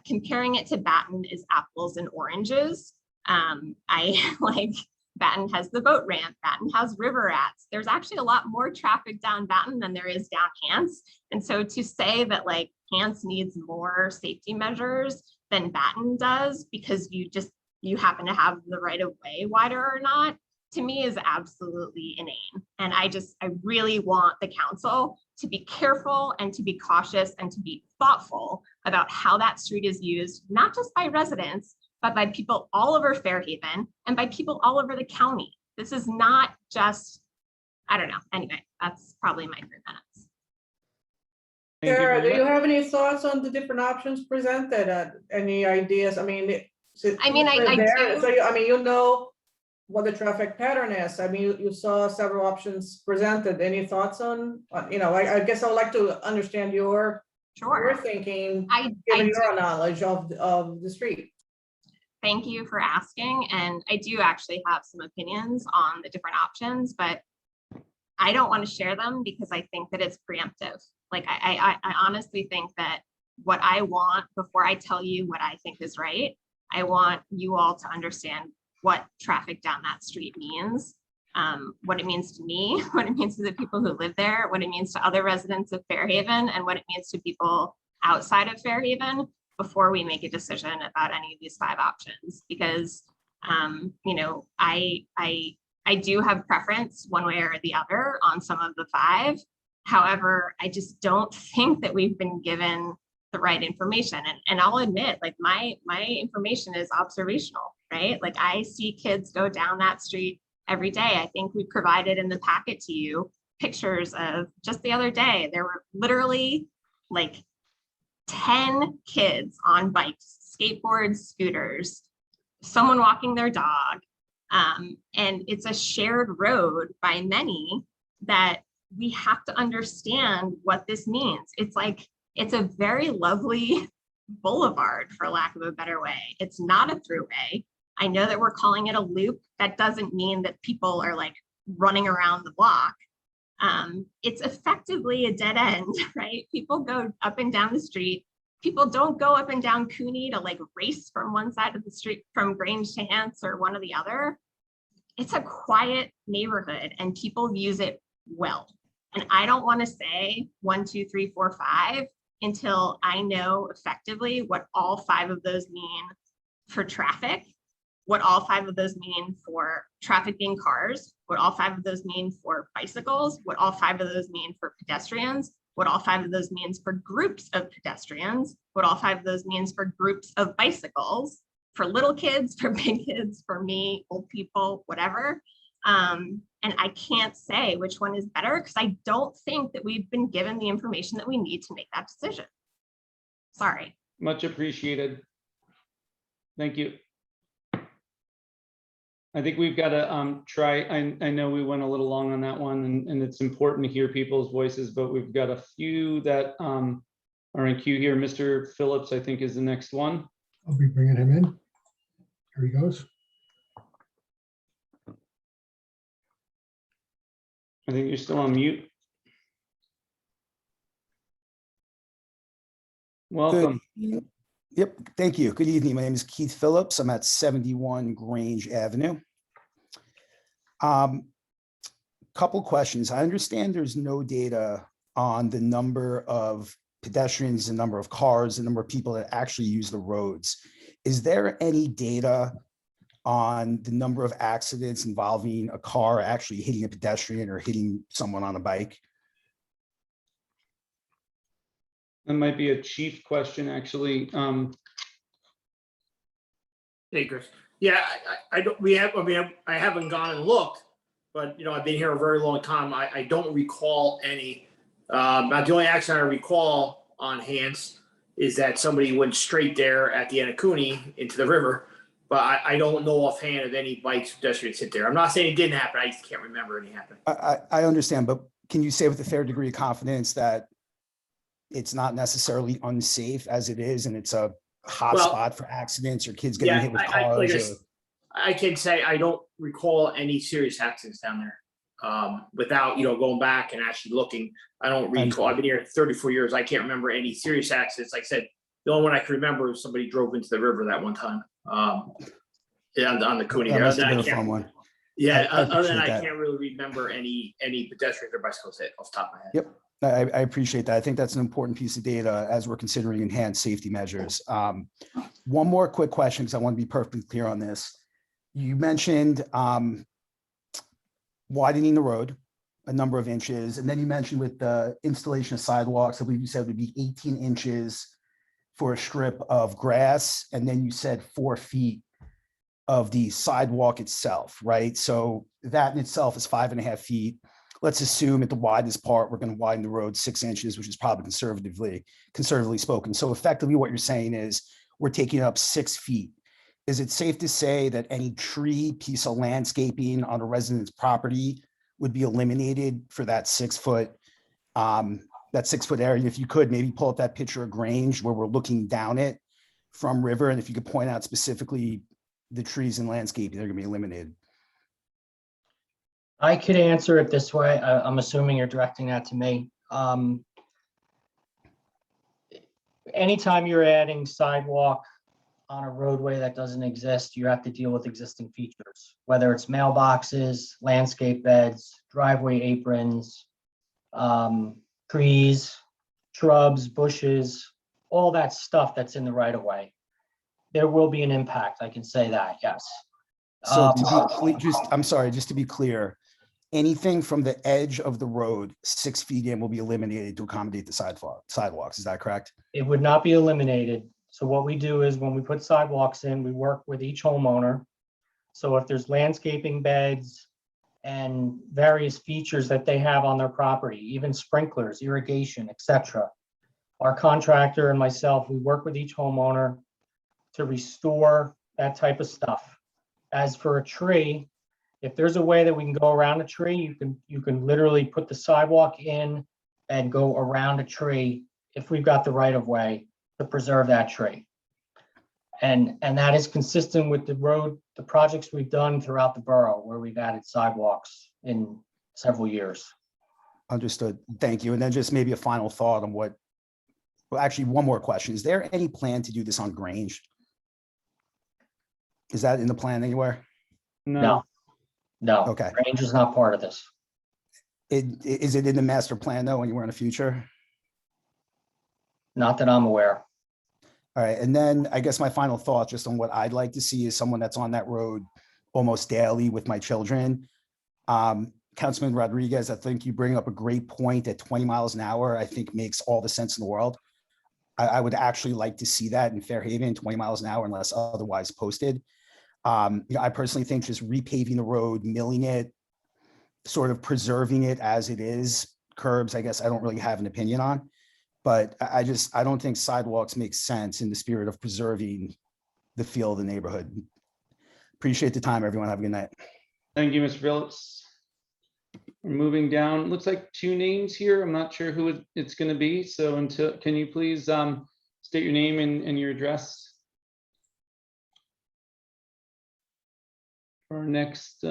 Speaker 12: Comparing it to Baton is apples and oranges. I like Baton has the boat ramp, Baton has river rats. There's actually a lot more traffic down Baton than there is down Hants. And so to say that like Hants needs more safety measures than Baton does because you happen to have the right of way wider or not, to me is absolutely inane. And I really want the council to be careful and to be cautious and to be thoughtful about how that street is used, not just by residents, but by people all over Fairhaven and by people all over the county. This is not just, I don't know. Anyway, that's probably my 3 minutes.
Speaker 1: Thank you
Speaker 7: Sarah,
Speaker 1: very
Speaker 7: do you
Speaker 1: much.
Speaker 7: have any thoughts on the different options presented? Any ideas? I mean,
Speaker 12: I
Speaker 7: you know what the traffic pattern is. I mean, you saw several options presented. Any thoughts on, you know, I guess I would like to understand your thinking, given your knowledge of the street.
Speaker 12: Thank you for asking. And I do actually have some opinions on the different options, but I don't want to share them because I think that it's preemptive. Like I honestly think that what I want before I tell you what I think is right, I want you all to understand what traffic down that street means, what it means to me, what it means to the people who live there, what it means to other residents of Fairhaven, and what it means to people outside of Fairhaven before we make a decision about any of these 5 options. Because, you know, I do have preference one way or the other on some of the 5. However, I just don't think that we've been given the right information. And I'll admit, like my information is observational, right? Like I see kids go down that street every day. I think we provided in the packet to you pictures of just the other day, there were literally like 10 kids on bikes, skateboards, scooters, someone walking their dog. And it's a shared road by many that we have to understand what this means. It's like, it's a very lovely boulevard, for lack of a better way. It's not a throughway. I know that we're calling it a loop. That doesn't mean that people are like running around the block. It's effectively a dead end, right? People go up and down the street. People don't go up and down Cooney to like race from one side of the street, from Grange to Hants or one or the other. It's a quiet neighborhood and people use it well. And I don't want to say 1, 2, 3, 4, 5 until I know effectively what all 5 of those mean for traffic, what all 5 of those mean for trafficking cars, what all 5 of those mean for bicycles, what all 5 of those mean for pedestrians, what all 5 of those means for groups of pedestrians, what all 5 of those means for groups of bicycles, for little kids, for big kids, for me, old people, whatever. And I can't say which one is better because I don't think that we've been given the information that we need to make that decision. Sorry.
Speaker 1: Much appreciated. Thank you. I think we've got to try, I know we went a little long on that one and it's important to hear people's voices, but we've got a few that are in queue here. Mr. Phillips, I think, is the next one.
Speaker 11: I'll be bringing him in. Here he goes.
Speaker 1: I think you're still on mute. Welcome.
Speaker 13: Yep, thank you. Good evening. My name is Keith Phillips. I'm at 71 Grange Avenue. Couple questions. I understand there's no data on the number of pedestrians, the number of cars, the number of people that actually use the roads. Is there any data on the number of accidents involving a car actually hitting a pedestrian or hitting someone on a bike?
Speaker 1: That might be a chief question, actually.
Speaker 14: Hey, Chris. Yeah, I don't, we have, I mean, I haven't gone and looked, but you know, I've been here a very long time. I don't recall any. About the only accident I recall on Hans is that somebody went straight there at the end of Cooney into the river. But I don't know offhand of any bikes, pedestrians hit there. I'm not saying it didn't happen. I just can't remember any happening.
Speaker 13: I understand, but can you say with a fair degree of confidence that it's not necessarily unsafe as it is, and it's a hot
Speaker 14: Well,
Speaker 13: spot for accidents or kids getting hit with
Speaker 14: like
Speaker 13: cars?
Speaker 14: I can say I don't recall any serious accidents down there. Without, you know, going back and actually looking, I don't recall. I've been here 34 years. I can't remember any serious accidents. Like I said, the only one I can remember is somebody drove into the river that one time. Yeah, on the Cooney
Speaker 13: That
Speaker 14: there.
Speaker 13: must
Speaker 14: Other
Speaker 13: have
Speaker 14: than
Speaker 13: been a
Speaker 14: I
Speaker 13: fun
Speaker 14: can't,
Speaker 13: one.
Speaker 14: yeah,
Speaker 13: I
Speaker 14: other than
Speaker 13: appreciate
Speaker 14: I
Speaker 13: that.
Speaker 14: can't really remember any pedestrians or bicycles hit off the top of my head.
Speaker 13: Yep, I appreciate that. I think that's an important piece of data as we're considering enhanced safety measures. One more quick question, because I want to be perfectly clear on this. You mentioned widening the road a number of inches, and then you mentioned with the installation of sidewalks, I believe you said it would be 18 inches for a strip of grass, and then you said 4 feet of the sidewalk itself, right? So that in itself is 5.5 feet. Let's assume at the widest part, we're going to widen the road 6 inches, which is probably conservatively spoken. So effectively what you're saying is we're taking up 6 feet. Is it safe to say that any tree, piece of landscaping on a resident's property would be eliminated for that 6 foot, area? And if you could maybe pull up that picture of Grange where we're looking down it from river, and if you could point out specifically the trees and landscaping, they're gonna be eliminated.
Speaker 2: I could answer it this way. I'm assuming you're directing that to me. Anytime you're adding sidewalk on a roadway that doesn't exist, you have to deal with existing features, whether it's mailboxes, landscape beds, driveway aprons, trees, shrubs, bushes, all that stuff that's in the right of way. There will be an impact. I can say that, yes.
Speaker 13: So to be clear, just to be clear, anything from the edge of the road 6 feet in will be eliminated to accommodate the sidewalks. Is that correct?
Speaker 2: It would not be eliminated. So what we do is when we put sidewalks in, we work with each homeowner. So if there's landscaping beds and various features that they have on their property, even sprinklers, irrigation, etc., our contractor and myself, we work with each homeowner to restore that type of stuff. As for a tree, if there's a way that we can go around a tree, you can literally put the sidewalk in and go around a tree if we've got the right of way to preserve that tree. And that is consistent with the projects we've done throughout the borough where we've added sidewalks in several years.
Speaker 13: Understood. Thank you. And then just maybe a final thought on well, actually one more question. Is there any plan to do this on Grange? Is that in the plan anywhere?
Speaker 2: No.
Speaker 13: Okay.
Speaker 2: Range is not part of this.
Speaker 13: Is it in the master plan though, anywhere in the future?
Speaker 2: Not that I'm aware.
Speaker 13: All right. And then I guess my final thought just on what I'd like to see is someone that's on that road almost daily with my children. Councilman Rodriguez, I think you bring up a great point at 20 miles an hour, I think makes all the sense in the world. I would actually like to see that in Fairhaven, 20 miles an hour unless otherwise posted. I personally think just repaving the road, milling it, sort of preserving it as it is, curbs, I guess I don't really have an opinion on. But I don't think sidewalks make sense in the spirit of preserving the feel of the neighborhood. Appreciate the time, everyone. Have a good night.
Speaker 1: Thank you, Mr. Phillips. We're moving down. Looks like 2 names here. I'm not sure who it's going to be. So can you please state your name and your address for our next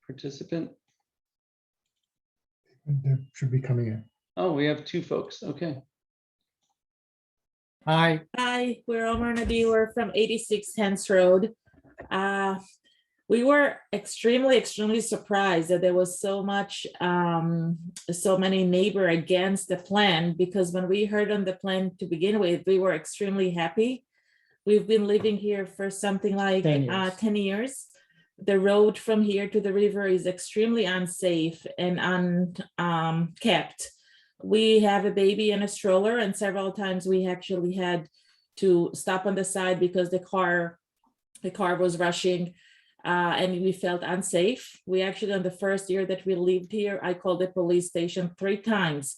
Speaker 1: participant?
Speaker 11: They should be coming in.
Speaker 1: Oh, we have 2 folks. Okay.
Speaker 2: Hi.
Speaker 15: Hi, we're Omar Nabi. We're from 86 Hens Road. We were extremely surprised that there was so many neighbor against the plan, because when we heard on the plan to begin with, we were extremely happy. We've been living here for something like 10 years. The road from here to the river is extremely unsafe and unkept. We have a baby in a stroller, and several times we actually had to stop on the side because the car was rushing, and we felt unsafe. We actually, on the first year that we lived here, I called the police station 3 times.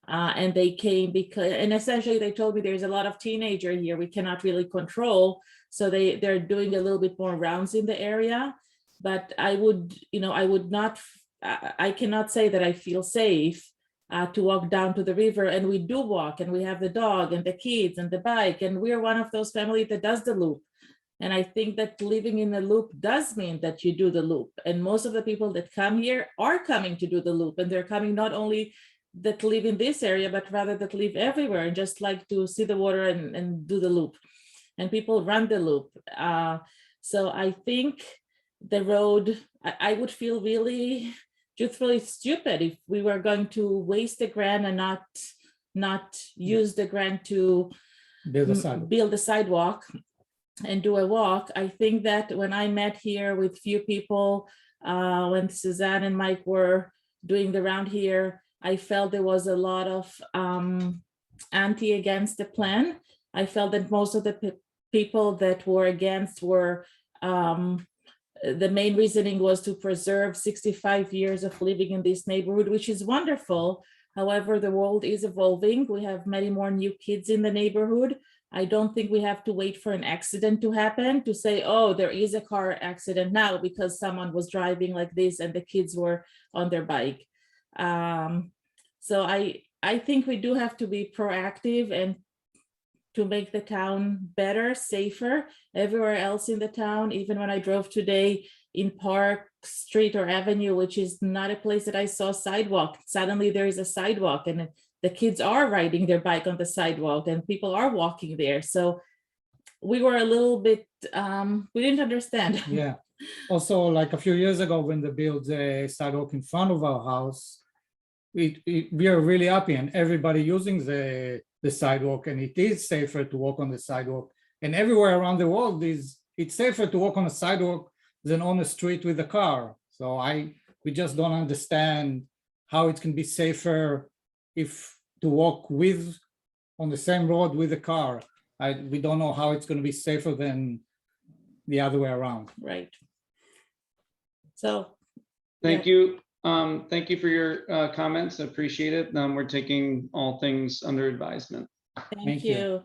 Speaker 15: And they came and essentially they told me there's a lot of teenager here we cannot really control. So they're doing a little bit more rounds in the area. But I cannot say that I feel safe to walk down to the river, and we do walk, and we have the dog and the kids and the bike, and we're one of those families that does the loop. And I think that living in the loop does mean that you do the loop. And most of the people that come here are coming to do the loop, and they're coming not only that live in this area, but rather that live everywhere and just like to see the water and do the loop. And people run the loop. So I think the road, I would feel really truthfully stupid if we were going to waste the grant and not use the grant to build a sidewalk and do a walk. I think that when I met here with few people, when Suzanne and Mike were doing the round here, I felt there was a lot of anti against the plan. I felt that most of the people that were against were, the main reasoning was to preserve 65 years of living in this neighborhood, which is wonderful. However, the world is evolving. We have many more new kids in the neighborhood. I don't think we have to wait for an accident to happen to say, oh, there is a car accident now because someone was driving like this and the kids were on their bike. So I think we do have to be proactive and to make the town better, safer. Everywhere else in the town, even when I drove today in Park Street or Avenue, which is not a place that I saw sidewalk, suddenly there is a sidewalk and the kids are riding their bike on the sidewalk and people are walking there. So we were a little bit, we didn't understand.
Speaker 16: Yeah. Also, like a few years ago, when they built the sidewalk in front of our house, we are really happy and everybody using the sidewalk, and it is safer to walk on the sidewalk. And everywhere around the world, it's safer to walk on a sidewalk than on a street with a car. So we just don't understand how it can be safer if to walk on the same road with a car. We don't know how it's going to be safer than the other way around.
Speaker 15: Right. So.
Speaker 1: Thank you. Thank you for your comments. I appreciate it. We're taking all things under advisement.
Speaker 15: Thank you.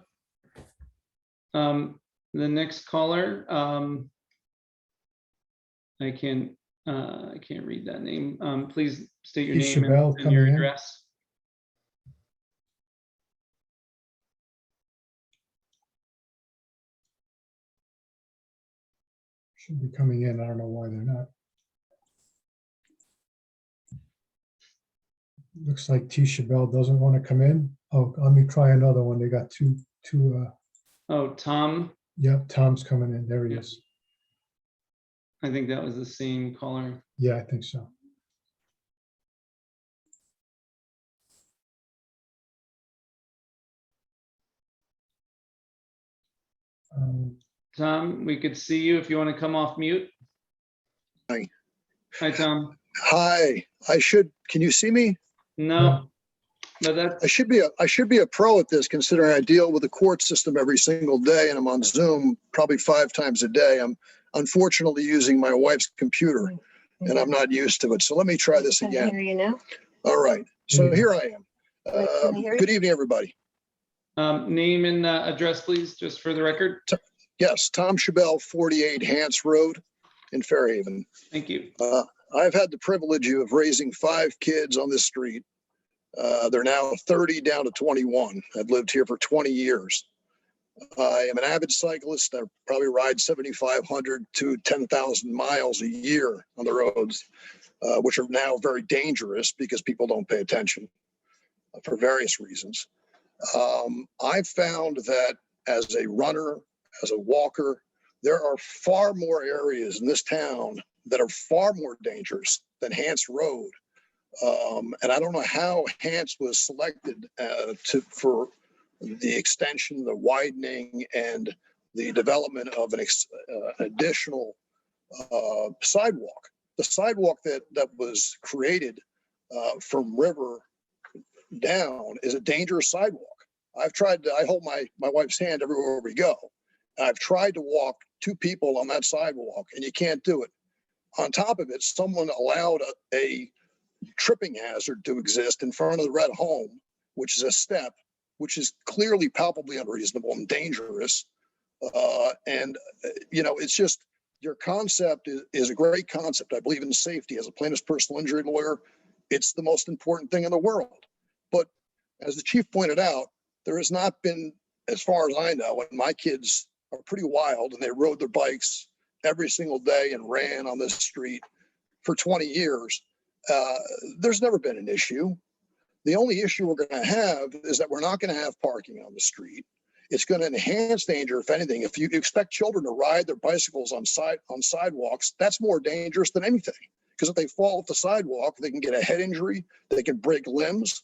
Speaker 1: The next caller, I can't read that name. Please state your name and your address.
Speaker 11: Should be coming in. I don't know why they're not. Looks like Tisha Bell doesn't want to come in. Oh, let me try another one. They got two.
Speaker 1: Oh, Tom.
Speaker 11: Yep, Tom's coming in. There he is.
Speaker 1: I think that was the same caller.
Speaker 11: Yeah, I think so.
Speaker 1: Tom, we could see you if you want to come off mute.
Speaker 17: Hi.
Speaker 1: Hi, Tom.
Speaker 17: Hi. Can you see me?
Speaker 1: No. No, that's.
Speaker 17: I should be a pro at this, considering I deal with the court system every single day, and I'm on Zoom probably 5 times a day. I'm unfortunately using my wife's computer, and I'm not used to it. So let me try this again.
Speaker 18: Can I hear you now?
Speaker 17: All right. So here I am. Good evening, everybody.
Speaker 1: Name and address, please, just for the record.
Speaker 17: Yes, Tom Chabelle, 48 Hance Road in Fairhaven.
Speaker 1: Thank you.
Speaker 17: I've had the privilege of raising 5 kids on this street. They're now 30 down to 21. I've lived here for 20 years. I am an avid cyclist. I probably ride 7,500 to 10,000 miles a year on the roads, which are now very dangerous because people don't pay attention for various reasons. I've found that as a runner, as a walker, there are far more areas in this town that are far more dangerous than Hance Road. And I don't know how Hance was selected for the extension, the widening, and the development of an additional sidewalk. The sidewalk that was created from River down is a dangerous sidewalk. I hold my wife's hand everywhere we go. I've tried to walk 2 people on that sidewalk and you can't do it. On top of it, someone allowed a tripping hazard to exist in front of the red home, which is a step, which is clearly palpably unreasonable and dangerous. It's just, your concept is a great concept. I believe in safety. As a plaintiff's personal injury lawyer, it's the most important thing in the world. But as the chief pointed out, there has not been, as far as I know, and my kids are pretty wild and they rode their bikes every single day and ran on this street for 20 years. There's never been an issue. The only issue we're going to have is that we're not going to have parking on the street. It's going to enhance danger, if anything. If you expect children to ride their bicycles on sidewalks, that's more dangerous than anything. Because if they fall off the sidewalk, they can get a head injury, they can break limbs.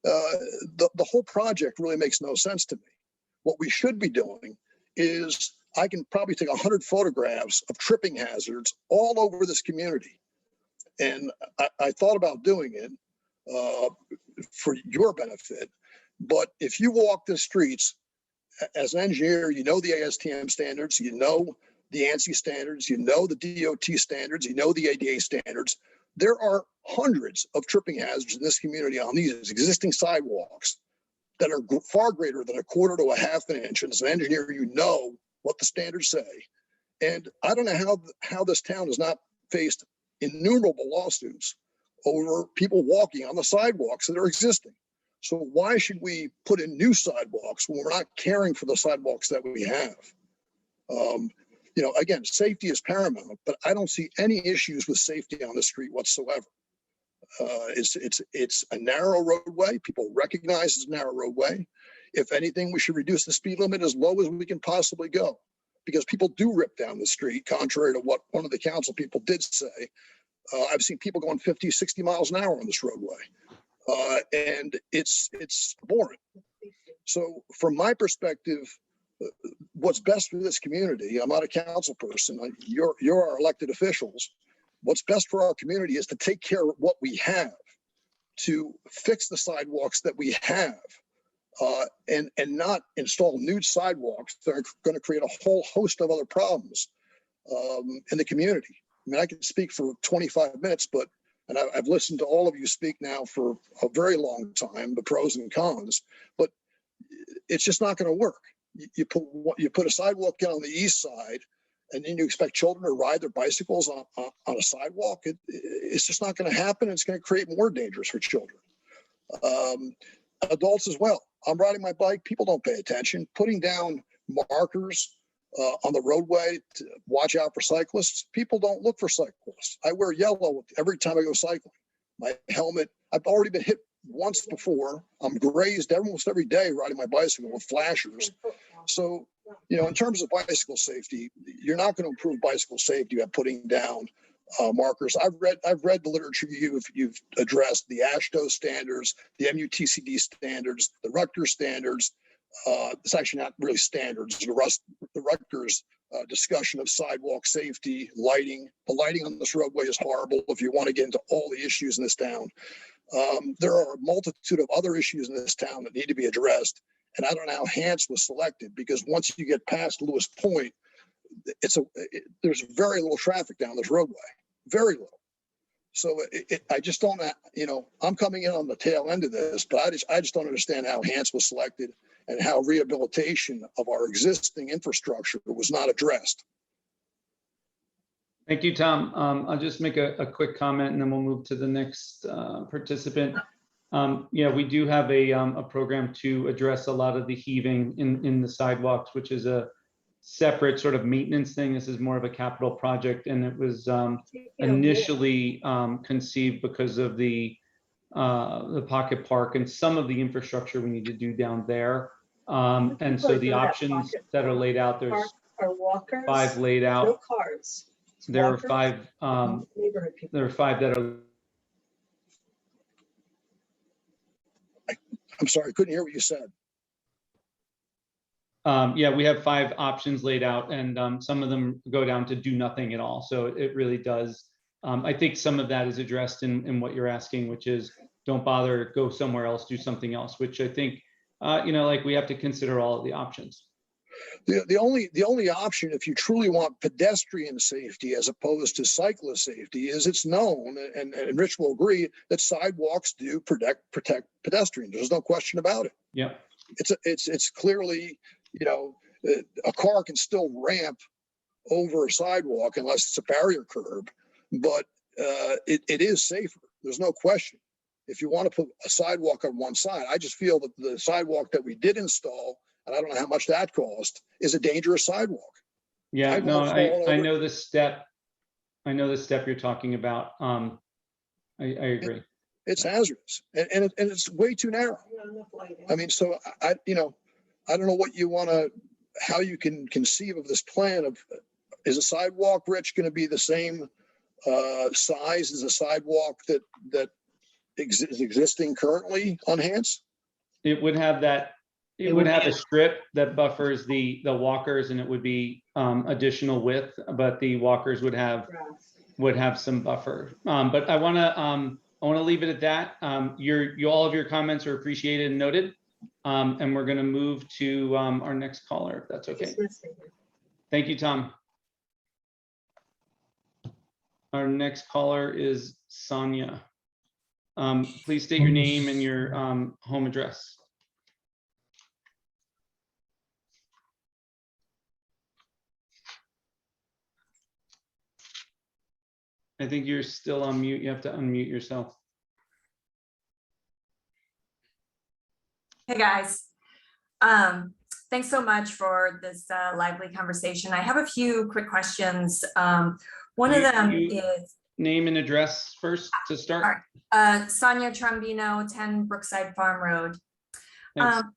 Speaker 17: The whole project really makes no sense to me. What we should be doing is, I can probably take 100 photographs of tripping hazards all over this community. And I thought about doing it for your benefit. But if you walk the streets, as an engineer, you know the ASTM standards, you know the ANSI standards, you know the DOT standards, you know the ADA standards. There are hundreds of tripping hazards in this community on these existing sidewalks that are far greater than 1/4 to 1/2 inch. And as an engineer, you know what the standards say. And I don't know how this town has not faced innumerable lawsuits over people walking on the sidewalks that are existing. So why should we put in new sidewalks when we're not caring for the sidewalks that we have? Again, safety is paramount, but I don't see any issues with safety on the street whatsoever. It's a narrow roadway. People recognize it's a narrow roadway. If anything, we should reduce the speed limit as low as we can possibly go, because people do rip down the street, contrary to what one of the council people did say. I've seen people going 50, 60 miles an hour on this roadway. And it's boring. So from my perspective, what's best for this community, I'm not a council person, you're our elected officials. What's best for our community is to take care of what we have, to fix the sidewalks that we have, and not install new sidewalks that are going to create a whole host of other problems in the community. I mean, I can speak for 25 minutes, and I've listened to all of you speak now for a very long time, the pros and cons, but it's just not going to work. You put a sidewalk in on the east side, and then you expect children to ride their bicycles on a sidewalk. It's just not going to happen. It's going to create more dangers for children. Adults as well. I'm riding my bike. People don't pay attention. Putting down markers on the roadway to watch out for cyclists. People don't look for cyclists. I wear yellow every time I go cycling. My helmet, I've already been hit once before. I'm grazed almost every day riding my bicycle with flashers. So, in terms of bicycle safety, you're not going to improve bicycle safety by putting down markers. I've read the literature you've addressed, the AASHTO standards, the MUTCD standards, the Rutgers standards. It's actually not really standards. The Rutgers discussion of sidewalk safety, lighting. The lighting on this roadway is horrible. If you want to get into all the issues in this town, there are a multitude of other issues in this town that need to be addressed. And I don't know how Hants was selected, because once you get past Lewis Point, there's very little traffic down this roadway, very little. So I just don't, I'm coming in on the tail end of this, but I just don't understand how Hants was selected and how rehabilitation of our existing infrastructure was not addressed.
Speaker 1: Thank you, Tom. I'll just make a quick comment and then we'll move to the next participant. We do have a program to address a lot of the heaving in the sidewalks, which is a separate sort of maintenance thing. This is more of a capital project, and it was initially conceived because of the pocket park and some of the infrastructure we need to do down there. And so the options that are laid out, there's
Speaker 18: are walkers,
Speaker 1: 5 laid out.
Speaker 18: no cars. It's
Speaker 1: There are
Speaker 18: walkers,
Speaker 1: 5.
Speaker 18: neighborhood people.
Speaker 1: There are 5 that are.
Speaker 17: I'm sorry, I couldn't hear what you said.
Speaker 1: We have 5 options laid out, and some of them go down to do nothing at all. So it really does. I think some of that is addressed in what you're asking, which is don't bother, go somewhere else, do something else, which I think, like we have to consider all of the options.
Speaker 17: The only option, if you truly want pedestrian safety as opposed to cyclist safety, is it's known, and Rich will agree, that sidewalks do protect pedestrians. There's no question about it.
Speaker 1: Yeah.
Speaker 17: It's clearly, a car can still ramp over a sidewalk unless it's a barrier curb, but it is safer. There's no question. If you want to put a sidewalk on one side, I just feel that the sidewalk that we did install, and I don't know how much that cost, is a dangerous sidewalk.
Speaker 1: Yeah, no,
Speaker 17: Sidewalks fall
Speaker 1: I
Speaker 17: over.
Speaker 1: know the step. I know the step you're talking about. I agree.
Speaker 17: It's hazardous, and it's way too narrow. I mean, so I don't know what you want to, how you can conceive of this plan of, is a sidewalk, Rich, going to be the same size as a sidewalk that is existing currently on Hance?
Speaker 1: It would have that. It would have a strip that buffers the walkers, and it would be additional width, but the walkers would have some buffer. But I want to leave it at that. All of your comments are appreciated and noted, and we're going to move to our next caller, if that's okay. Thank you, Tom. Our next caller is Sonia. Please state your name and your home address. I think you're still on mute. You have to unmute yourself.
Speaker 19: Hey guys, thanks so much for this lively conversation. I have a few quick questions. One of them is
Speaker 1: name and address first to start.
Speaker 19: Sonia Trombino, 10 Brookside Farm Road.
Speaker 1: Thanks.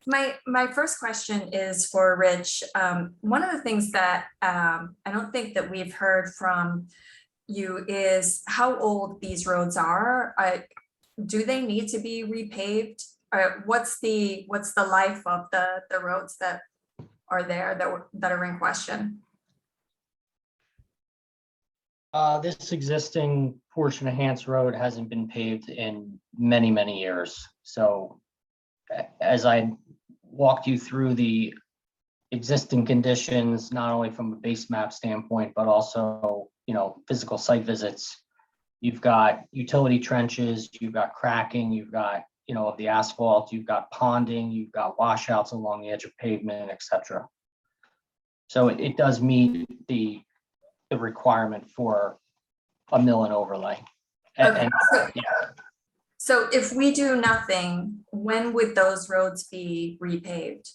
Speaker 19: My first question is for Rich. One of the things that I don't think that we've heard from you is how old these roads are. Do they need to be repaved? What's the life of the roads that are there that are in question?
Speaker 2: This existing portion of Hance Road hasn't been paved in many, many years. So as I walked you through the existing conditions, not only from a base map standpoint, but also, physical site visits, you've got utility trenches, you've got cracking, you've got, of the asphalt, you've got ponding, you've got washouts along the edge of pavement, etc. So it does meet the requirement for a mill and overlay.
Speaker 19: Okay. So if we do nothing, when would those roads be repaved?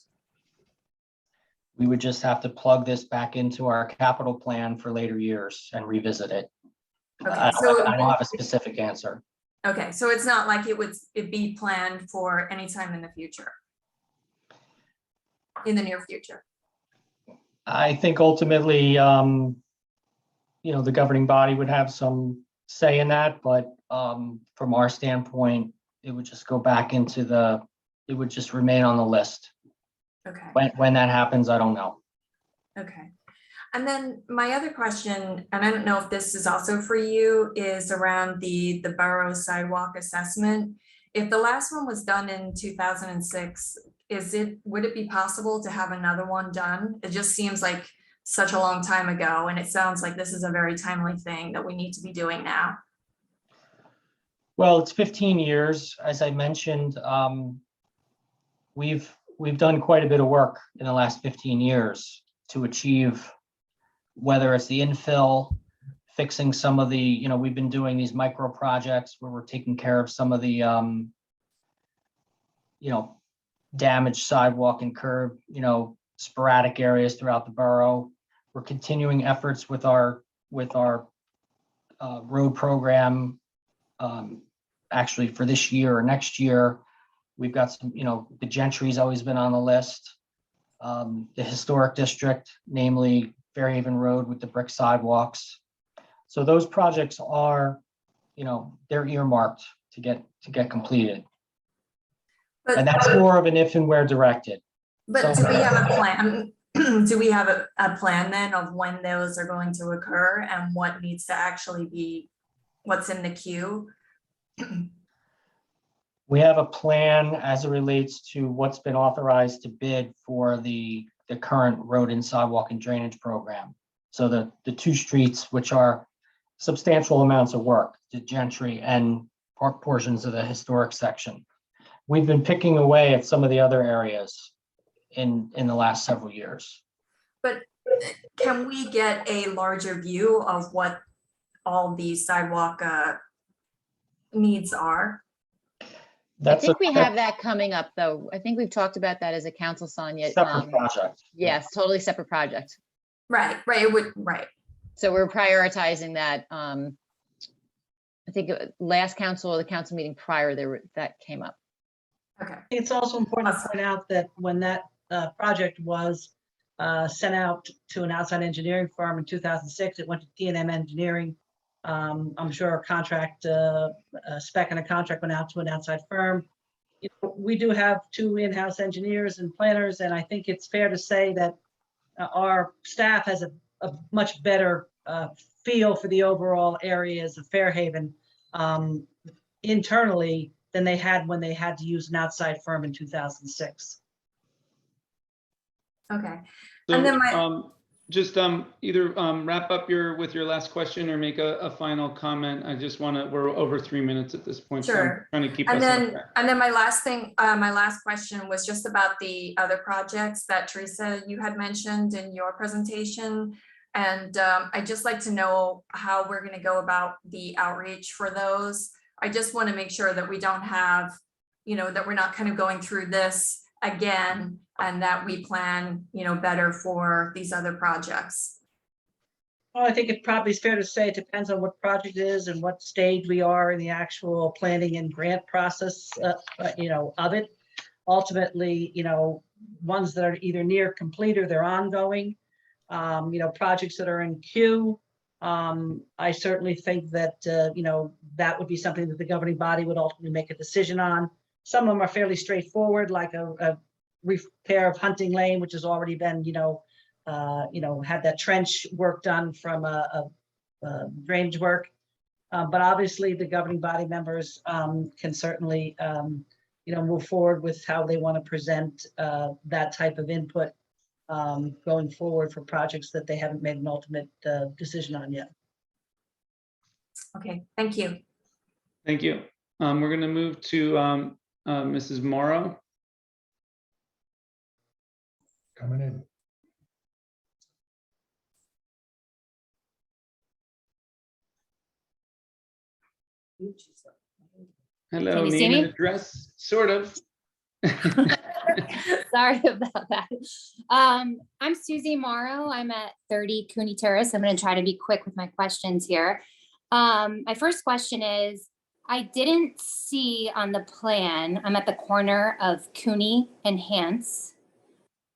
Speaker 2: We would just have to plug this back into our capital plan for later years and revisit it.
Speaker 19: Okay,
Speaker 2: I don't have a specific answer.
Speaker 19: Okay, so it's not like it'd be planned for any time in the future, in the near future.
Speaker 2: I think ultimately, the governing body would have some say in that, but from our standpoint, it would just go back into it would just remain on the list.
Speaker 19: Okay.
Speaker 2: When that happens, I don't know.
Speaker 19: Okay. And then my other question, and I don't know if this is also for you, is around the borough sidewalk assessment. If the last one was done in 2006, would it be possible to have another one done? It just seems like such a long time ago, and it sounds like this is a very timely thing that we need to be doing now.
Speaker 2: Well, it's 15 years, as I mentioned. We've done quite a bit of work in the last 15 years to achieve, whether it's the infill, fixing some of the, we've been doing these micro projects where we're taking care of some of the, damaged sidewalk and curb, sporadic areas throughout the borough. We're continuing efforts with our road program. Actually, for this year or next year, we've got some, the Gentry's always been on the list. The historic district, namely Fairhaven Road with the brick sidewalks. So those projects are, they're earmarked to get completed. And that's more of an if and where directed.
Speaker 19: But do we have a plan? Do we have a plan then of when those are going to occur and what needs to actually be, what's in the queue?
Speaker 2: We have a plan as it relates to what's been authorized to bid for the current road and sidewalk and drainage program. So the two streets, which are substantial amounts of work, the Gentry and portions of the historic section. We've been picking away at some of the other areas in the last several years.
Speaker 19: But can we get a larger view of what all these sidewalk needs are?
Speaker 3: I think we have that coming up, though. I think we've talked about that as a council, Sonia.
Speaker 2: Separate project.
Speaker 3: Yes, totally separate project.
Speaker 19: Right, it would, right.
Speaker 3: So we're prioritizing that. I think last council or the council meeting prior that came up.
Speaker 19: Okay.
Speaker 6: It's also important to point out that when that project was sent out to an outside engineering firm in 2006, it went to T&M Engineering. I'm sure a contract, a spec and a contract went out to an outside firm. You know, we do have 2 in-house engineers and planners, and I think it's fair to say that our staff has a much better feel for the overall areas of Fairhaven internally than they had when they had to use an outside firm in 2006.
Speaker 19: Okay.
Speaker 1: So,
Speaker 19: And then
Speaker 1: just either wrap up with your last question or make a final comment. I just want to, we're over 3 minutes at this point. So I'm
Speaker 19: sure.
Speaker 1: trying to keep
Speaker 19: And
Speaker 1: us on
Speaker 19: then,
Speaker 1: track.
Speaker 19: my last question was just about the other projects that Teresa, you had mentioned in your presentation. And I'd just like to know how we're going to go about the outreach for those. I just want to make sure that we don't have, that we're not kind of going through this again, and that we plan, better for these other projects.
Speaker 6: Well, I think it probably is fair to say it depends on what project it is and what stage we are in the actual planning and grant process, of it. Ultimately, ones that are either near complete or they're ongoing, projects that are in queue. I certainly think that, that would be something that the governing body would ultimately make a decision on. Some of them are fairly straightforward, like a repair of Hunting Lane, which has already been, had that trench work done from a drainage work. But obviously the governing body members can certainly, move forward with how they want to present that type of input going forward for projects that they haven't made an ultimate decision on yet.
Speaker 19: Okay, thank you.
Speaker 1: Thank you. We're going to move to Mrs. Morrow.
Speaker 11: Coming in.
Speaker 1: Hello,
Speaker 3: Can you see
Speaker 1: name and
Speaker 3: me?
Speaker 1: address, sort of.
Speaker 20: Sorry about that. I'm Susie Morrow. I'm at 30 Cooney Terrace. I'm going to try to be quick with my questions here. My first question is, I didn't see on the plan, I'm at the corner of Cooney and Hance.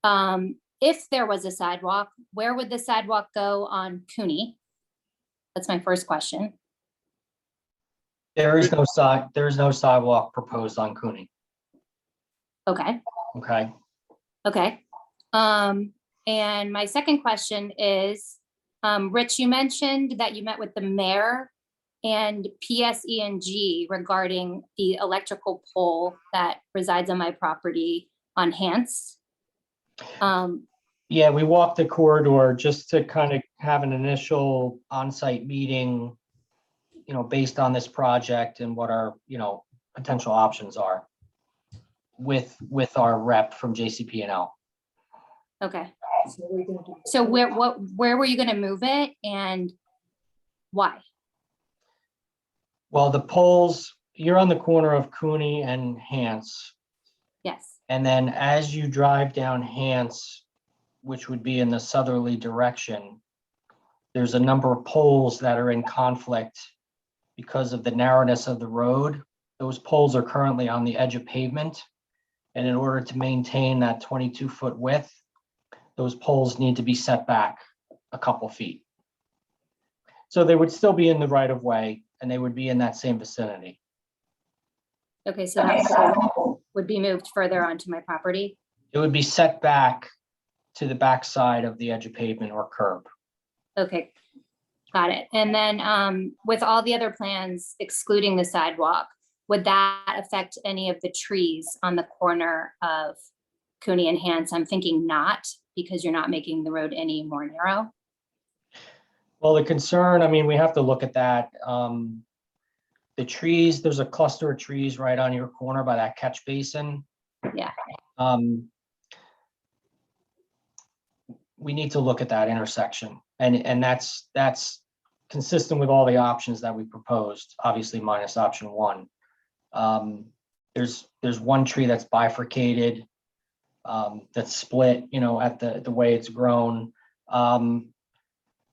Speaker 20: If there was a sidewalk, where would the sidewalk go on Cooney? That's my first question.
Speaker 2: There is no sidewalk proposed on Cooney.
Speaker 20: Okay.
Speaker 2: Okay.
Speaker 20: Okay. And my second question is, Rich, you mentioned that you met with the mayor and PSE&G regarding the electrical pole that resides on my property on Hance.
Speaker 2: Yeah, we walked the corridor just to kind of have an initial on-site meeting, based on this project and what our, potential options are with our rep from JCP&L.
Speaker 20: Okay. So where were you going to move it and why?
Speaker 2: Well, the poles, you're on the corner of Cooney and Hance.
Speaker 20: Yes.
Speaker 2: And then as you drive down Hance, which would be in the southerly direction, there's a number of poles that are in conflict because of the narrowness of the road. Those poles are currently on the edge of pavement. And in order to maintain that 22-foot width, those poles need to be set back a couple feet. So they would still be in the right of way and they would be in that same vicinity.
Speaker 20: Okay, so that pole would be moved further onto my property?
Speaker 2: It would be set back to the back side of the edge of pavement or curb.
Speaker 20: Okay, got it. And then with all the other plans excluding the sidewalk, would that affect any of the trees on the corner of Cooney and Hans? I'm thinking not, because you're not making the road any more narrow.
Speaker 2: Well, the concern, I mean, we have to look at that. The trees, there's a cluster of trees right on your corner by that catch basin.
Speaker 20: Yeah.
Speaker 2: We need to look at that intersection, and that's consistent with all the options that we proposed, obviously minus option one. There's one tree that's bifurcated, that's split, you know, at the way it's grown.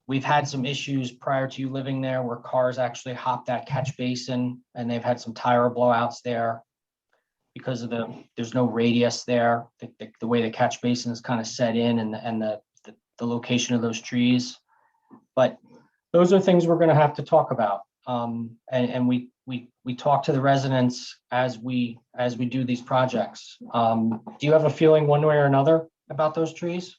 Speaker 2: We've had some issues prior to you living there where cars actually hop that catch basin, and they've had some tire blowouts there because of there's no radius there. The way the catch basin is kind of set in, and the location of those trees. But those are things we're going to have to talk about. And we talk to the residents as we do these projects. Do you have a feeling one way or another about those trees?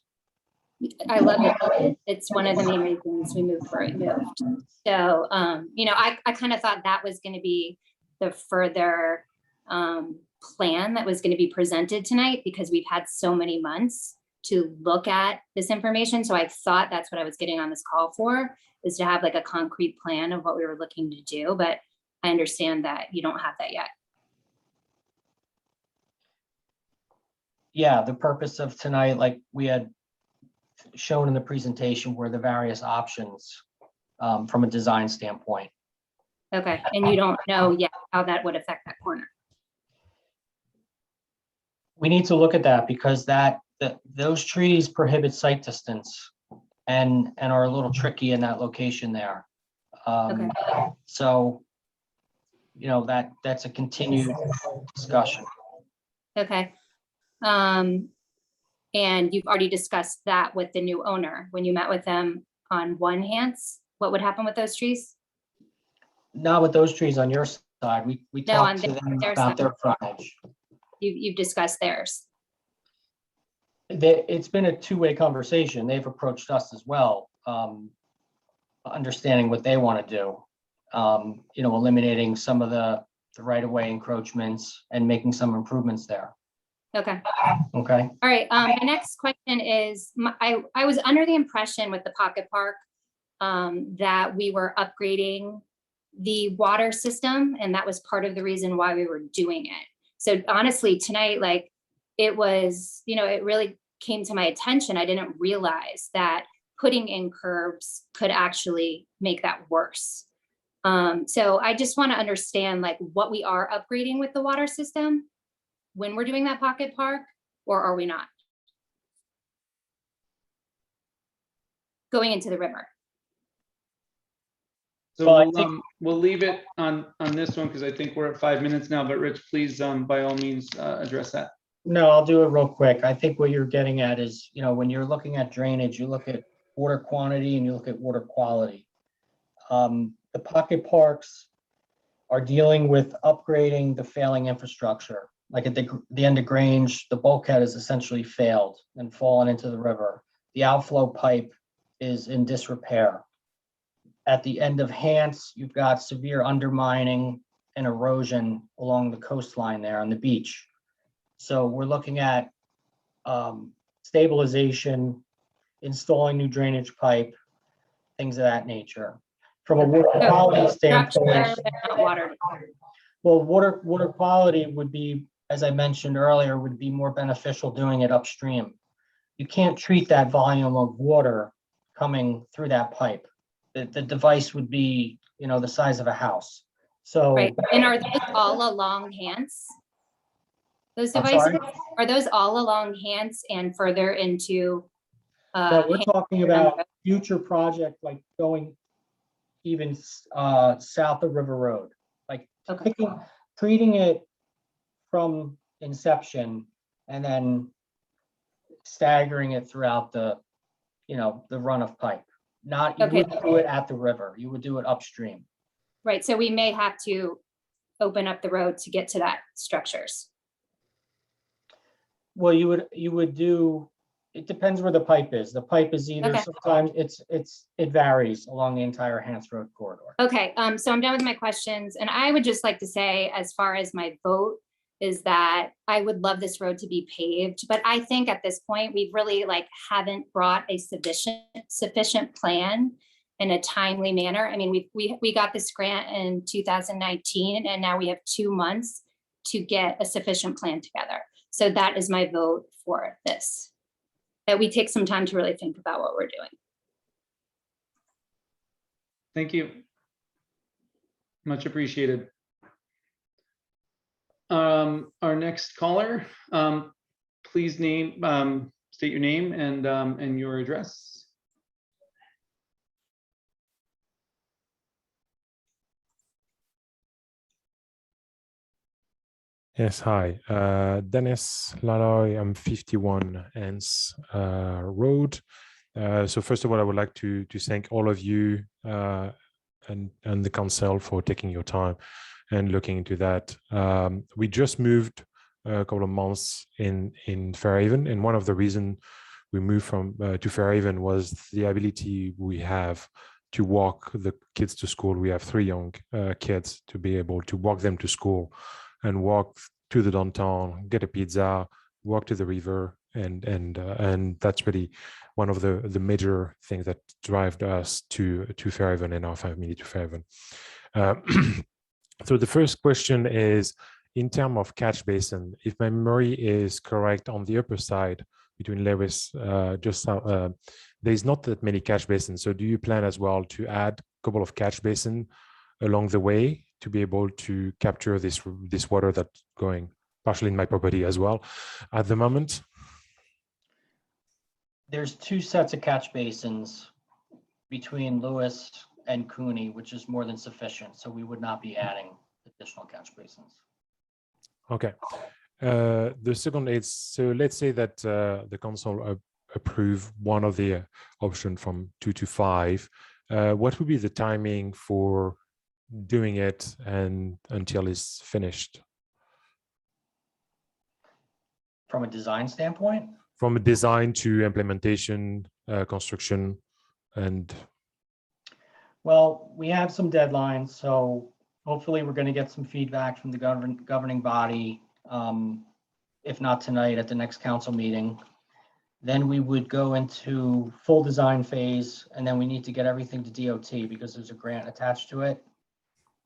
Speaker 20: I love it. It's one of the main reasons we moved where we moved. So, you know, I kind of thought that was going to be the further plan that was going to be presented tonight, because we've had so many months to look at this information. So I thought that's what I was getting on this call for, is to have like a concrete plan of what we were looking to do. But I understand that you don't have that yet.
Speaker 2: Yeah, the purpose of tonight, like we had shown in the presentation, were the various options from a design standpoint.
Speaker 20: Okay, and you don't know yet how that would affect that corner.
Speaker 2: We need to look at that because those trees prohibit sight distance and are a little tricky in that location there.
Speaker 20: Okay.
Speaker 2: So, you know, that's a continued discussion.
Speaker 20: Okay. And you've already discussed that with the new owner when you met with them on One Hans. What would happen with those trees?
Speaker 2: Not with those trees on your side. We
Speaker 20: No,
Speaker 2: talked
Speaker 20: on
Speaker 2: to them
Speaker 20: their
Speaker 2: about
Speaker 20: side.
Speaker 2: their frontage.
Speaker 20: You've discussed theirs.
Speaker 2: It's been a two-way conversation. They've approached us as well, understanding what they want to do. You know, eliminating some of the right-of-way encroachments and making some improvements there.
Speaker 20: Okay.
Speaker 2: Okay.
Speaker 20: All right. My next question is, I was under the impression with the pocket park that we were upgrading the water system, and that was part of the reason why we were doing it. So honestly, tonight, like it was, you know, it really came to my attention. I didn't realize that putting in curbs could actually make that worse. So I just want to understand like what we are upgrading with the water system when we're doing that pocket park, or are we not? Going into the river.
Speaker 1: So
Speaker 2: Well,
Speaker 1: we'll leave it on this one because I think we're at 5 minutes now, but Rich, please, by all means, address that.
Speaker 2: No, I'll do it real quick. I think what you're getting at is, you know, when you're looking at drainage, you look at water quantity and you look at water quality. The pocket parks are dealing with upgrading the failing infrastructure. Like at the end of Grange, the bulkhead has essentially failed and fallen into the river. The outflow pipe is in disrepair. At the end of Hans, you've got severe undermining and erosion along the coastline there on the beach. So we're looking at stabilization, installing new drainage pipe, things of that nature. From a water quality standpoint, well, water quality would be, as I mentioned earlier, would be more beneficial doing it upstream. You can't treat that volume of water coming through that pipe. The device would be, you know, the size of a house. So,
Speaker 20: right. And are those all along Hans? Those
Speaker 2: I'm
Speaker 20: devices,
Speaker 2: sorry?
Speaker 20: are those all along Hans and further into?
Speaker 2: No, we're talking about future project, like going even south of River Road, like treating it from inception and then staggering it throughout the, you know, the run of pipe. You wouldn't do it at the river. You would do it upstream.
Speaker 20: Right. So we may have to open up the road to get to that structures.
Speaker 2: Well, you would do It depends where the pipe is. The pipe is either,
Speaker 20: Okay.
Speaker 2: sometimes it varies along the entire Hants Road corridor.
Speaker 20: Okay, so I'm done with my questions, and I would just like to say, as far as my vote, is that I would love this road to be paved, but I think at this point, we really haven't brought a sufficient plan in a timely manner. I mean, we got this grant in 2019, and now we have 2 months to get a sufficient plan together. So that is my vote for this, that we take some time to really think about what we're doing.
Speaker 1: Thank you. Much appreciated. Our next caller, please state your name and your address.
Speaker 19: Yes, hi. Dennis Laloy, I'm 51 Hants Road. So first of all, I would like to thank all of you and the council for taking your time and looking into that. We just moved a couple of months in Fairhaven, and one of the reasons we moved to Fairhaven was the ability we have to walk the kids to school. We have 3 young kids, to be able to walk them to school and walk to the downtown, get a pizza, walk to the river, and that's really one of the major things that drive us to Fairhaven and our family to Fairhaven. So the first question is, in terms of catch basin, if my memory is correct, on the upper side between Lewis, there's not that many catch basins. So do you plan as well to add a couple of catch basin along the way to be able to capture this water that's going partially in my property as well at the moment?
Speaker 2: There's 2 sets of catch basins between Lewis and Cooney, which is more than sufficient. So we would not be adding additional catch basins.
Speaker 19: Okay. The second is, so let's say that the council approve one of the option from 2 to 5. What would be the timing for doing it and until it's finished?
Speaker 2: From a design standpoint?
Speaker 19: From a design to implementation, construction, and...
Speaker 2: Well, we have some deadlines, so hopefully we're going to get some feedback from the governing body, if not tonight, at the next council meeting. Then we would go into full design phase, and then we need to get everything to DOT because there's a grant attached to it.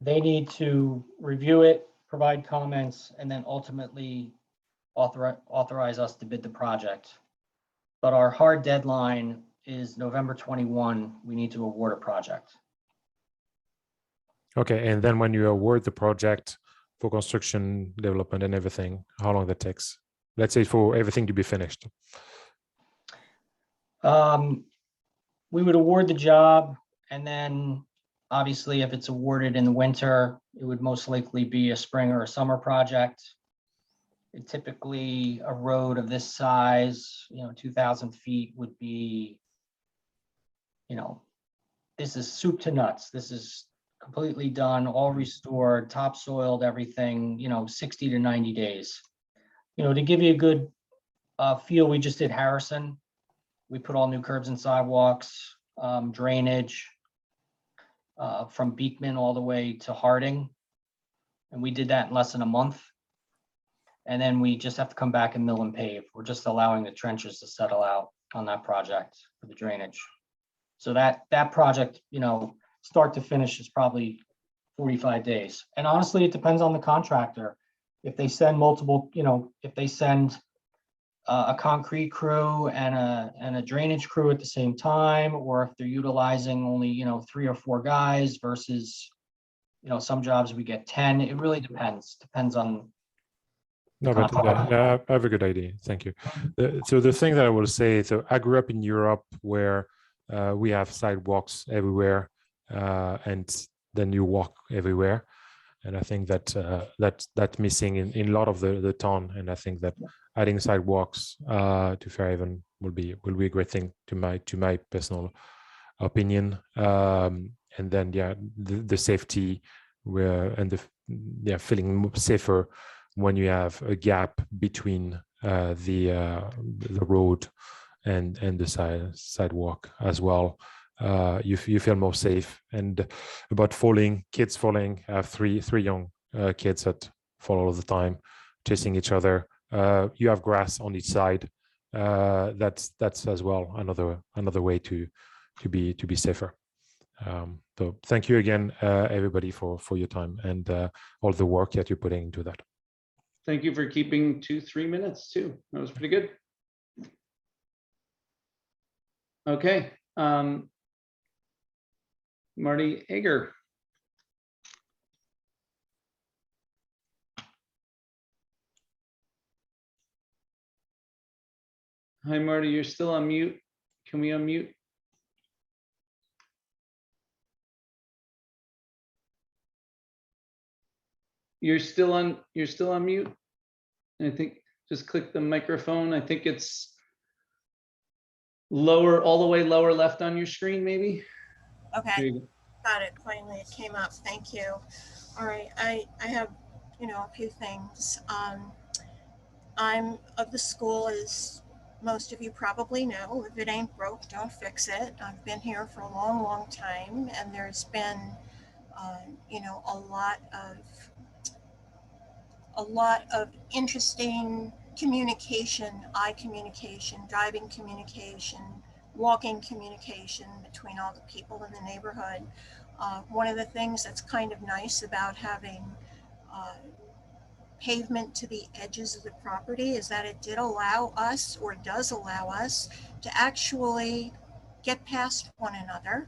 Speaker 2: They need to review it, provide comments, and then ultimately authorize us to bid the project. But our hard deadline is November 21. We need to award a project.
Speaker 19: Okay, and then when you award the project for construction, development, and everything, how long that takes? Let's say for everything to be finished.
Speaker 2: We would award the job, and then obviously if it's awarded in the winter, it would most likely be a spring or a summer project. Typically, a road of this size, 2,000 feet would be, this is soup to nuts. This is completely done, all restored, topsoiled, everything, 60 to 90 days. To give you a good feel, we just did Harrison. We put all new curbs and sidewalks, drainage from Beekman all the way to Harding. And we did that in less than a month. And then we just have to come back and mill and pave. We're just allowing the trenches to settle out on that project for the drainage. So that project, start to finish is probably 45 days. And honestly, it depends on the contractor. If they send multiple, if they send a concrete crew and a drainage crew at the same time, or if they're utilizing only, 3 or 4 guys versus, some jobs we get 10, it really depends on.
Speaker 19: No, but I have a good idea. Thank you. So the thing that I will say, so I grew up in Europe where we have sidewalks everywhere, and then you walk everywhere. And I think that that's missing in a lot of the town. And I think that adding sidewalks to Fairhaven will be a great thing to my personal opinion. And then the safety and feeling safer when you have a gap between the road and the sidewalk as well. You feel more safe. And about falling, kids falling, I have three young kids that fall all the time, chasing each other. You have grass on each side. That's as well another way to be safer. So thank you again, everybody, for your time and all the work that you're putting into that.
Speaker 1: Thank you for keeping 2-3 minutes too. That was pretty good. Okay. Marty Egger. Hi, Marty, you're still on mute. Can we unmute? You're still on mute. I think just click the microphone. I think it's lower, all the way lower left on your screen, maybe. There
Speaker 21: Okay,
Speaker 1: you go.
Speaker 21: got it. Finally, it came up. Thank you. All right, I have, a few things. I'm of the school, as most of you probably know, if it ain't broke, don't fix it. I've been here for a long, long time, and there's been, a lot of interesting communication, eye communication, driving communication, walking communication between all the people in the neighborhood. One of the things that's kind of nice about having pavement to the edges of the property is that it did allow us, or does allow us, to actually get past one another.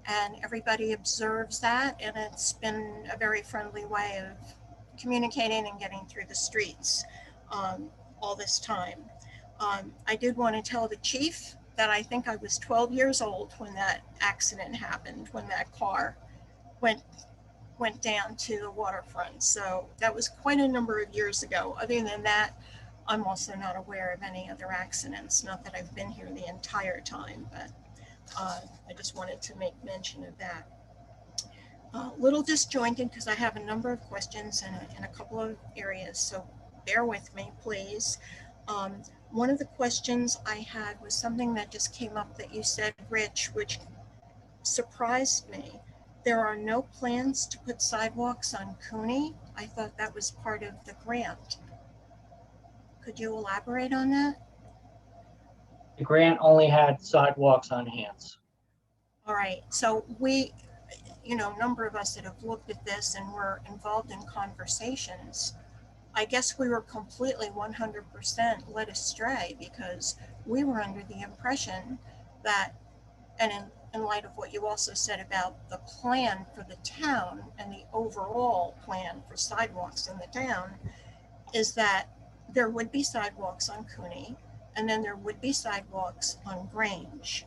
Speaker 21: And everybody observes that, and it's been a very friendly way of communicating and getting through the streets all this time. I did want to tell the chief that I think I was 12 years old when that accident happened, when that car went down to the waterfront. So that was quite a number of years ago. Other than that, I'm also not aware of any other accidents. Not that I've been here the entire time, but I just wanted to make mention of that. Little disjointed because I have a number of questions in a couple of areas, so bear with me, please. One of the questions I had was something that just came up that you said, Rich, which surprised me. There are no plans to put sidewalks on Cooney. I thought that was part of the grant. Could you elaborate on that?
Speaker 2: The grant only had sidewalks on Hance.
Speaker 21: All right, so we, a number of us that have looked at this and were involved in conversations, I guess we were completely 100% led astray because we were under the impression that, and in light of what you also said about the plan for the town and the overall plan for sidewalks in the town, is that there would be sidewalks on Cooney and then there would be sidewalks on Grange.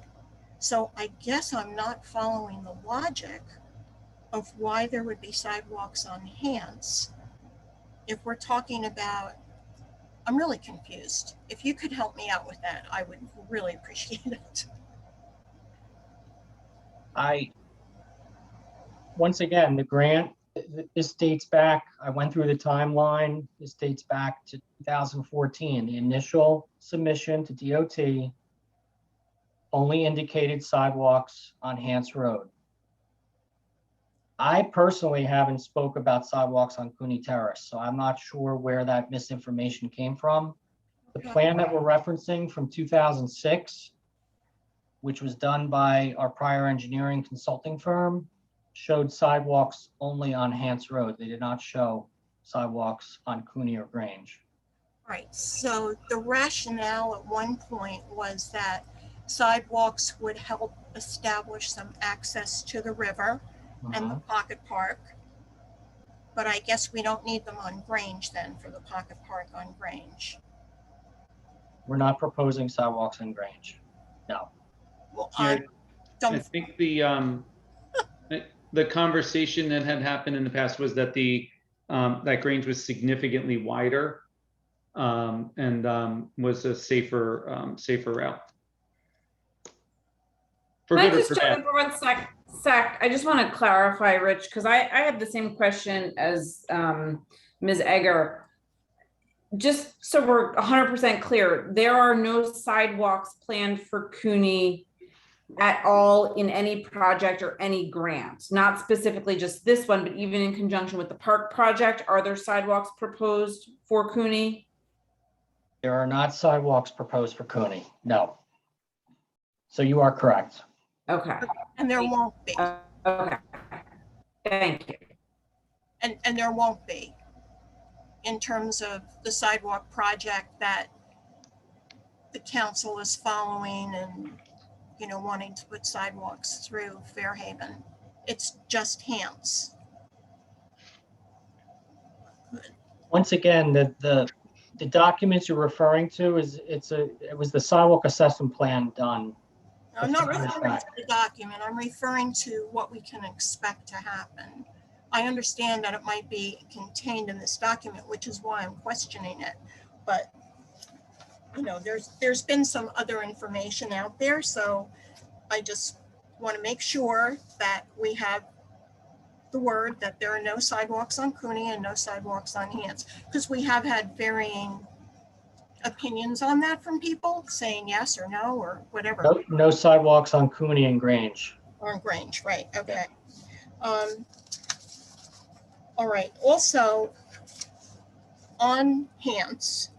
Speaker 21: So I guess I'm not following the logic of why there would be sidewalks on Hance. If we're talking about, I'm really confused. If you could help me out with that, I would really appreciate it.
Speaker 2: Once again, the grant, this dates back, I went through the timeline, this dates back to 2014. The initial submission to DOT only indicated sidewalks on Hance Road. I personally haven't spoke about sidewalks on Cooney Terrace, so I'm not sure where that misinformation came from. The plan that we're referencing from 2006, which was done by our prior engineering consulting firm, showed sidewalks only on Hance Road. They did not show sidewalks on Cooney or Grange.
Speaker 21: Right, so the rationale at one point was that sidewalks would help establish some access to the river and the pocket park. But I guess we don't need them on Grange then for the pocket park on Grange.
Speaker 2: We're not proposing sidewalks on Grange, no.
Speaker 21: Well,
Speaker 1: I think the conversation that had happened in the past was that that Grange was significantly wider and was a safer route. For
Speaker 8: Can I
Speaker 1: good or
Speaker 8: just
Speaker 1: for
Speaker 8: jump
Speaker 1: bad.
Speaker 8: in for 1 sec? I just want to clarify, Rich, because I had the same question as Ms. Egger. just so we're 100% clear, there are no sidewalks planned for Cooney at all in any project or any grant, not specifically just this one, but even in conjunction with the park project, are there sidewalks proposed for Cooney?
Speaker 2: There are not sidewalks proposed for Cooney, no. So you are correct.
Speaker 8: Okay.
Speaker 21: And there won't be.
Speaker 8: Okay. Thank you.
Speaker 21: And there won't be in terms of the sidewalk project that the council is following and, you know, wanting to put sidewalks through Fairhaven. It's just Hants.
Speaker 2: Once again, the documents you're referring to it was the sidewalk assessment plan done.
Speaker 21: I'm not
Speaker 2: a few years
Speaker 21: referring
Speaker 2: back.
Speaker 21: to the document, I'm referring to what we can expect to happen. I understand that it might be contained in this document, which is why I'm questioning it. But, you know, there's been some other information out there, so I just want to make sure that we have the word that there are no sidewalks on Cooney and no sidewalks on Hants, because we have had varying opinions on that from people saying yes or no or whatever.
Speaker 2: No sidewalks on Cooney and Grange.
Speaker 21: Or Grange, right, okay. All right, also on Hants,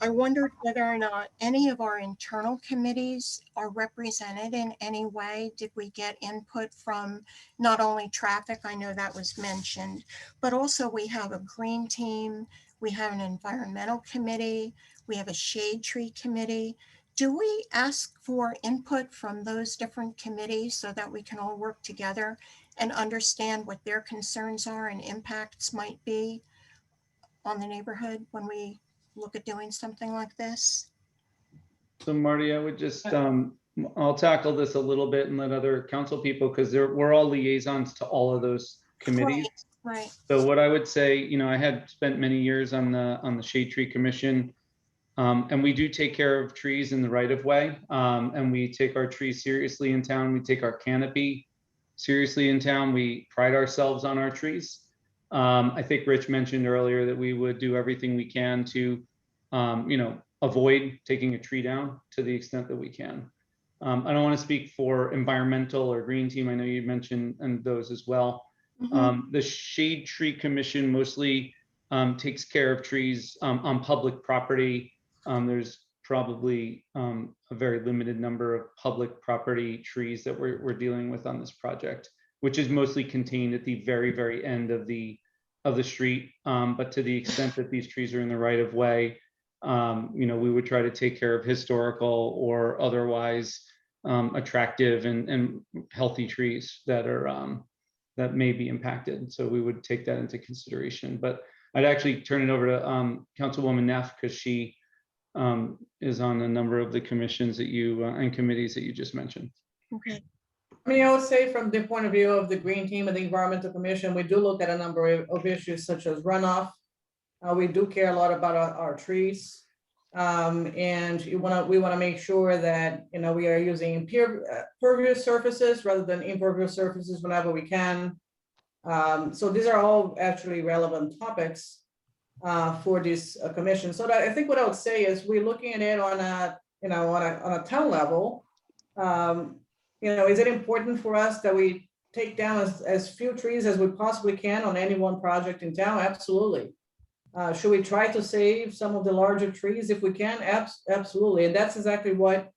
Speaker 21: I wondered whether or not any of our internal committees are represented in any way. Did we get input from not only traffic, I know that was mentioned, but also we have a green team, we have an environmental committee, we have a shade tree committee. Do we ask for input from those different committees so that we can all work together and understand what their concerns are and impacts might be on the neighborhood when we look at doing something like this?
Speaker 1: So Marty, I would just, I'll tackle this a little bit and let other council people, because we're all liaisons to all of those committees.
Speaker 21: Right.
Speaker 1: So what I would say, you know, I had spent many years on the Shade Tree Commission, and we do take care of trees in the right of way, and we take our trees seriously in town. We take our canopy seriously in town. We pride ourselves on our trees. I think Rich mentioned earlier that we would do everything we can to, you know, avoid taking a tree down to the extent that we can. I don't want to speak for environmental or green team. I know you mentioned and those as well. The Shade Tree Commission mostly takes care of trees on public property. There's probably a very limited number of public property trees that we're dealing with on this project, which is mostly contained at the very, very end of the street. But to the extent that these trees are in the right of way, you know, we would try to take care of historical or otherwise attractive and healthy trees that are that may be impacted. So we would take that into consideration. But I'd actually turn it over to Councilwoman Neff, because she is on a number of the commissions that you and committees that you just mentioned.
Speaker 21: Okay.
Speaker 7: I mean, I would say from the point of view of the Green Team and the Environmental Commission, we do look at a number of issues such as runoff. We do care a lot about our trees. And we want to make sure that, you know, we are using pervious surfaces rather than impervious surfaces whenever we can. So these are all actually relevant topics for this commission. So that, I think what I would say is we're looking at it on a, you know, on a town level. You know, is it important for us that we take down as few trees as we possibly can on any one project in town? Absolutely. Should we try to save some of the larger trees if we can? Absolutely. And that's exactly what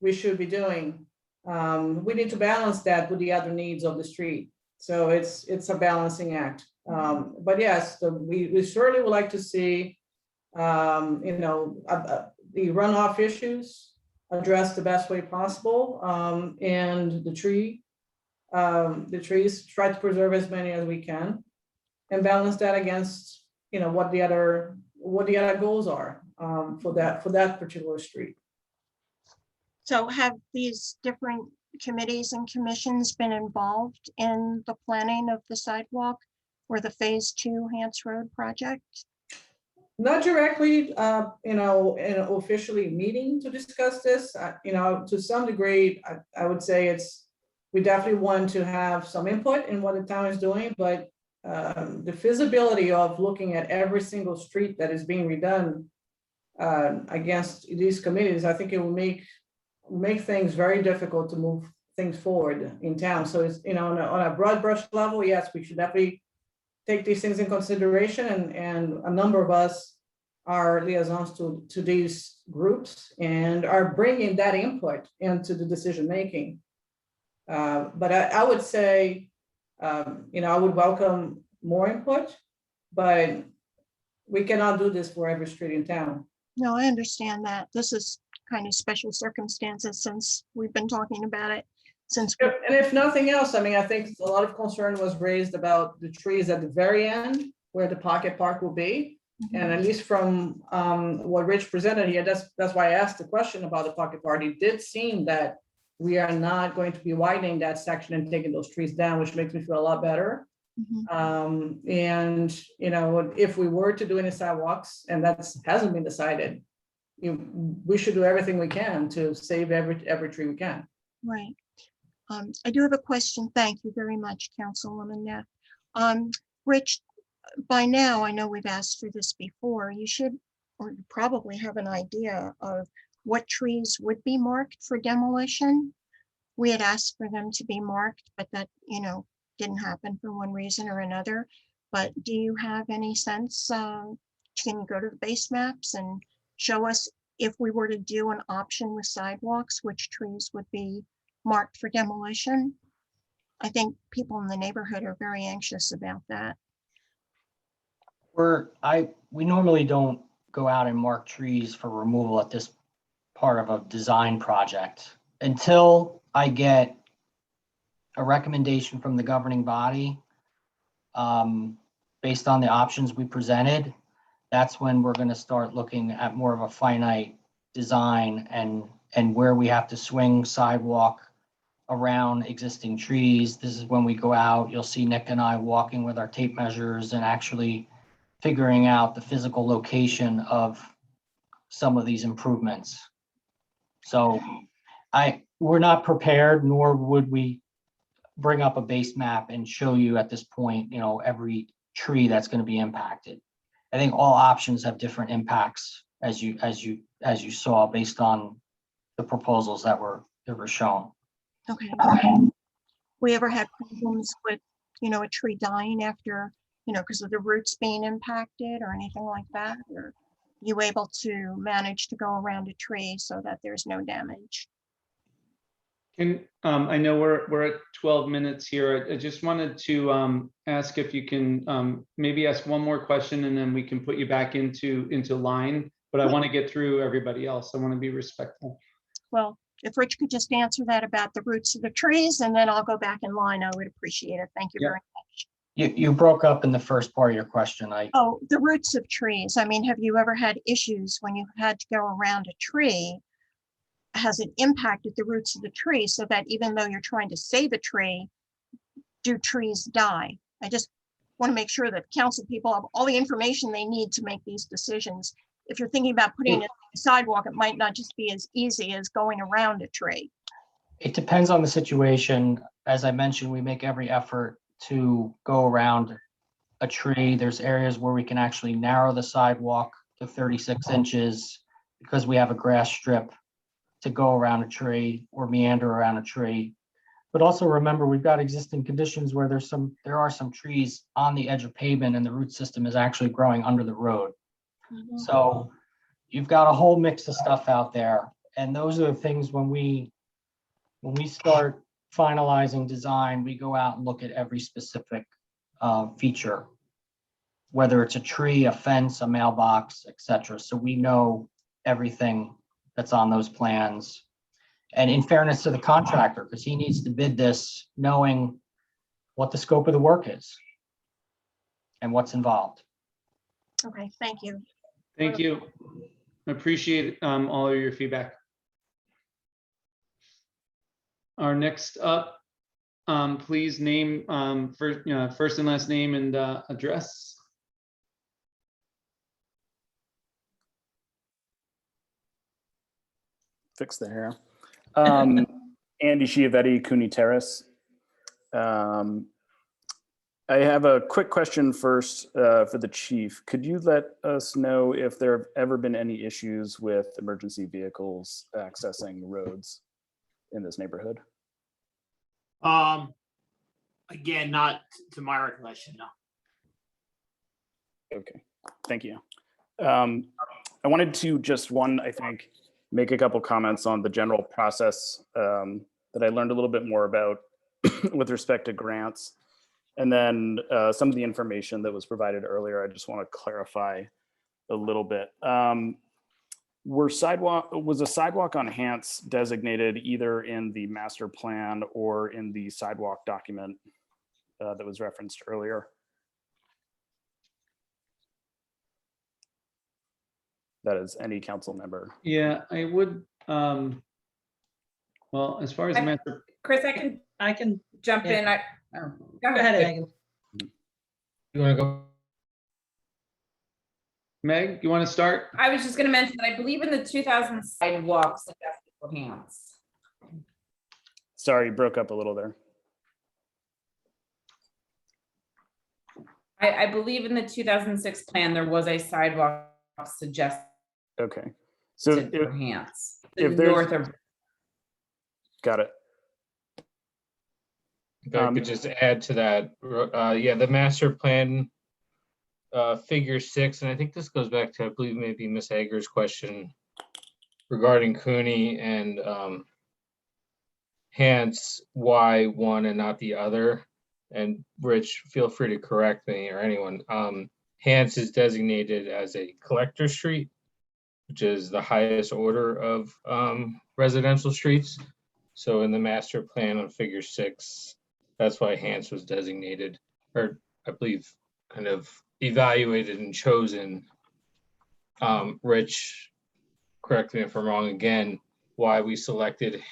Speaker 7: we should be doing. We need to balance that with the other needs of the street. So it's a balancing act. But yes, we certainly would like to see, you know, the runoff issues addressed the best way possible, and the trees, try to preserve as many as we can, and balance that against, you know, what the other goals are for that particular street.
Speaker 21: So have these different committees and commissions been involved in the planning of the sidewalk or the Phase 2 Hants Road project?
Speaker 7: Not directly, you know, officially meeting to discuss this. You know, to some degree, I would say we definitely want to have some input in what the town is doing, but the feasibility of looking at every single street that is being redone against these committees, I think it will make things very difficult to move things forward in town. So it's, on a broad brush level, yes, we should definitely take these things in consideration, and a number of us are liaisons to these groups and are bringing that input into the decision making. But I would say, I would welcome more input, but we cannot do this for every street in town.
Speaker 21: No, I understand that. This is kind of special circumstances since we've been talking about it since.
Speaker 7: And if nothing else, I think a lot of concern was raised about the trees at the very end where the pocket park will be. And at least from what Rich presented here, that's why I asked the question about the pocket park. It did seem that we are not going to be widening that section and taking those trees down, which makes me feel a lot better. And if we were to do any sidewalks, and that hasn't been decided, we should do everything we can to save every tree we can.
Speaker 21: Right. I do have a question. Thank you very much, Councilwoman Neff. Rich, by now, I know we've asked for this before. You should, or you probably have an idea of what trees would be marked for demolition. We had asked for them to be marked, but that, didn't happen for one reason or another. But do you have any sense? Can you go to the base maps and show us, if we were to do an option with sidewalks, which trees would be marked for demolition? I think people in the neighborhood are very anxious about that.
Speaker 2: We normally don't go out and mark trees for removal at this part of a design project until I get a recommendation from the governing body based on the options we presented. That's when we're going to start looking at more of a finite design and where we have to swing sidewalk around existing trees. This is when we go out, you'll see Nick and I walking with our tape measures and actually figuring out the physical location of some of these improvements. So we're not prepared, nor would we bring up a base map and show you at this point, every tree that's going to be impacted. I think all options have different impacts as you saw based on the proposals that were shown.
Speaker 21: Okay. We ever had problems with, a tree dying after, because of the roots being impacted or anything like that? Or you able to manage to go around a tree so that there's no damage?
Speaker 1: And I know we're at 12 minutes here. I just wanted to ask if you can maybe ask one more question, and then we can put you back into line. But I want to get through everybody else. I want to be respectful.
Speaker 21: Well, if Rich could just answer that about the roots of the trees, and then I'll go back in line, I would appreciate it. Thank you very much.
Speaker 2: You broke up in the first part of your question.
Speaker 21: Oh, the roots of trees. Have you ever had issues when you had to go around a tree? Has it impacted the roots of the tree so that even though you're trying to save a tree, do trees die? I just want to make sure that council people have all the information they need to make these decisions. If you're thinking about putting a sidewalk, it might not just be as easy as going around a tree.
Speaker 2: It depends on the situation. As I mentioned, we make every effort to go around a tree. There's areas where we can actually narrow the sidewalk to 36 inches because we have a grass strip to go around a tree or meander around a tree. But also remember, we've got existing conditions where there are some trees on the edge of pavement and the root system is actually growing under the road. So you've got a whole mix of stuff out there. And those are the things when we start finalizing design, we go out and look at every specific feature, whether it's a tree, a fence, a mailbox, etc. So we know everything that's on those plans. And in fairness to the contractor, because he needs to bid this knowing what the scope of the work is and what's involved.
Speaker 21: Okay, thank you.
Speaker 1: Thank you. I appreciate all of your feedback. Our next up, please name first and last name and address.
Speaker 9: Fix the hair. Andy Chiavetti, Cooney Terrace. I have a quick question first for the chief. Could you let us know if there have ever been any issues with emergency vehicles accessing roads in this neighborhood?
Speaker 14: Again, not to my recollection, no.
Speaker 9: Okay, thank you. I wanted to just I think, make a couple comments on the general process that I learned a little bit more about with respect to grants. And then some of the information that was provided earlier, I just want to clarify a little bit. Was a sidewalk on Hance designated either in the master plan or in the sidewalk document that was referenced earlier? That is any council member.
Speaker 1: Yeah, I would, well, as far as the master,
Speaker 8: Chris, I can jump in. Go
Speaker 6: ahead, Megan.
Speaker 5: You want to go?
Speaker 1: Meg, you want to start?
Speaker 8: I was just going to mention that I believe in the 2000 sidewalks suggested for hands.
Speaker 9: Sorry, you broke up a little there.
Speaker 8: I believe in the 2006 plan, there was a sidewalk suggested.
Speaker 9: Okay. So
Speaker 8: for hands.
Speaker 9: if there's
Speaker 8: North of.
Speaker 9: Got it.
Speaker 5: If I could just add to that, yeah, the master plan figure 6, and I think this goes back to, I believe, maybe Ms. Hager's question regarding Cooney and Hance, why one and not the other. And Rich, feel free to correct me or anyone. Hance is designated as a collector street, which is the highest order of residential streets. So in the master plan on figure 6, that's why Hance was designated, or I believe kind of evaluated and chosen. Rich, correct me if I'm wrong again, why we selected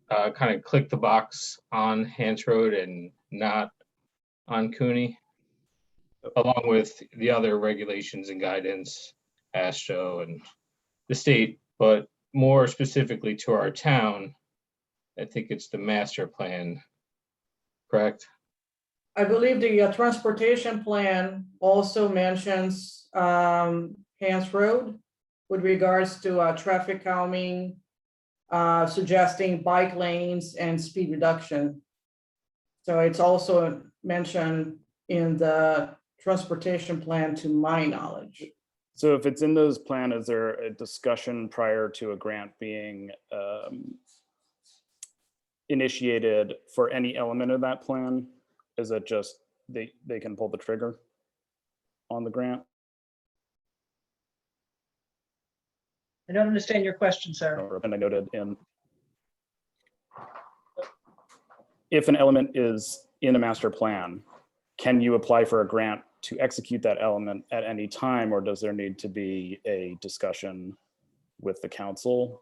Speaker 5: kind of click the box on Hance Road and not on Cooney, along with the other regulations and guidance, ASHTO and the state, but more specifically to our town, I think it's the master plan, correct?
Speaker 7: I believe the transportation plan also mentions Hance Road with regards to traffic calming, suggesting bike lanes and speed reduction. So it's also mentioned in the transportation plan to my knowledge.
Speaker 9: So if it's in those plans, is there a discussion prior to a grant being initiated for any element of that plan? Is it just they can pull the trigger on the grant?
Speaker 6: I don't understand your question, sir.
Speaker 9: And I noted if an element is in a master plan, can you apply for a grant to execute that element at any time, or does there need to be a discussion with the council?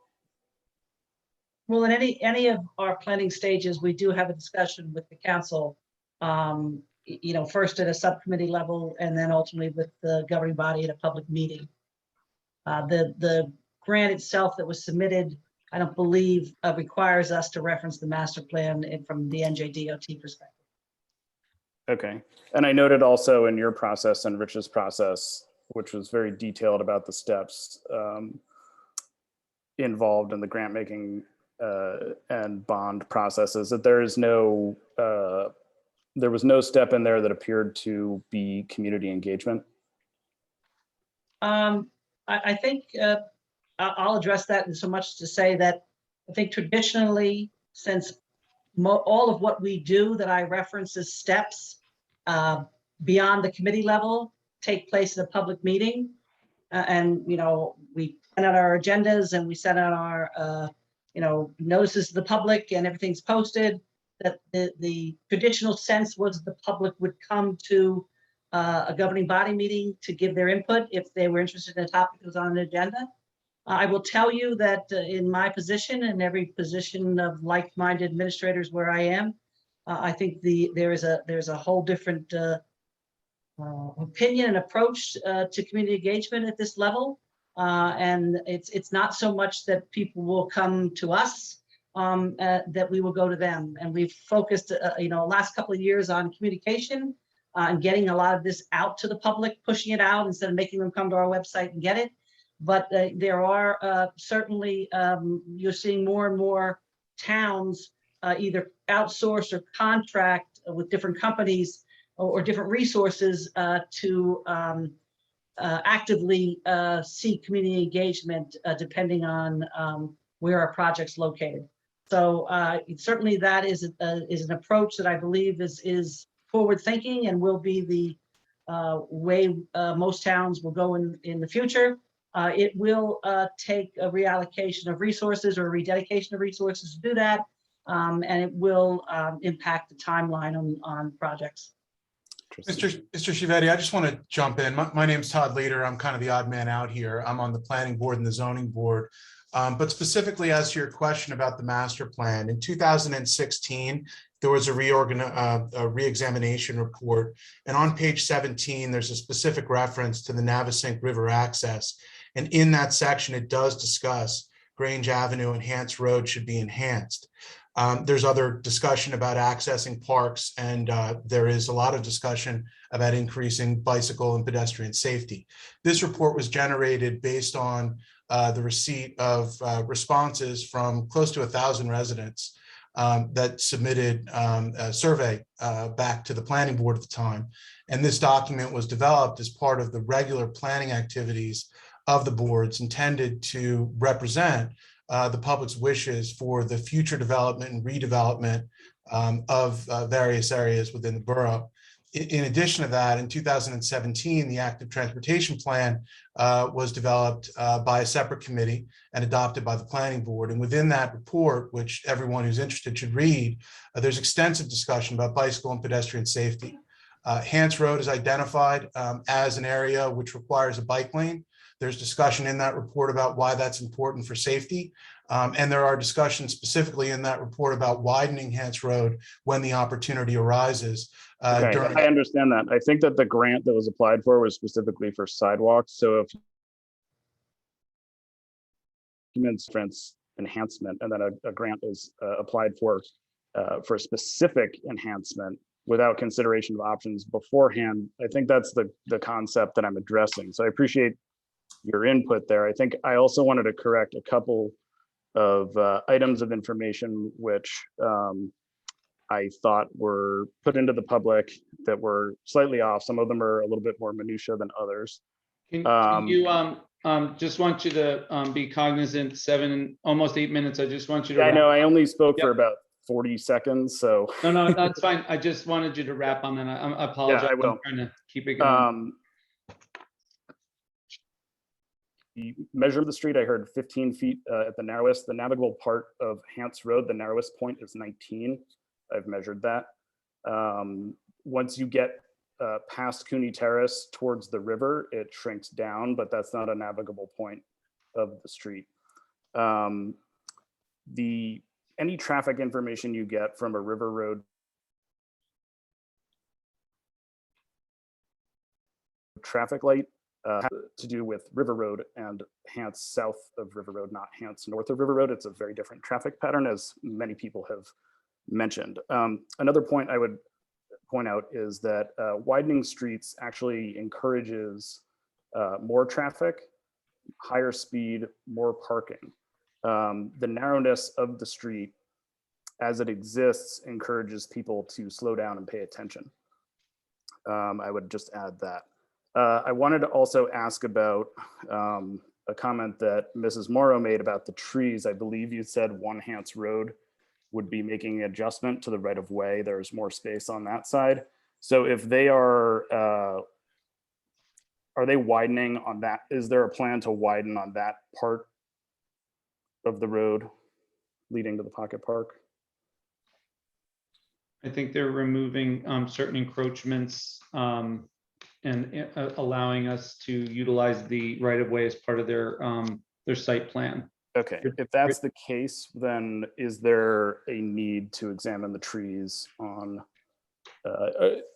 Speaker 6: Well, in any of our planning stages, we do have a discussion with the council, first at a subcommittee level and then ultimately with the governing body at a public meeting. The grant itself that was submitted, I don't believe requires us to reference the master plan from the NJDOT perspective.
Speaker 9: Okay, and I noted also in your process and Rich's process, which was very detailed about the steps involved in the grant making and bond processes, that there was no step in there that appeared to be community engagement.
Speaker 6: I think I'll address that in so much to say that I think traditionally, since all of what we do that I reference as steps beyond the committee level take place in a public meeting. And, we send out our agendas and we send out our, notices to the public and everything's posted, that the traditional sense was the public would come to a governing body meeting to give their input if they were interested in a topic that was on an agenda. I will tell you that in my position and every position of like-minded administrators where I am, I think there's a whole different opinion and approach to community engagement at this level. And it's not so much that people will come to us, that we will go to them. And we've focused, last couple of years on communication and getting a lot of this out to the public, pushing it out instead of making them come to our website and get it. But there are certainly, you're seeing more and more towns either outsource or contract with different companies or different resources to actively seek community engagement depending on where our project's located. So certainly that is an approach that I believe is forward thinking and will be the way most towns will go in the future. It will take a reallocation of resources or a rededication of resources to do that, and it will impact the timeline on projects.
Speaker 10: Mr. Shivetti, I just want to jump in. My name's Todd Leader. I'm kind of the odd man out here. I'm on the planning board and the zoning board. But specifically as to your question about the master plan, in 2016, there was a re-examination report. And on page 17, there's a specific reference to the Navesink River access. And in that section, it does discuss Grange Avenue and Hance Road should be enhanced. There's other discussion about accessing parks, and there is a lot of discussion about increasing bicycle and pedestrian safety. This report was generated based on the receipt of responses from close to 1,000 residents that submitted a survey back to the planning board at the time. And this document was developed as part of the regular planning activities of the boards intended to represent the public's wishes for the future development and redevelopment of various areas within the borough. In addition to that, in 2017, the active transportation plan was developed by a separate committee and adopted by the planning board. And within that report, which everyone who's interested should read, there's extensive discussion about bicycle and pedestrian safety. Hance Road is identified as an area which requires a bike lane. There's discussion in that report about why that's important for safety. And there are discussions specifically in that report about widening Hance Road when the opportunity arises.
Speaker 9: Okay, I understand that. I think that the grant that was applied for was specifically for sidewalks. So if enhancement and then a grant is applied for a specific enhancement without consideration of options beforehand, I think that's the concept that I'm addressing. So I appreciate your input there. I think I also wanted to correct a couple of items of information which I thought were put into the public that were slightly off. Some of them are a little bit more minutia than others.
Speaker 1: Can you just want you to be cognizant, almost 8 minutes. I just want you to.
Speaker 9: Yeah, I know. I only spoke
Speaker 1: Yep.
Speaker 9: for about 40 seconds, so.
Speaker 1: No, that's fine. I just wanted you to wrap on that. I apologize.
Speaker 9: Yeah, I will.
Speaker 1: I'm trying to keep it going.
Speaker 9: The measure of the street, I heard 15 feet at the narrowest. The navigable part of Hance Road, the narrowest point is 19. I've measured that. Once you get past Cooney Terrace towards the river, it shrinks down, but that's not a navigable point of the street. Any traffic information you get from a river road traffic light to do with River Road and Hance south of River Road, not Hance north of River Road. It's a very different traffic pattern, as many people have mentioned. Another point I would point out is that widening streets actually encourages more traffic, higher speed, more parking. The narrowness of the street as it exists encourages people to slow down and pay attention. I would just add that. I wanted to also ask about a comment that Mrs. Morrow made about the trees. I believe you said One Hance Road would be making an adjustment to the right of way. There's more space on that side. So if they are they widening on that? Is there a plan to widen on that part of the road leading to the Pocket Park?
Speaker 1: I think they're removing certain encroachments and allowing us to utilize the right of way as part of their site plan.
Speaker 9: Okay, if that's the case, then is there a need to examine the trees on,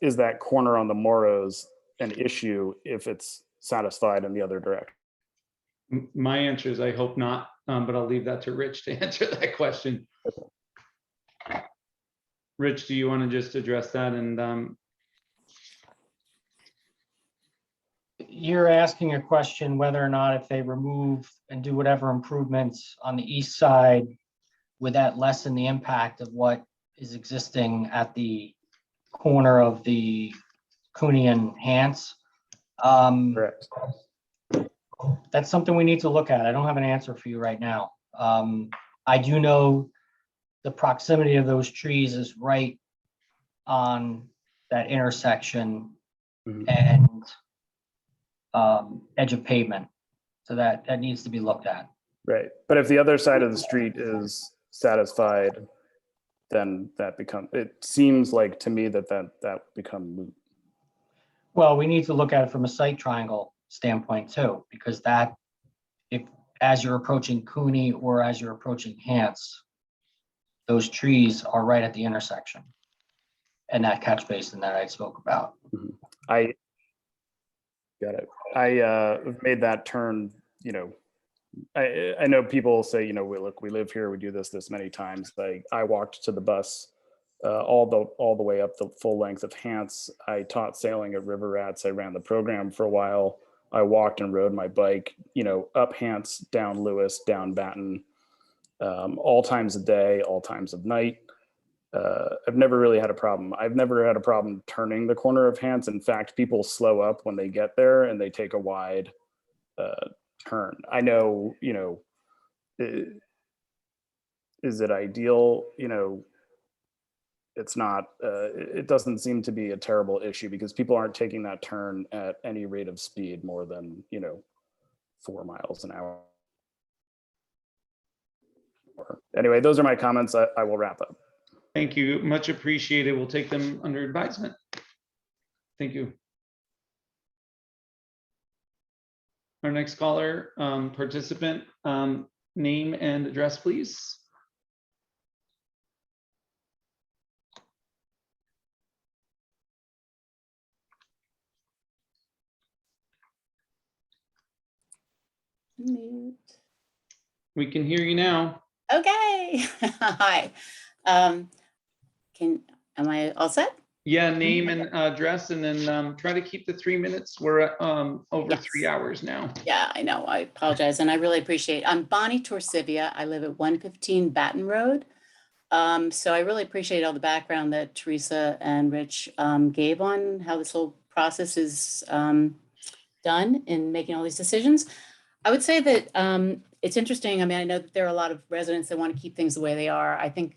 Speaker 9: is that corner on the Morrows an issue if it's satisfied in the other direction?
Speaker 1: My answer is I hope not, but I'll leave that to Rich to answer that question.
Speaker 9: Okay.
Speaker 1: Rich, do you want to just address that? And
Speaker 2: You're asking a question whether or not if they remove and do whatever improvements on the east side, would that lessen the impact of what is existing at the corner of the Cooney and Hance?
Speaker 9: Correct.
Speaker 2: That's something we need to look at. I don't have an answer for you right now. I do know the proximity of those trees is right on that intersection and edge of pavement. So that needs to be looked at.
Speaker 9: Right. But if the other side of the street is satisfied, then it seems like to me that become moot.
Speaker 2: Well, we need to look at it from a site triangle standpoint too, because if as you're approaching Cooney or as you're approaching Hance, those trees are right at the intersection and that catch basin that I spoke about.
Speaker 9: I got it. I made that turn, I know people say, we live here, we do this many times. I walked to the bus all the way up the full length of Hance. I taught sailing at River Rats. I ran the program for a while. I walked and rode my bike, up Hance, down Lewis, down Batten, all times of day, all times of night. I've never really had a problem. I've never had a problem turning the corner of Hance. In fact, people slow up when they get there and they take a wide turn. I know, is it ideal? It's not, it doesn't seem to be a terrible issue because people aren't taking that turn at any rate of speed more than, 4 miles an hour. Anyway, those are my comments. I will wrap up.
Speaker 1: Thank you. Much appreciated. We'll take them under advisement. Thank you. Our next caller, participant, name and address, please.
Speaker 4: Mute.
Speaker 1: We can hear you now.
Speaker 4: Okay. Hi. Am I all set?
Speaker 1: Yeah, name and address, and then try to keep the 3 minutes. We're at over
Speaker 4: Yes.
Speaker 1: 3 hours now.
Speaker 4: Yeah, I know. I apologize. And I really appreciate I'm Bonnie Torsivia. I live at 115 Batten Road. So I really appreciate all the background that Teresa and Rich gave on how this whole process is done in making all these decisions. I would say that it's interesting. I mean, I know that there are a lot of residents that want to keep things the way they are. I think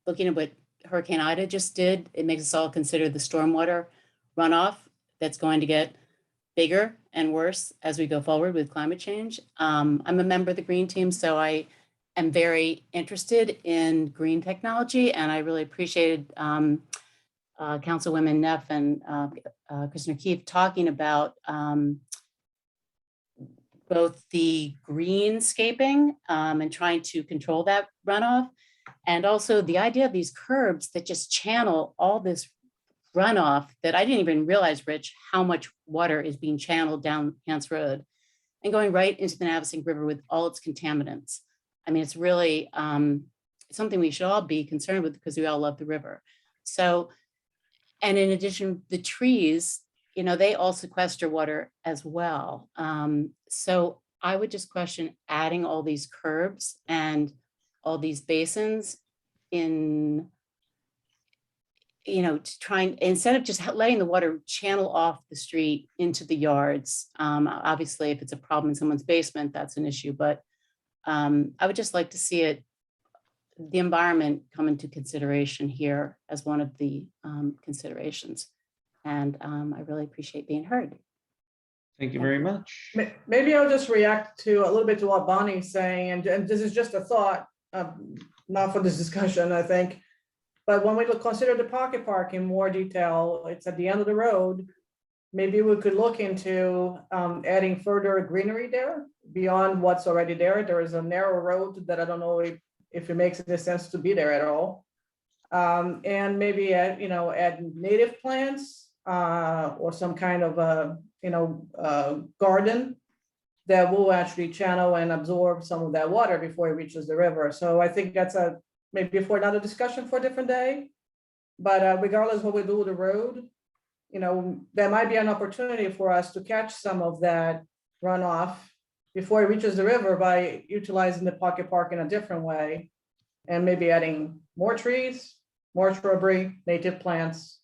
Speaker 4: looking at what Hurricane Ida just did, it makes us all consider the stormwater runoff that's going to get bigger and worse as we go forward with climate change. I'm a member of the Green Team, so I am very interested in green technology, and I really appreciated Councilwomen Neff and Kristen O'Keefe talking about both the greenscaping and trying to control that runoff, and also the idea of these curbs that just channel all this runoff that I didn't even realize, Rich, how much water is being channeled down Hance Road and going right into the Navasink River with all its contaminants. I mean, it's really something we should all be concerned with because we all love the river. So, and in addition, the trees, they all sequester water as well. So I would just question adding all these curbs and all these basins in, to try and, instead of just letting the water channel off the street into the yards. Obviously, if it's a problem in someone's basement, that's an issue, but I would just like to see the environment come into consideration here as one of the considerations. And I really appreciate being heard.
Speaker 1: Thank you very much.
Speaker 7: Maybe I'll just react to a little bit to what Bonnie's saying, and this is just a thought, not for this discussion, I think. But when we consider the pocket park in more detail, it's at the end of the road. Maybe we could look into adding further greenery there beyond what's already there. There is a narrow road that I don't know if it makes any sense to be there at all. And maybe add native plants or some kind of garden that will actually channel and absorb some of that water before it reaches the river. So I think that's maybe for another discussion for a different day. But regardless of what we do with the road, there might be an opportunity for us to catch some of that runoff before it reaches the river by utilizing the pocket park in a different way and maybe adding more trees, more shrubbery, native plants.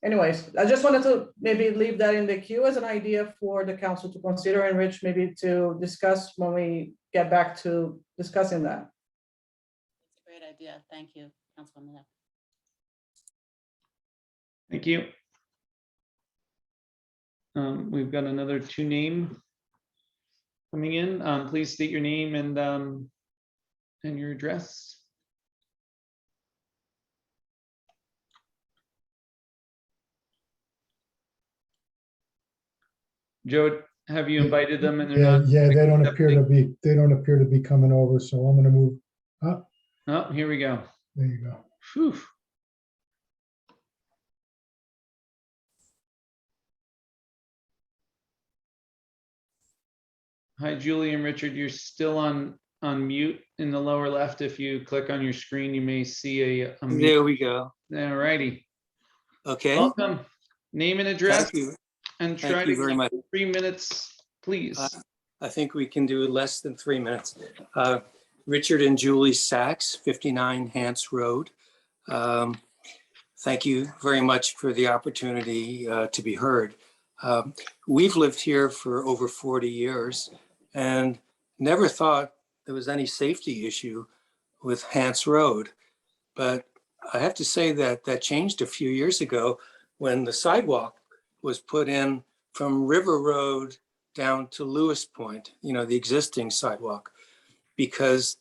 Speaker 7: Anyways, I just wanted to maybe leave that in the queue as an idea for the council to consider, and Rich maybe to discuss when we get back to discussing that.
Speaker 4: It's a great idea. Thank you, Councilwoman.
Speaker 1: Thank you. We've got another 2 name coming in. Please state your name and your address. Joe, have you invited them and they're not?
Speaker 11: Yeah, they don't appear to be coming over, so I'm gonna move up.
Speaker 1: Oh, here we go.
Speaker 11: There you go.
Speaker 1: Whew. Hi, Julie and Richard. You're still on mute in the lower left. If you click on your screen, you may see a mute.
Speaker 12: There we go.
Speaker 1: All righty.
Speaker 12: Okay.
Speaker 1: Welcome. Name and address.
Speaker 12: Thank you.
Speaker 1: And
Speaker 12: Thank
Speaker 1: try
Speaker 12: you
Speaker 1: to
Speaker 12: very
Speaker 1: keep
Speaker 12: much.
Speaker 1: 3 minutes, please.
Speaker 12: I think we can do less than 3 minutes. Richard and Julie Sachs, 59 Hants Road. Thank you very much for the opportunity to be heard. We've lived here for over 40 years and never thought there was any safety issue with Hants Road. But I have to say that that changed a few years ago when the sidewalk was put in from River Road down to Lewis Point, the existing sidewalk, because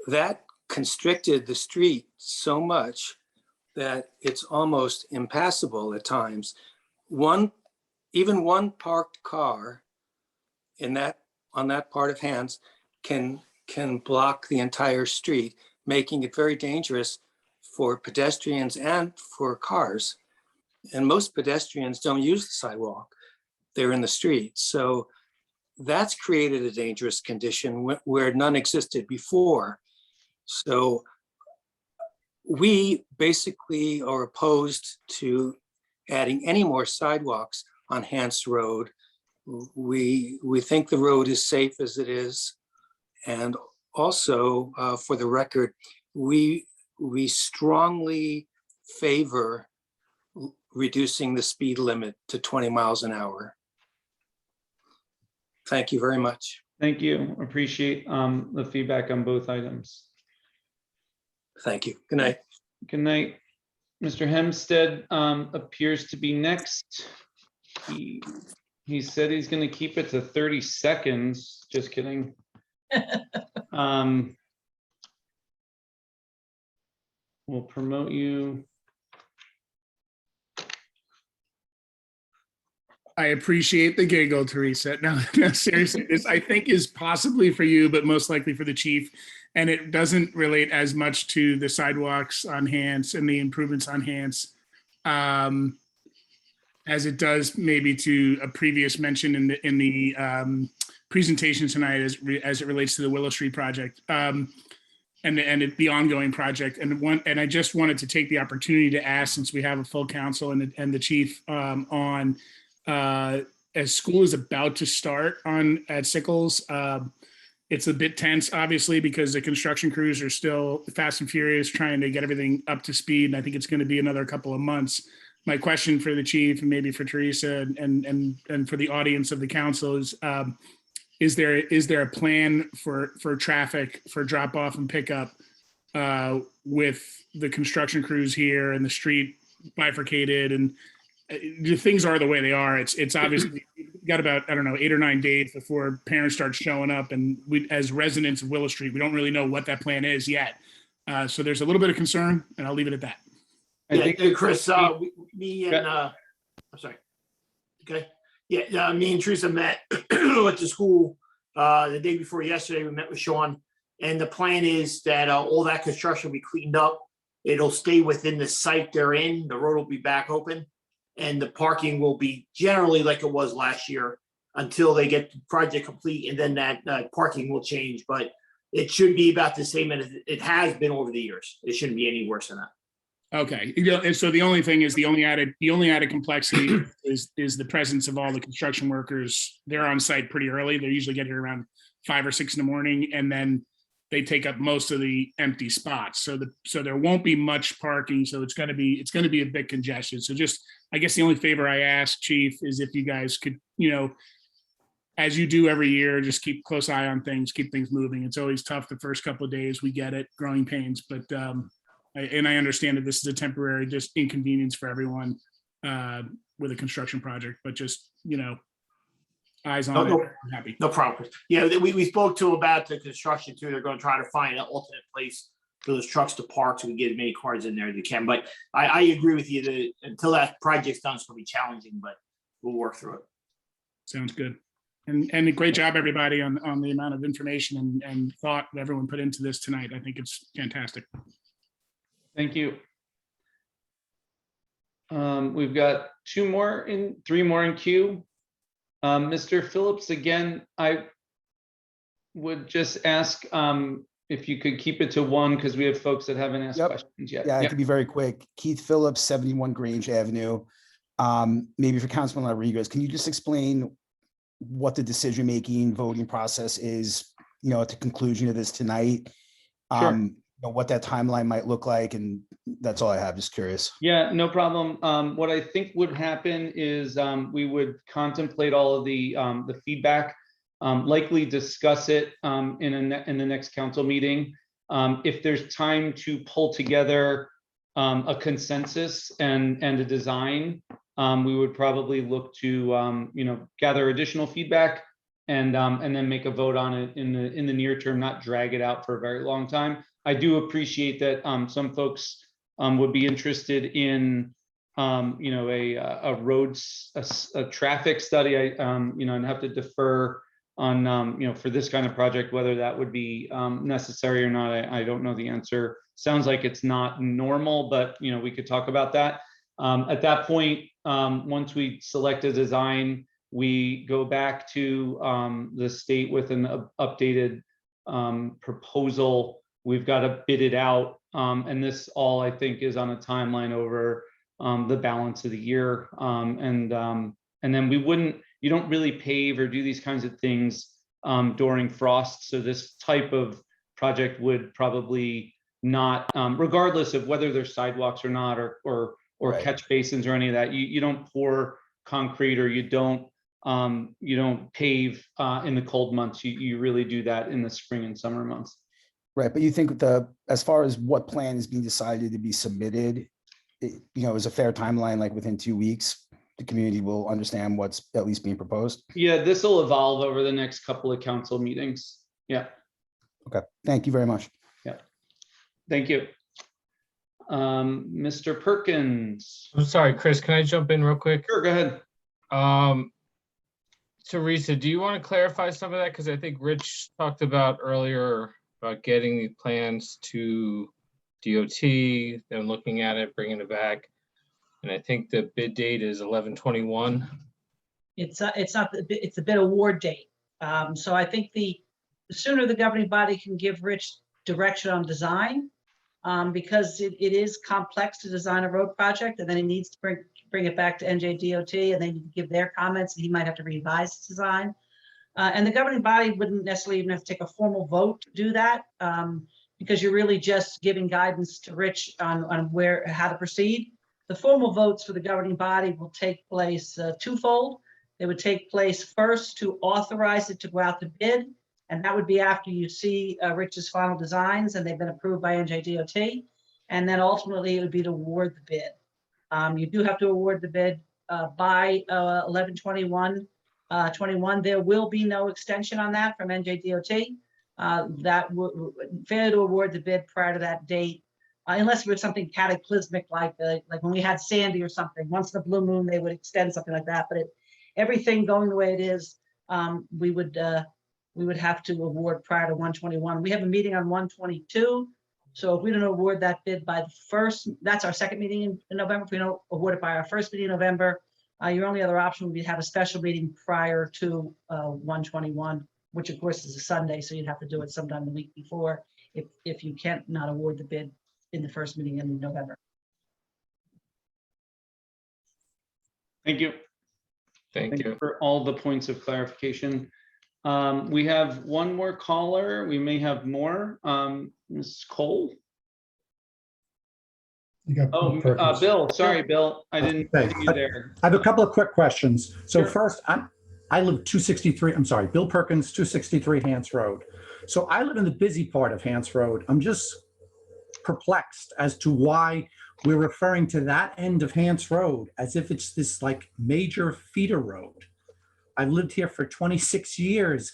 Speaker 12: that constricted the street so much that it's almost impassable at times. Even one parked car on that part of Hants can block the entire street, making it very dangerous for pedestrians and for cars. And most pedestrians don't use the sidewalk. They're in the street. So that's created a dangerous condition where none existed before. So we basically are opposed to adding any more sidewalks on Hants Road. We think the road is safe as it is. And also, for the record, we strongly favor reducing the speed limit to 20 miles an hour. Thank you very much.
Speaker 1: Thank you. Appreciate the feedback on both items.
Speaker 12: Thank you. Good night.
Speaker 1: Good night. Mr. Hempstead appears to be next. He said he's going to keep it to 30 seconds. Just kidding. We'll promote you.
Speaker 22: I appreciate the giggle, Teresa. No, seriously, this I think is possibly for you, but most likely for the chief. And it doesn't relate as much to the sidewalks on Hants and the improvements on Hants as it does maybe to a previous mention in the presentation tonight as it relates to the Willow Street project and the ongoing project. And I just wanted to take the opportunity to ask, since we have a full council and the chief on as school is about to start at Sickles, it's a bit tense, obviously, because the construction crews are still fast and furious trying to get everything up to speed. And I think it's going to be another couple of months. My question for the chief and maybe for Teresa and for the audience of the council is there a plan for traffic, for drop off and pickup with the construction crews here and the street bifurcated and things are the way they are. It's obviously got about, 8 or 9 days before parents start showing up. And we, as residents of Willow Street, we don't really know what that plan is yet. So there's a little bit of concern and I'll leave it at that.
Speaker 14: I think Chris, me and, I'm sorry. Okay. Yeah, me and Teresa met at the school the day before yesterday. We met with Sean and the plan is that all that construction will be cleaned up. It'll stay within the site they're in. The road will be back open. And the parking will be generally like it was last year until they get the project complete, and then that parking will change. But it should be about the same as it has been over the years. It shouldn't be any worse than that.
Speaker 22: Okay, you know, and so the only thing is the only added complexity is the presence of all the construction workers. They're on site pretty early. They usually get here around 5 or 6 in the morning, and then they take up most of the empty spots. So there won't be much parking. So it's going to be a bit congested. So just, I guess the only favor I ask, Chief, is if you guys could, you know, as you do every year, just keep close eye on things, keep things moving. It's always tough the first couple of days. We get it, growing pains, but and I understand that this is a temporary just inconvenience for everyone with a construction project, but just, you know, eyes on it. I'm happy.
Speaker 14: No problem. Yeah, we spoke to about the construction too. They're going to try to find an alternate place for those trucks to park so we get as many cars in there as we can. But I agree with you that until that project's done, it's going to be challenging, but we'll work through it.
Speaker 22: Sounds good. And a great job, everybody, on the amount of information and thought that everyone put into this tonight. I think it's fantastic.
Speaker 1: Thank you. We've got 3 more in queue. Mr. Phillips, again, I would just ask if you could keep it to 1 because we have folks that haven't asked questions yet.
Speaker 13: Yeah, it could be very quick. Keith Phillips, 71 Grange Avenue. Maybe for Councilman Rodriguez, can you just explain what the decision-making voting process is, you know, at the conclusion of this tonight?
Speaker 1: Sure.
Speaker 13: You know, what that timeline might look like, and that's all I have. Just curious.
Speaker 1: Yeah, no problem. What I think would happen is we would contemplate all of the feedback, likely discuss it in the next council meeting. If there's time to pull together a consensus and a design, we would probably look to you know, gather additional feedback and then make a vote on it in the near term, not drag it out for a very long time. I do appreciate that some folks would be interested in you know, a traffic study. You know, and have to defer on you know, for this kind of project whether that would be necessary or not. I don't know the answer. Sounds like it's not normal, but you know, we could talk about that. At that point, once we select a design, we go back to the state with an updated proposal. We've got to bid it out. And this all, I think, is on a timeline over the balance of the year. And then you don't really pave or do these kinds of things during frost. So this type of project would probably not, regardless of whether there's sidewalks or not, or right, catch basins or any of that, you don't pour concrete or you don't pave in the cold months. You really do that in the spring and summer months.
Speaker 13: Right, but you think as far as what plan is being decided to be submitted, you know, is a fair timeline, like within 2 weeks, the community will understand what's at least being proposed?
Speaker 1: Yeah, this will evolve over the next couple of council meetings. Yeah.
Speaker 13: Okay, thank you very much.
Speaker 1: Yeah, thank you. Mr. Perkins.
Speaker 5: I'm sorry, Chris, can I jump in real quick?
Speaker 1: Sure, go ahead.
Speaker 5: Teresa, do you want to clarify some of that? Because I think Rich talked about earlier about getting the plans to DOT, then looking at it, bringing it back. And I think the bid date is 11/21.
Speaker 6: It's not, it's a bid award date. So I think the sooner the governing body can give Rich direction on design, because it is complex to design a road project, and then he needs to bring it back to NJDOT, and then give their comments, and he might have to revise his design. And the governing body wouldn't necessarily even have to take a formal vote to do that, because you're really just giving guidance to Rich on how to proceed. The formal votes for the governing body will take place twofold. They would take place first to authorize it to go out to bid, and that would be after you see Rich's final designs and they've been approved by NJDOT. And then ultimately it would be to award the bid. You do have to award the bid by 11/21/21. There will be no extension on that from NJDOT. That would fail to award the bid prior to that date, unless it was something cataclysmic like when we had Sandy or something. Once in a blue moon, they would extend something like that. But everything going the way it is, we would have to award prior to 1/21. We have a meeting on 1/22. So if we don't award that bid by the first, that's our second meeting in November. If we don't award it by our first meeting in November, your only other option would be to have a special meeting prior to 1/21, which of course is a Sunday. So you'd have to do it sometime the week before if you can't not award the bid in the first meeting in November.
Speaker 1: Thank you.
Speaker 5: Thank you.
Speaker 1: For all the points of clarification. We have one more caller. We may have more. Ms. Cole?
Speaker 11: You got Bill
Speaker 1: Oh,
Speaker 11: Perkins.
Speaker 1: Bill, sorry, Bill. I didn't
Speaker 15: Okay,
Speaker 1: see you there.
Speaker 15: I have a couple of quick questions. So
Speaker 1: Sure.
Speaker 15: first, I live 263, I'm sorry, Bill Perkins, 263 Hants Road. So I live in the busy part of Hants Road. I'm just perplexed as to why we're referring to that end of Hants Road as if it's this like major feeder road. I've lived here for 26 years,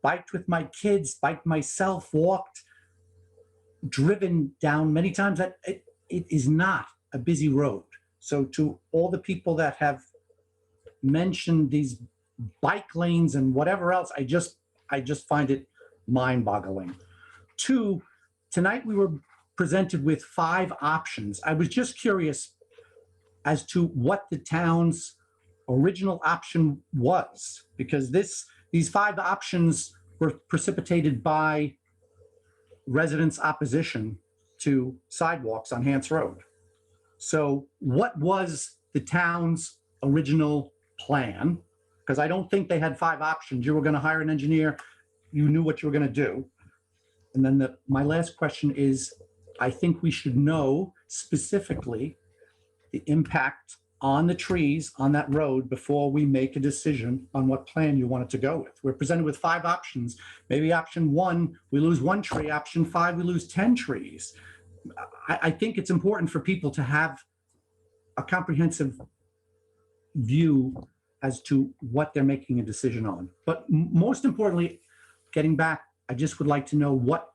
Speaker 15: biked with my kids, biked myself, walked, driven down many times. That it is not a busy road. So to all the people that have mentioned these bike lanes and whatever else, I just find it mind-boggling. Two, tonight we were presented with 5 options. I was just curious as to what the town's original option was, because these 5 options were precipitated by residents' opposition to sidewalks on Hants Road. So what was the town's original plan? Because I don't think they had 5 options. You were going to hire an engineer. You knew what you were going to do. And then my last question is, I think we should know specifically the impact on the trees on that road before we make a decision on what plan you want it to go with. We're presented with 5 options. Maybe option 1, we lose 1 tree. Option 5, we lose 10 trees. I think it's important for people to have a comprehensive view as to what they're making a decision on. But most importantly, getting back, I just would like to know what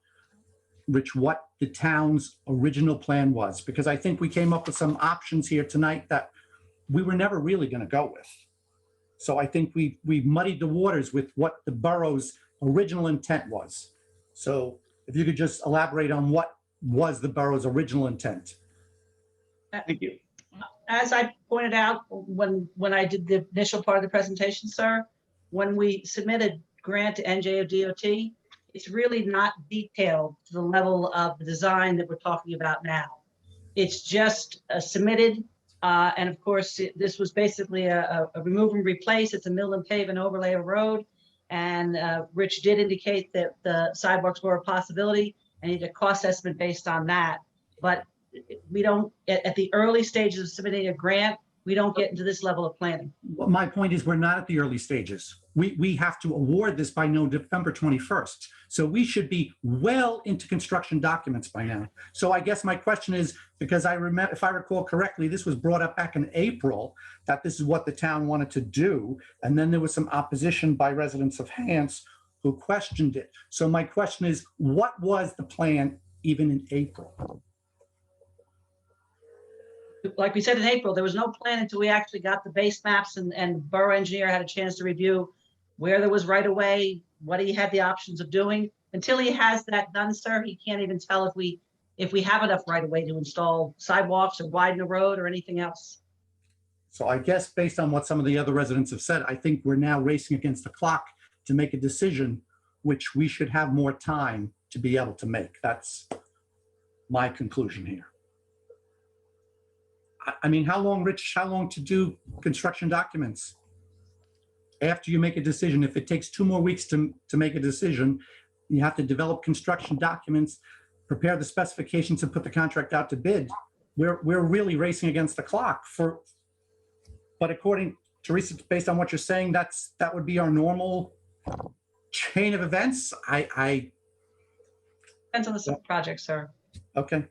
Speaker 15: the town's original plan was, because I think we came up with some options here tonight that we were never really going to go with. So I think we've muddied the waters with what the borough's original intent was. So if you could just elaborate on what was the borough's original intent.
Speaker 1: Thank you.
Speaker 6: As I pointed out when I did the initial part of the presentation, sir, when we submitted grant to NJODOT, it's really not detailed to the level of the design that we're talking about now. It's just submitted, and of course, this was basically a remove and replace. It's a mill and pave and overlay of road, and Rich did indicate that the sidewalks were a possibility, and he did a cost estimate based on that. But we don't, at the early stages of submitting a grant, we don't get into this level of planning.
Speaker 15: Well, my point is we're not at the early stages. We have to award this by November 21st. So we should be well into construction documents by now. So I guess my question is, because I remember, if I recall correctly, this was brought up back in April, that this is what the town wanted to do. And then there was some opposition by residents of Hants who questioned it. So my question is, what was the plan even in April?
Speaker 6: Like we said in April, there was no plan until we actually got the base maps and borough engineer had a chance to review where there was right of way, what he had the options of doing. Until he has that done, sir, he can't even tell if we have enough right of way to install sidewalks or widen the road or anything else.
Speaker 15: So I guess based on what some of the other residents have said, I think we're now racing against the clock to make a decision, which we should have more time to be able to make. That's my conclusion here. I mean, how long, Rich, how long to do construction documents? After you make a decision, if it takes 2 more weeks to make a decision, you have to develop construction documents, prepare the specifications and put the contract out to bid. We're really racing against the clock but according, Teresa, based on what you're saying, that would be our normal chain of events.
Speaker 6: Depends on the project, sir.
Speaker 15: Okay.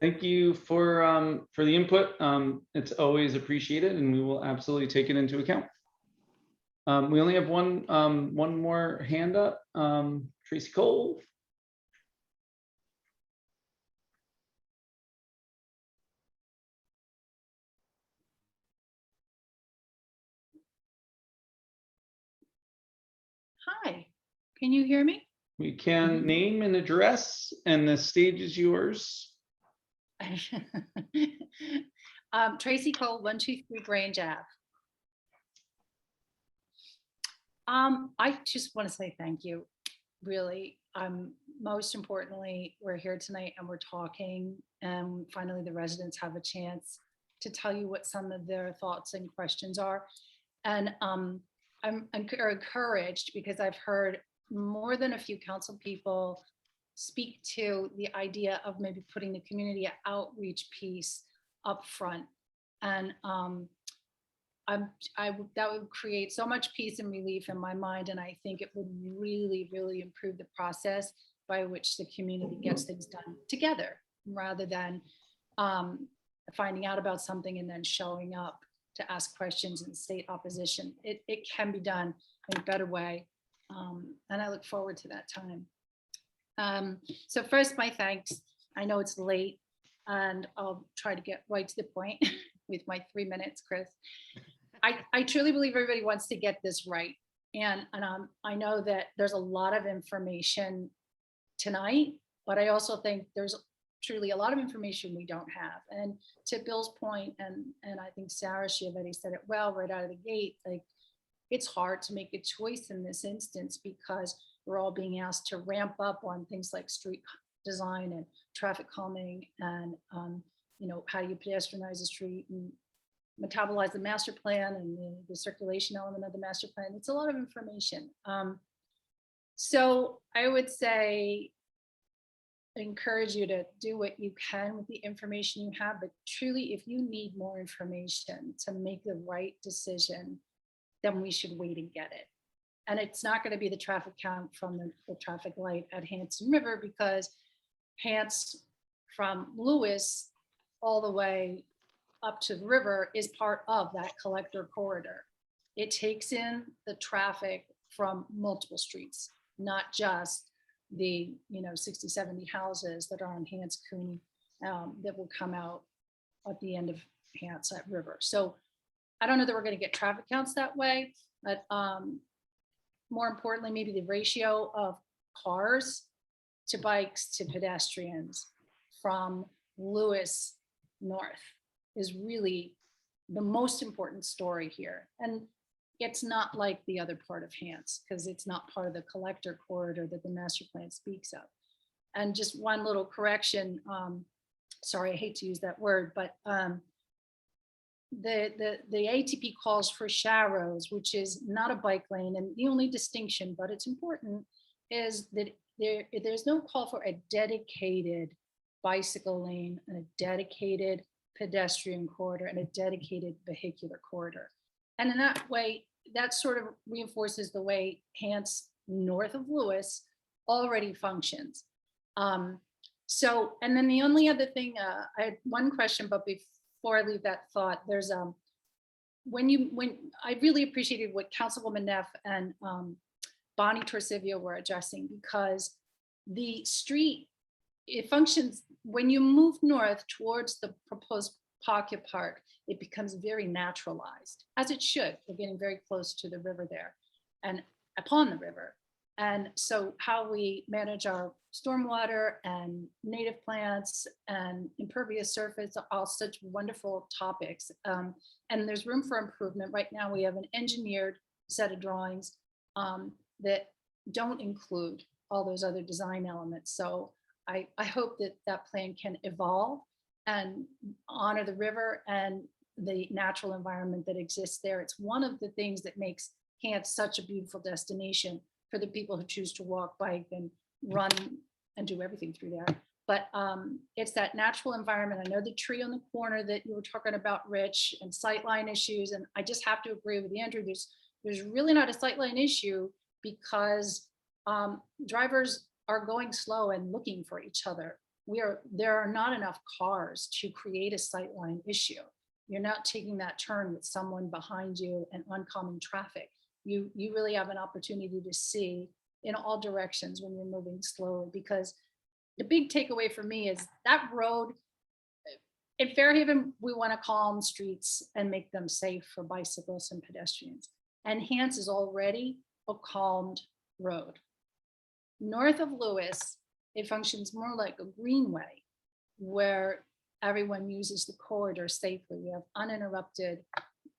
Speaker 1: Thank you for the input. It's always appreciated, and we will absolutely take it into account. We only have one more hand up. Tracy Cole.
Speaker 16: Hi, can you hear me?
Speaker 1: We can name and address, and the stage is yours.
Speaker 16: Tracy Cole, 123 Grange Ave. I just want to say thank you. Really, most importantly, we're here tonight and we're talking, and finally the residents have a chance to tell you what some of their thoughts and questions are. And I'm encouraged because I've heard more than a few council people speak to the idea of maybe putting the community outreach piece up front. And that would create so much peace and relief in my mind. And I think it would really, really improve the process by which the community gets things done together, rather than finding out about something and then showing up to ask questions and state opposition. It can be done in a better way. And I look forward to that time. So first, my thanks. I know it's late and I'll try to get right to the point with my 3 minutes, Chris. I truly believe everybody wants to get this right. And I know that there's a lot of information tonight, but I also think there's truly a lot of information we don't have. And to Bill's point, and I think Sarah Chiavetti said it well right out of the gate, like, it's hard to make a choice in this instance because we're all being asked to ramp up on things like street design and traffic calming and how do you pedestrianize the street and metabolize the master plan and the circulation element of the master plan. It's a lot of information. So I would say, encourage you to do what you can with the information you have, but truly, if you need more information to make the right decision, then we should wait and get it. And it's not going to be the traffic count from the traffic light at Hanson River, because Hants from Lewis all the way up to the river is part of that collector corridor. It takes in the traffic from multiple streets, not just the 60, 70 houses that are on Hants Cooney that will come out at the end of Hants at River. So I don't know that we're going to get traffic counts that way, but more importantly, maybe the ratio of cars to bikes to pedestrians from Lewis north is really the most important story here. And it's not like the other part of Hants, because it's not part of the collector corridor that the master plan speaks of. And just one little correction, sorry, I hate to use that word, but the ATP calls for sharrows, which is not a bike lane. And the only distinction, but it's important, is that there's no call for a dedicated bicycle lane and a dedicated pedestrian corridor and a dedicated vehicular corridor. And in that way, that sort of reinforces the way Hants north of Lewis already functions. So, and then the only other thing, I had one question, but before I leave that thought, there's when I really appreciated what Councilwoman Neff and Bonnie Torsivio were addressing, because the street, it functions when you move north towards the proposed Pocket Park, it becomes very naturalized, as it should. We're getting very close to the river there and upon the river. And so how we manage our stormwater and native plants and impervious surface are all such wonderful topics. And there's room for improvement. Right now we have an engineered set of drawings that don't include all those other design elements. So I hope that that plan can evolve and honor the river and the natural environment that exists there. It's one of the things that makes Hants such a beautiful destination for the people who choose to walk, bike, and run and do everything through there. But it's that natural environment. I know the tree on the corner that you were talking about, Rich, and sightline issues. And I just have to agree with Andrew. There's really not a sightline issue because drivers are going slow and looking for each other. There are not enough cars to create a sightline issue. You're not taking that turn with someone behind you and oncoming traffic. You really have an opportunity to see in all directions when you're moving slowly, because the big takeaway for me is that road in Fairhaven, we want to calm streets and make them safe for bicyclists and pedestrians. And Hants is already a calmed road. North of Lewis, it functions more like a greenway where everyone uses the corridor safely. We have uninterrupted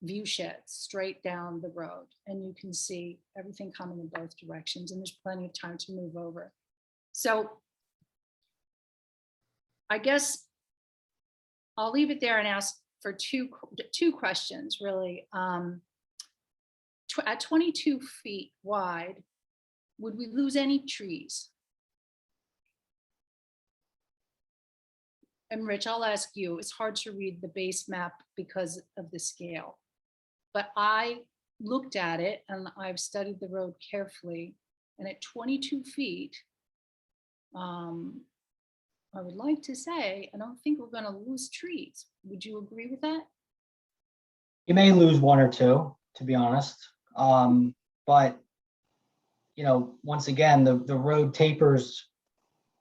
Speaker 16: view sheds straight down the road, and you can see everything coming in both directions, and there's plenty of time to move over. So I guess I'll leave it there and ask for two questions, really. At 22 feet wide, would we lose any trees? And Rich, I'll ask you, it's hard to read the base map because of the scale, but I looked at it and I've studied the road carefully, and at 22 feet, I would like to say, I don't think we're going to lose trees. Would you agree with that?
Speaker 2: You may lose one or two, to be honest. But, you know, once again, the road tapers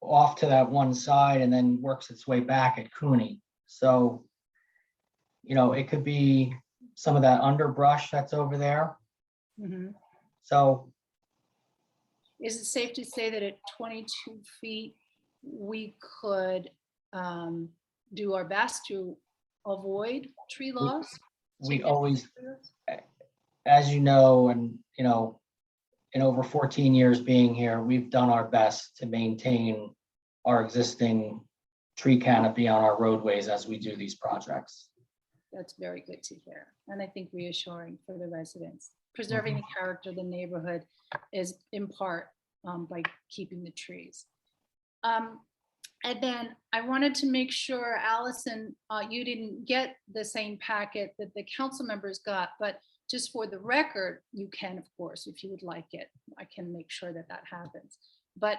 Speaker 2: off to that one side and then works its way back at Cooney. So, you know, it could be some of that underbrush that's over there.
Speaker 16: Mhm.
Speaker 2: So
Speaker 16: Is it safe to say that at 22 feet, we could do our best to avoid tree loss?
Speaker 2: we always, as you know, and, you know, in over 14 years being here, we've done our best to maintain our existing tree canopy on our roadways as we do these projects.
Speaker 16: That's very good to hear. And I think reassuring for the residents. Preserving the character of the neighborhood is in part by keeping the trees. And then I wanted to make sure, Allison, you didn't get the same packet that the council members got, but just for the record, you can, of course, if you would like it, I can make sure that that happens. But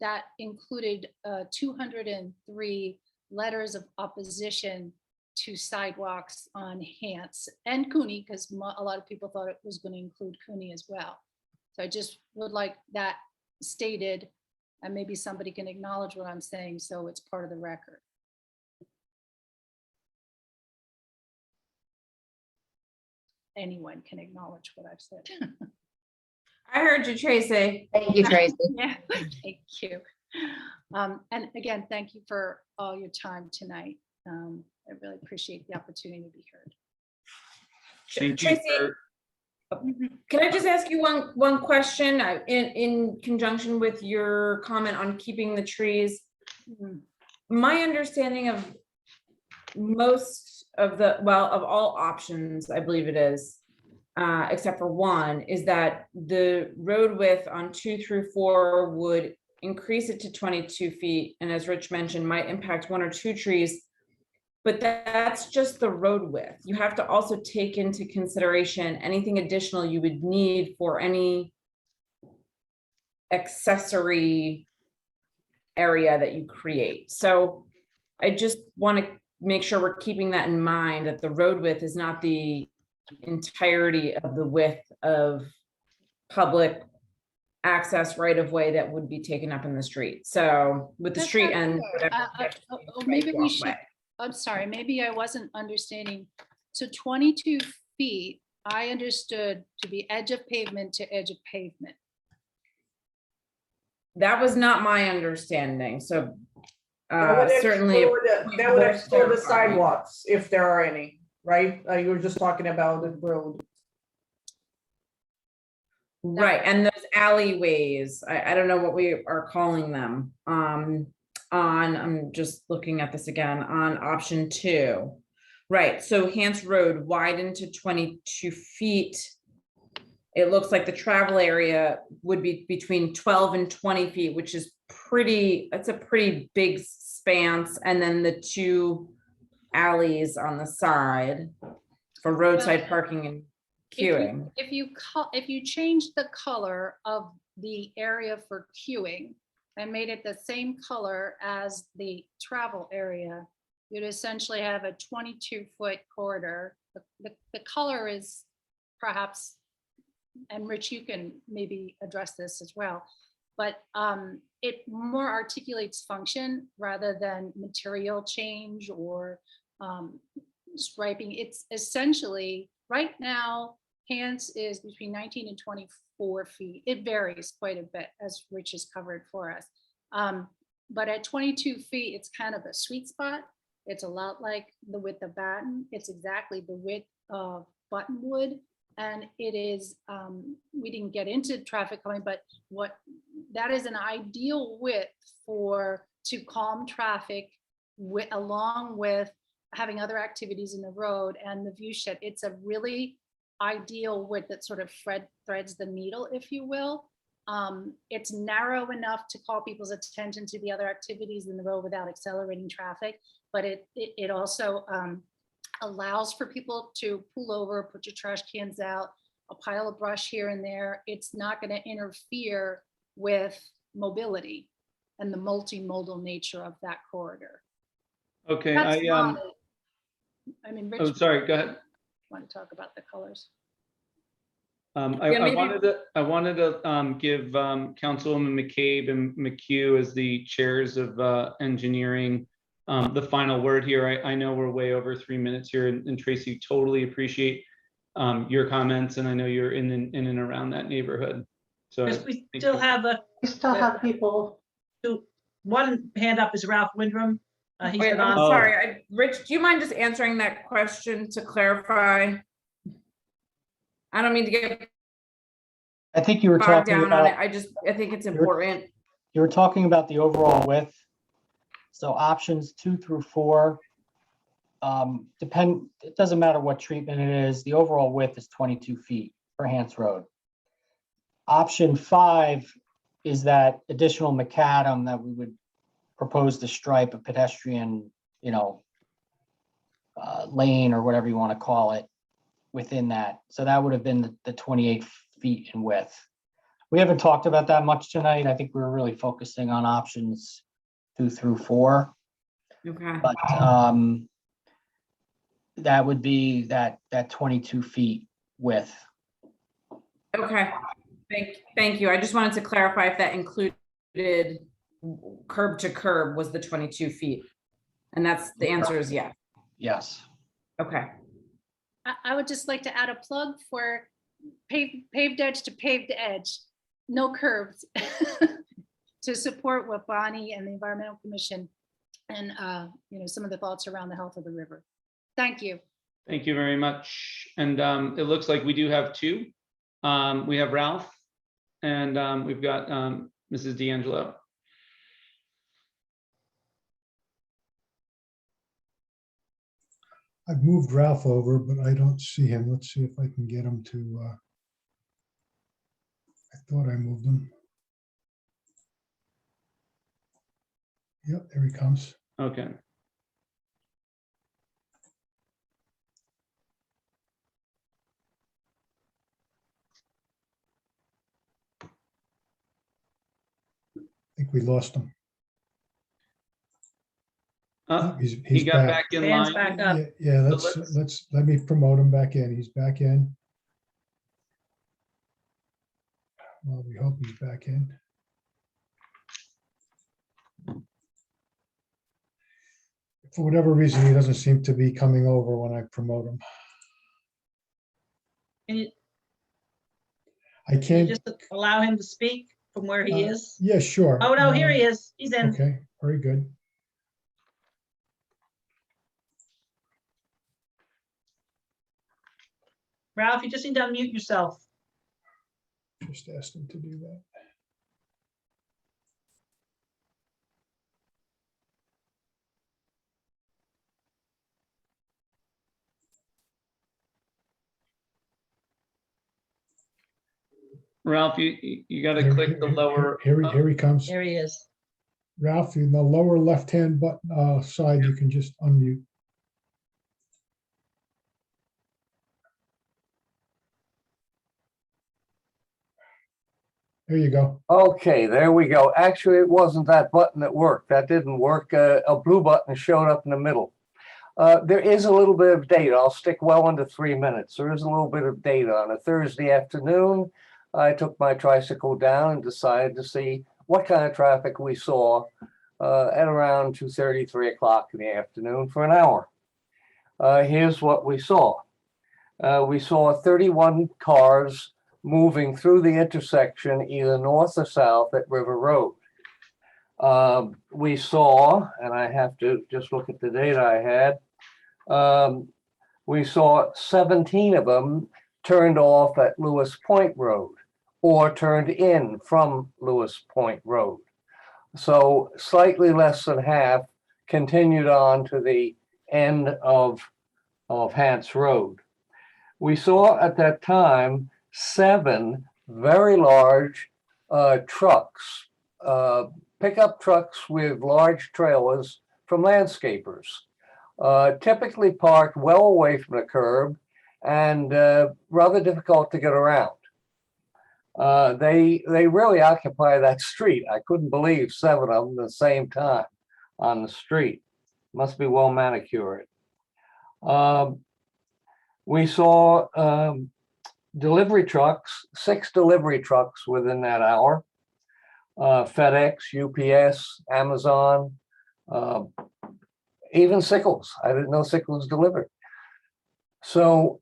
Speaker 16: that included 203 letters of opposition to sidewalks on Hance and Cooney, because a lot of people thought it was going to include Cooney as well. So I just would like that stated, and maybe somebody can acknowledge what I'm saying, so it's part of the record. Anyone can acknowledge what I've said.
Speaker 8: I heard you, Tracy.
Speaker 3: Thank you, Tracy.
Speaker 16: Yeah, thank you. And again, thank you for all your time tonight. I really appreciate the opportunity to be heard.
Speaker 9: Thank you
Speaker 8: Tracy,
Speaker 9: for-
Speaker 8: can I just ask you one question in conjunction with your comment on keeping the trees? My understanding of most of of all options, I believe it is, except for one, is that the road width on 2 through 4 would increase it to 22 feet. And as Rich mentioned, might impact 1 or 2 trees. But that's just the road width. You have to also take into consideration anything additional you would need for any accessory area that you create. So I just want to make sure we're keeping that in mind, that the road width is not the entirety of the width of public access right of way that would be taken up in the street. So with the
Speaker 16: That's
Speaker 8: street
Speaker 16: not
Speaker 8: and
Speaker 16: fair. Maybe we should,
Speaker 8: walkway.
Speaker 16: I'm sorry, maybe I wasn't understanding. So 22 feet, I understood to be edge of pavement to edge of pavement.
Speaker 8: That was not my understanding. So
Speaker 7: That would
Speaker 8: certainly
Speaker 7: exclude the sidewalks, if there are any, right? You were just talking about the road.
Speaker 8: right, and those alleyways, I don't know what we are calling them. I'm just looking at this again on option 2. Right, so Hance Road widened to 22 feet. It looks like the travel area would be between 12 and 20 feet, which is that's a pretty big span. And then the 2 alleys on the side for roadside parking and queuing.
Speaker 16: If you change the color of the area for queuing and made it the same color as the travel area, you'd essentially have a 22-foot corridor. The color is perhaps, and Rich, you can maybe address this as well, but it more articulates function rather than material change or striping. It's essentially, right now, Hance is between 19 and 24 feet. It varies quite a bit, as Rich has covered for us. But at 22 feet, it's kind of a sweet spot. It's a lot like the width of Batten. It's exactly the width of Buttonwood. And it is, we didn't get into traffic calming, but what that is an ideal width to calm traffic along with having other activities in the road and the view shed. It's a really ideal width that sort of threads the needle, if you will. It's narrow enough to call people's attention to the other activities in the road without accelerating traffic, but it also allows for people to pull over, put your trash cans out, a pile of brush here and there. It's not going to interfere with mobility and the multimodal nature of that corridor.
Speaker 1: Okay,
Speaker 16: That's
Speaker 1: I
Speaker 16: mean, Rich,
Speaker 1: oh, sorry, go ahead.
Speaker 16: want to talk about the colors?
Speaker 1: I wanted to give Councilwoman McCabe and McHugh as the chairs of engineering the final word here. I know we're way over 3 minutes here, and Tracy, totally appreciate your comments, and I know you're in and around that neighborhood. So
Speaker 6: Chris, we still have people who, one hand up is Ralph Windrum. He's
Speaker 8: Wait,
Speaker 6: been
Speaker 8: I'm
Speaker 6: on.
Speaker 8: sorry, Rich, do you mind just answering that question to clarify? I don't mean to get
Speaker 2: I think you were
Speaker 8: bogged
Speaker 2: talking
Speaker 8: down on it.
Speaker 2: about,
Speaker 8: I think it's important.
Speaker 2: you were talking about the overall width. So options 2 through 4, it doesn't matter what treatment it is, the overall width is 22 feet for Hance Road. Option 5 is that additional macadam that we would propose to stripe a pedestrian, lane or whatever you want to call it within that. So that would have been the 28 feet in width. We haven't talked about that much tonight. I think we're really focusing on options 2 through 4.
Speaker 8: Okay.
Speaker 2: But that would be that 22 feet width.
Speaker 8: Okay, thank you. I just wanted to clarify if that included curb to curb was the 22 feet. And the answer is yes.
Speaker 2: Yes.
Speaker 8: Okay.
Speaker 16: I would just like to add a plug for paved edge to paved edge, no curbs, to support what Bonnie and the Environmental Commission and some of the thoughts around the health of the river. Thank you.
Speaker 1: Thank you very much. And it looks like we do have 2. We have Ralph, and we've got Mrs. D'Angelo.
Speaker 11: I've moved Ralph over, but I don't see him. Let's see if I can get him to, I thought I moved him. Yep, there he comes.
Speaker 1: Okay.
Speaker 11: I think we lost him. He's
Speaker 1: He got back in
Speaker 6: Hands
Speaker 1: line.
Speaker 6: back up.
Speaker 11: Yeah,
Speaker 1: So
Speaker 11: let me promote him back in. He's back in. Well, we hope he's back in. For whatever reason, he doesn't seem to be coming over when I promote him.
Speaker 6: Can you
Speaker 11: I can't.
Speaker 6: just allow him to speak from where he is?
Speaker 11: Yeah, sure.
Speaker 6: Oh, no, here he is. He's in.
Speaker 11: Okay, very good.
Speaker 6: Ralph, you just need to unmute yourself.
Speaker 11: Just asked him to do that.
Speaker 1: Ralph, you got to click the lower.
Speaker 11: Here he comes.
Speaker 6: There he is.
Speaker 11: Ralph, in the lower left-hand button side, you can just unmute. There you go.
Speaker 17: Okay, there we go. Actually, it wasn't that button that worked. That didn't work. A blue button showed up in the middle. There is a little bit of data. I'll stick well under 3 minutes. There is a little bit of data. On a Thursday afternoon, I took my tricycle down and decided to see what kind of traffic we saw at around 2:30, 3 o'clock in the afternoon for an hour. Here's what we saw. We saw 31 cars moving through the intersection either north or south at River Road. We saw, and I have to just look at the data I had, we saw 17 of them turned off at Lewis Point Road, or turned in from Lewis Point Road. So slightly less than half continued on to the end of Hants Road. We saw at that time 7 very large trucks, pickup trucks with large trailers from landscapers, typically parked well away from the curb and rather difficult to get around. They really occupy that street. I couldn't believe 7 of them at the same time on the street. Must be well manicured. We saw delivery trucks, 6 delivery trucks within that hour. FedEx, UPS, Amazon, even Sickles. I didn't know Sickles delivered. So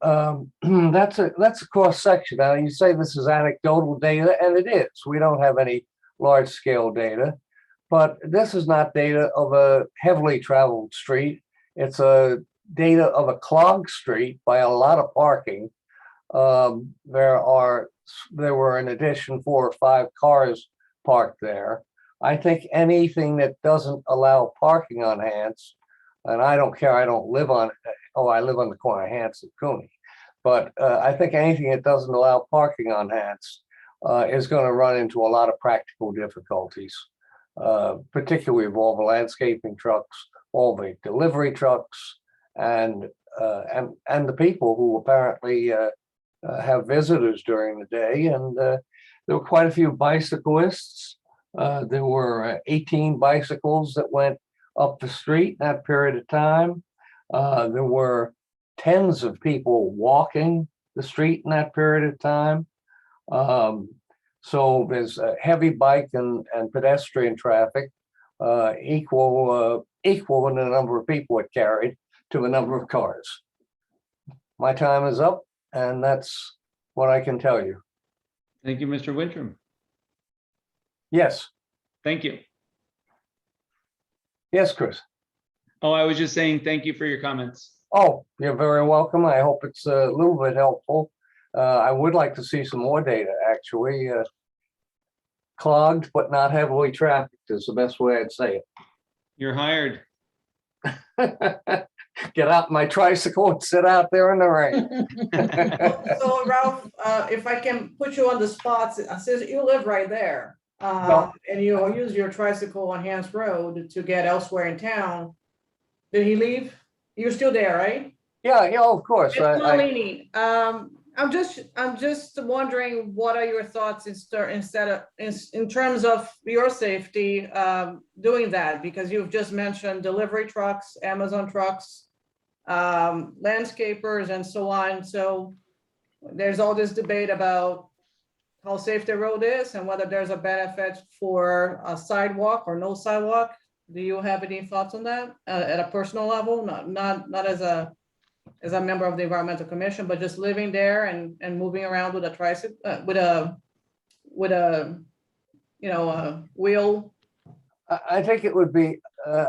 Speaker 17: that's a cross section. Now you say this is anecdotal data, and it is. We don't have any large scale data, but this is not data of a heavily traveled street. It's a data of a clogged street by a lot of parking. There were in addition 4 or 5 cars parked there. I think anything that doesn't allow parking on Hants, and I don't care, I don't live on, I live on the corner of Hants and Cooney, but I think anything that doesn't allow parking on Hants is going to run into a lot of practical difficulties, particularly with all the landscaping trucks, all the delivery trucks, and the people who apparently have visitors during the day. And there were quite a few bicyclists. There were 18 bicycles that went up the street in that period of time. There were tens of people walking the street in that period of time. So there's a heavy bike and pedestrian traffic, equal in the number of people it carried to the number of cars. My time is up, and that's what I can tell you.
Speaker 1: Thank you, Mr. Wintram.
Speaker 17: Yes.
Speaker 1: Thank you.
Speaker 17: Yes, Chris.
Speaker 1: Oh, I was just saying thank you for your comments.
Speaker 17: Oh, you're very welcome. I hope it's a little bit helpful. I would like to see some more data, actually. Clogged, but not heavily trafficked is the best way I'd say it.
Speaker 1: You're hired.
Speaker 17: Get out my tricycle and sit out there in the rain.
Speaker 7: So Ralph, if I can put you on the spot, since you live right there,
Speaker 17: Well-
Speaker 7: and you use your tricycle on Hants Road to get elsewhere in town, did he leave? You're still there, right?
Speaker 17: Yeah, of course.
Speaker 7: It's Marlene. I'm just wondering, what are your thoughts in terms of your safety, doing that? Because you've just mentioned delivery trucks, Amazon trucks, landscapers and so on. So there's all this debate about how safe the road is and whether there's a benefit for a sidewalk or no sidewalk. Do you have any thoughts on that at a personal level? Not as a member of the environmental commission, but just living there and moving around with a tricycle, with a wheel.
Speaker 17: I think it would be,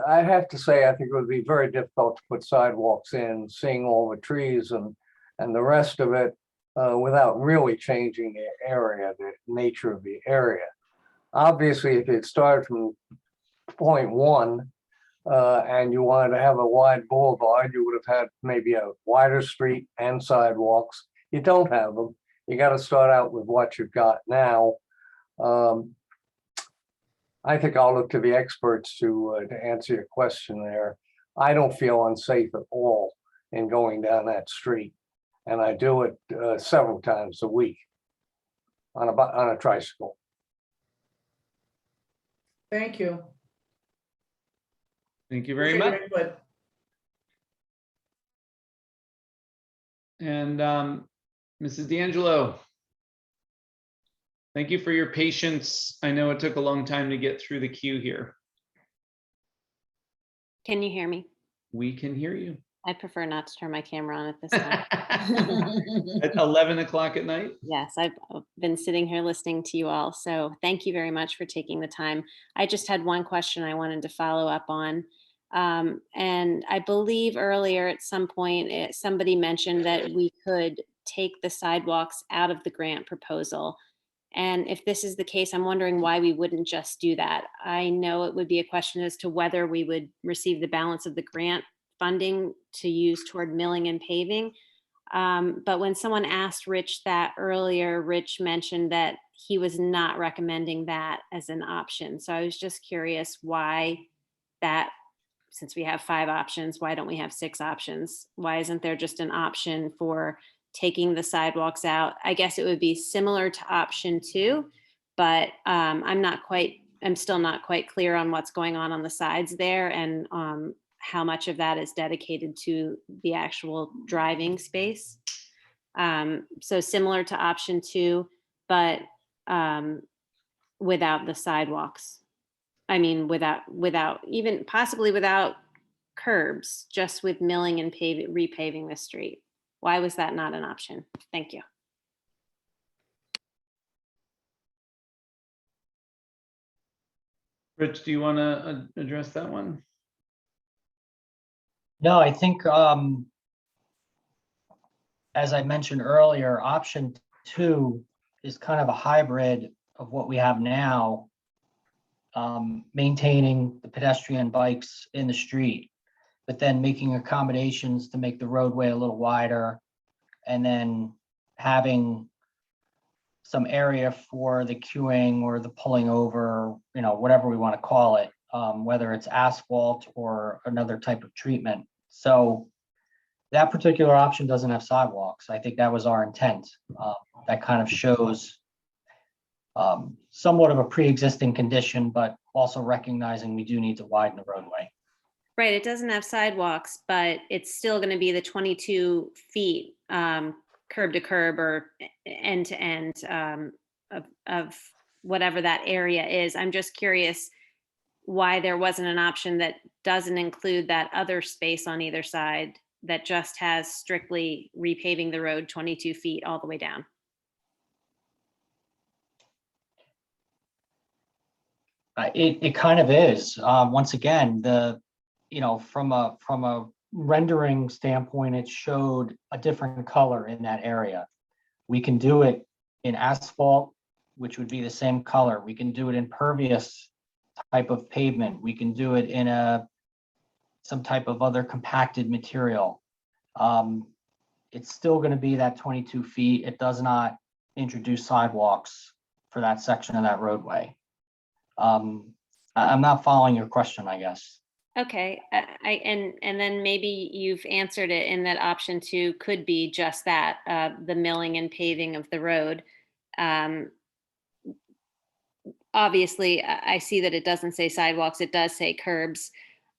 Speaker 17: I have to say, I think it would be very difficult to put sidewalks in, seeing all the trees and the rest of it without really changing the area, the nature of the area. Obviously, if it started from point 1 and you wanted to have a wide boulevard, you would have had maybe a wider street and sidewalks. You don't have them. You got to start out with what you've got now. I think I'll look to the experts to answer your question there. I don't feel unsafe at all in going down that street, and I do it several times a week on a tricycle.
Speaker 7: Thank you.
Speaker 1: Thank you very much. And Mrs. D'Angelo, thank you for your patience. I know it took a long time to get through the queue here.
Speaker 18: Can you hear me?
Speaker 1: We can hear you.
Speaker 18: I prefer not to turn my camera on at this time.
Speaker 1: At 11 o'clock at night?
Speaker 18: Yes, I've been sitting here listening to you all. So thank you very much for taking the time. I just had one question I wanted to follow up on. And I believe earlier at some point, somebody mentioned that we could take the sidewalks out of the grant proposal. And if this is the case, I'm wondering why we wouldn't just do that. I know it would be a question as to whether we would receive the balance of the grant funding to use toward milling and paving. But when someone asked Rich that earlier, Rich mentioned that he was not recommending that as an option. So I was just curious why that, since we have 5 options, why don't we have 6 options? Why isn't there just an option for taking the sidewalks out? I guess it would be similar to option 2, but I'm still not quite clear on what's going on the sides there, and how much of that is dedicated to the actual driving space. So similar to option 2, but without the sidewalks. I mean, without even possibly without curbs, just with milling and repaving the street. Why was that not an option? Thank you.
Speaker 1: Rich, do you want to address that one?
Speaker 2: No, I think, as I mentioned earlier, option 2 is kind of a hybrid of what we have now, maintaining the pedestrian bikes in the street, but then making accommodations to make the roadway a little wider, and then having some area for the queuing or the pulling over, whatever we want to call it, whether it's asphalt or another type of treatment. So that particular option doesn't have sidewalks. I think that was our intent. That kind of shows somewhat of a pre-existing condition, but also recognizing we do need to widen the roadway.
Speaker 18: Right, it doesn't have sidewalks, but it's still going to be the 22 feet curb to curb or end to end of whatever that area is. I'm just curious why there wasn't an option that doesn't include that other space on either side that just has strictly repaving the road 22 feet all the way down.
Speaker 2: It kind of is. Once again, from a rendering standpoint, it showed a different color in that area. We can do it in asphalt, which would be the same color. We can do it in pervious type of pavement. We can do it in some type of other compacted material. It's still going to be that 22 feet. It does not introduce sidewalks for that section of that roadway. I'm not following your question, I guess.
Speaker 18: Okay, and then maybe you've answered it in that option 2 could be just that, the milling and paving of the road. Obviously, I see that it doesn't say sidewalks, it does say curbs.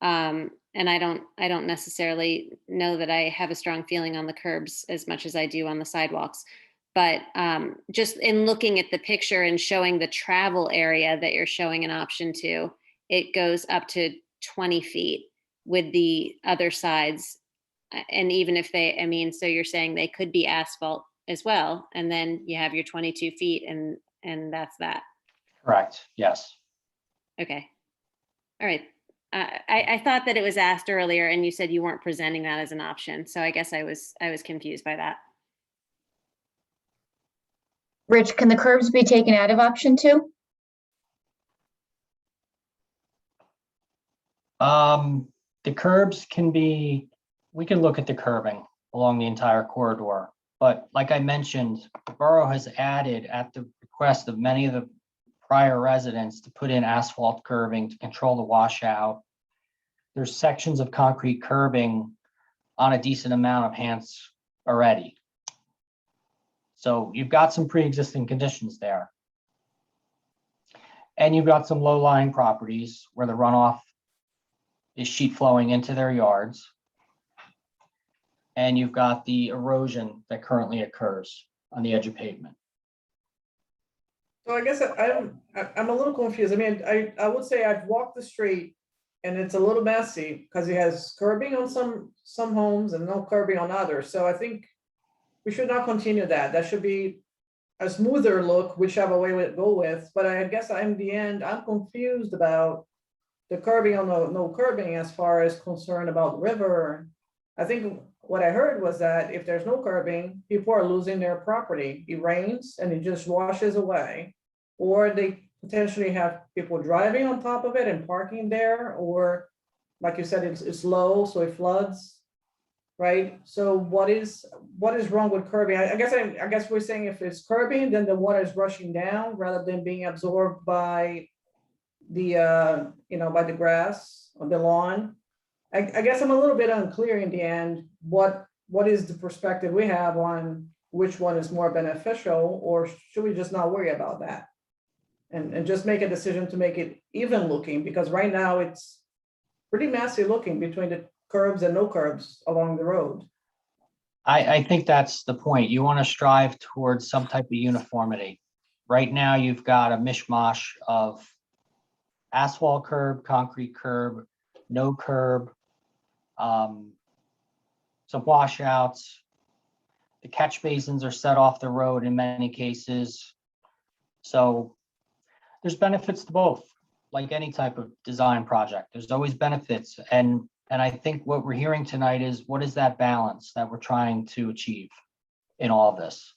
Speaker 18: And I don't necessarily know that I have a strong feeling on the curbs as much as I do on the sidewalks. But just in looking at the picture and showing the travel area that you're showing in option 2, it goes up to 20 feet with the other sides. And even if so you're saying they could be asphalt as well. And then you have your 22 feet and that's that.
Speaker 2: Correct, yes.
Speaker 18: Okay. All right. I thought that it was asked earlier and you said you weren't presenting that as an option. So I guess I was confused by that.
Speaker 3: Rich, can the curbs be taken out of option 2?
Speaker 2: The curbs we can look at the curbing along the entire corridor. But like I mentioned, the borough has added at the request of many of the prior residents to put in asphalt curbing to control the washout. There's sections of concrete curbing on a decent amount of Hance already. So you've got some pre-existing conditions there. And you've got some low-lying properties where the runoff is sheet flowing into their yards. And you've got the erosion that currently occurs on the edge of pavement.
Speaker 7: So I guess I'm a little confused. I mean, I would say I've walked the street and it's a little messy because it has curbing on some homes and no curbing on others. So I think we should not continue that. That should be a smoother look, whichever way we go with. But I guess in the end, I'm confused about the curbing on no curbing as far as concern about the river. I think what I heard was that if there's no curbing, people are losing their property. It rains and it just washes away. Or they potentially have people driving on top of it and parking there, or like you said, it's low, so it floods, right? So what is wrong with curbing? I guess we're saying if it's curbing, then the water is rushing down rather than being absorbed by the by the grass or the lawn. I guess I'm a little bit unclear in the end, what is the perspective we have on which one is more beneficial, or should we just not worry about that? And just make a decision to make it even looking, because right now it's pretty messy looking between the curbs and no curbs along the road.
Speaker 2: I think that's the point. You want to strive towards some type of uniformity. Right now, you've got a mishmash of asphalt curb, concrete curb, no curb, some washouts. The catch basins are set off the road in many cases. So there's benefits to both, like any type of design project. There's always benefits. And I think what we're hearing tonight is, what is that balance that we're trying to achieve in all of this?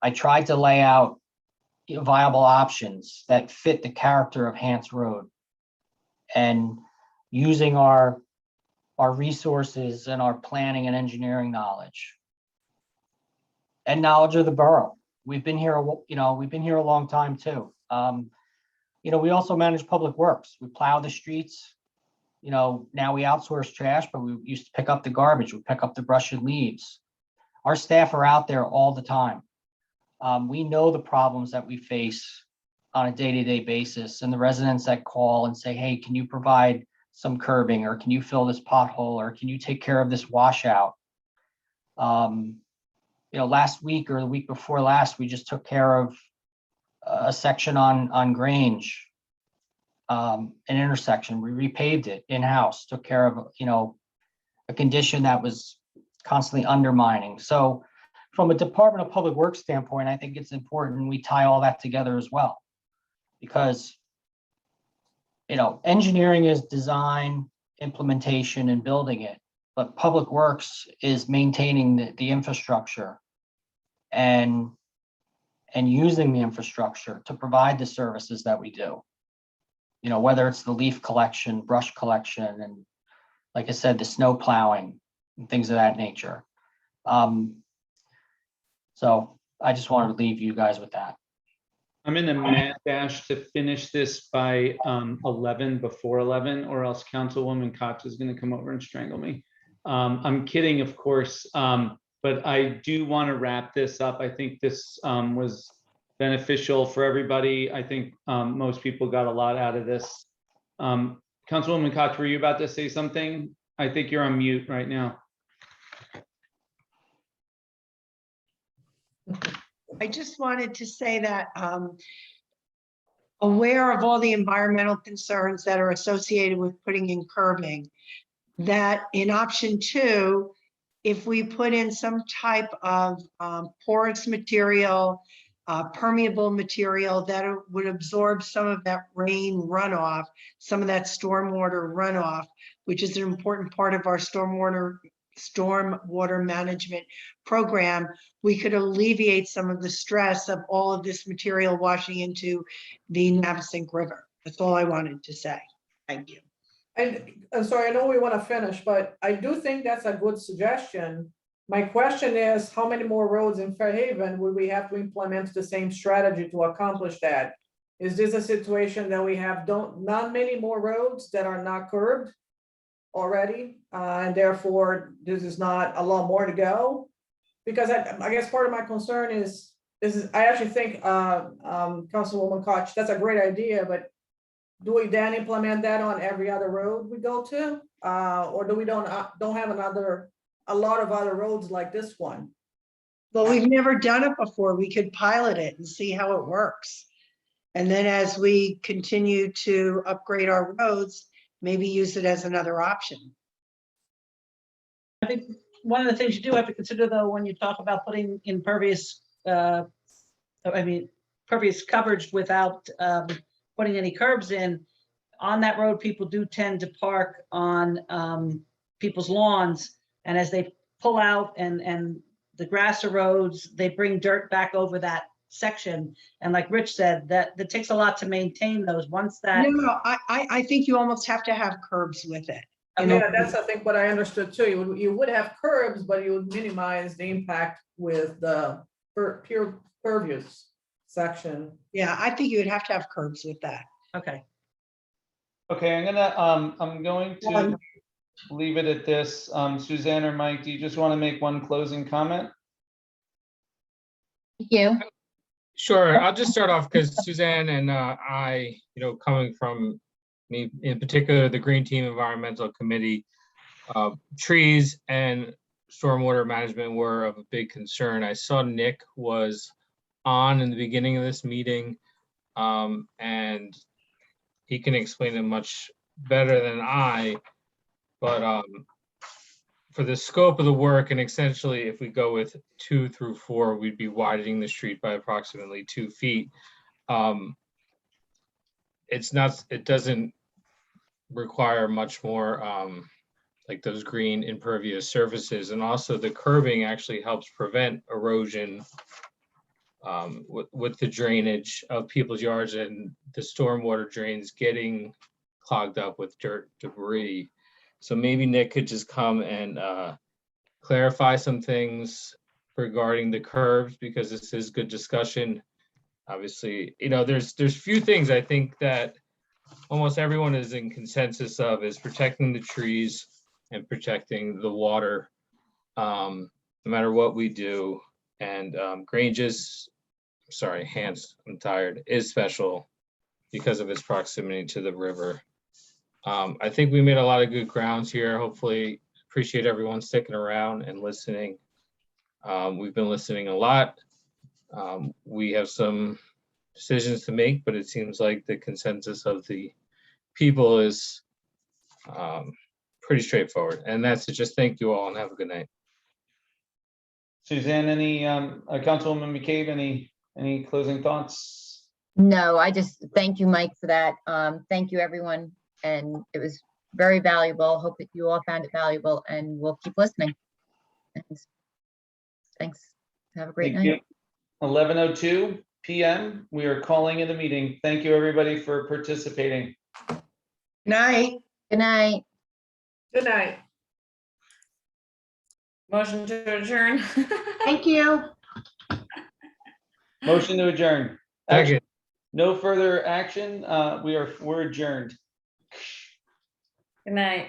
Speaker 2: I tried to lay out viable options that fit the character of Hants Road, and using our resources and our planning and engineering knowledge and knowledge of the borough. We've been here, we've been here a long time too. We also manage public works. We plow the streets. Now we outsource trash, but we used to pick up the garbage. We pick up the brush and leaves. Our staff are out there all the time. We know the problems that we face on a day-to-day basis, and the residents that call and say, hey, can you provide some curbing, or can you fill this pothole, or can you take care of this washout? Last week or the week before last, we just took care of a section on Grange, an intersection. We repaved it in-house, took care of, a condition that was constantly undermining. So from a Department of Public Works standpoint, I think it's important we tie all that together as well, because, engineering is design, implementation, and building it, but Public Works is maintaining the infrastructure and using the infrastructure to provide the services that we do. Whether it's the leaf collection, brush collection, and like I said, the snow plowing and things of that nature. So I just wanted to leave you guys with that.
Speaker 1: I'm in a mad dash to finish this by 11, before 11, or else Councilwoman Koch is going to come over and strangle me. I'm kidding, of course, but I do want to wrap this up. I think this was beneficial for everybody. I think most people got a lot out of this. Councilwoman Koch, were you about to say something? I think you're on mute right now.
Speaker 19: I just wanted to say that aware of all the environmental concerns that are associated with putting in curbing, that in option 2, if we put in some type of porous material, permeable material that would absorb some of that rain runoff, some of that stormwater runoff, which is an important part of our stormwater management program, we could alleviate some of the stress of all of this material washing into the Navesink River. That's all I wanted to say. Thank you.
Speaker 7: And I'm sorry, I know we want to finish, but I do think that's a good suggestion. My question is, how many more roads in Fairhaven would we have to implement the same strategy to accomplish that? Is this a situation that we have not many more roads that are not curbed already, and therefore this is not a lot more to go? Because I guess part of my concern is I actually think Councilwoman Koch, that's a great idea, but do we then implement that on every other road we go to, or do we don't have a lot of other roads like this one?
Speaker 19: Well, we've never done it before. We could pilot it and see how it works, and then as we continue to upgrade our roads, maybe use it as another option.
Speaker 6: I think one of the things you do have to consider, though, when you talk about putting impervious, pervious coverage without putting any curbs in, on that road, people do tend to park on people's lawns, and as they pull out and the grass erodes, they bring dirt back over that section. And like Rich said, that takes a lot to maintain those. Once that.
Speaker 19: No, I think you almost have to have curbs with it. You know,
Speaker 7: Yeah, that's, I think, what I understood too. You would have curbs, but you would minimize the impact with the pure pervious section.
Speaker 19: yeah, I think you would have to have curbs with that.
Speaker 6: Okay.
Speaker 1: Okay, I'm going to leave it at this. Suzanne or Mike, do you just want to make one closing comment?
Speaker 3: Thank you.
Speaker 5: Sure, I'll just start off because Suzanne and I, coming from me in particular, the Green Team Environmental Committee, trees and stormwater management were of a big concern. I saw Nick was on in the beginning of this meeting, and he can explain it much better than I, but for the scope of the work, and essentially if we go with 2 through 4, we'd be widening the street by approximately 2 feet. It doesn't require much more like those green impervious surfaces, and also the curbing actually helps prevent erosion with the drainage of people's yards and the stormwater drains getting clogged up with dirt debris. So maybe Nick could just come and clarify some things regarding the curbs, because this is good discussion. Obviously, there's few things I think that almost everyone is in consensus of, is protecting the trees and protecting the water, no matter what we do. And Grange's, I'm tired, is special because of its proximity to the river. I think we made a lot of good grounds here. Hopefully, appreciate everyone sticking around and listening. We've been listening a lot. We have some decisions to make, but it seems like the consensus of the people is pretty straightforward. And that's it. Just thank you all and have a good night.
Speaker 1: Suzanne, any Councilwoman McCabe, any closing thoughts?
Speaker 3: No, I just thank you, Mike, for that. Thank you, everyone. And it was very valuable. Hope that you all found it valuable, and we'll keep listening. Thanks. Have a great night.
Speaker 1: 11:02 p.m. We are calling in the meeting. Thank you, everybody, for participating.
Speaker 19: Night.
Speaker 3: Good night.
Speaker 7: Good night.
Speaker 8: Motion to adjourn.
Speaker 19: Thank you.
Speaker 1: Motion to adjourn.
Speaker 5: Second.
Speaker 1: No further action. We're adjourned.
Speaker 8: Good night.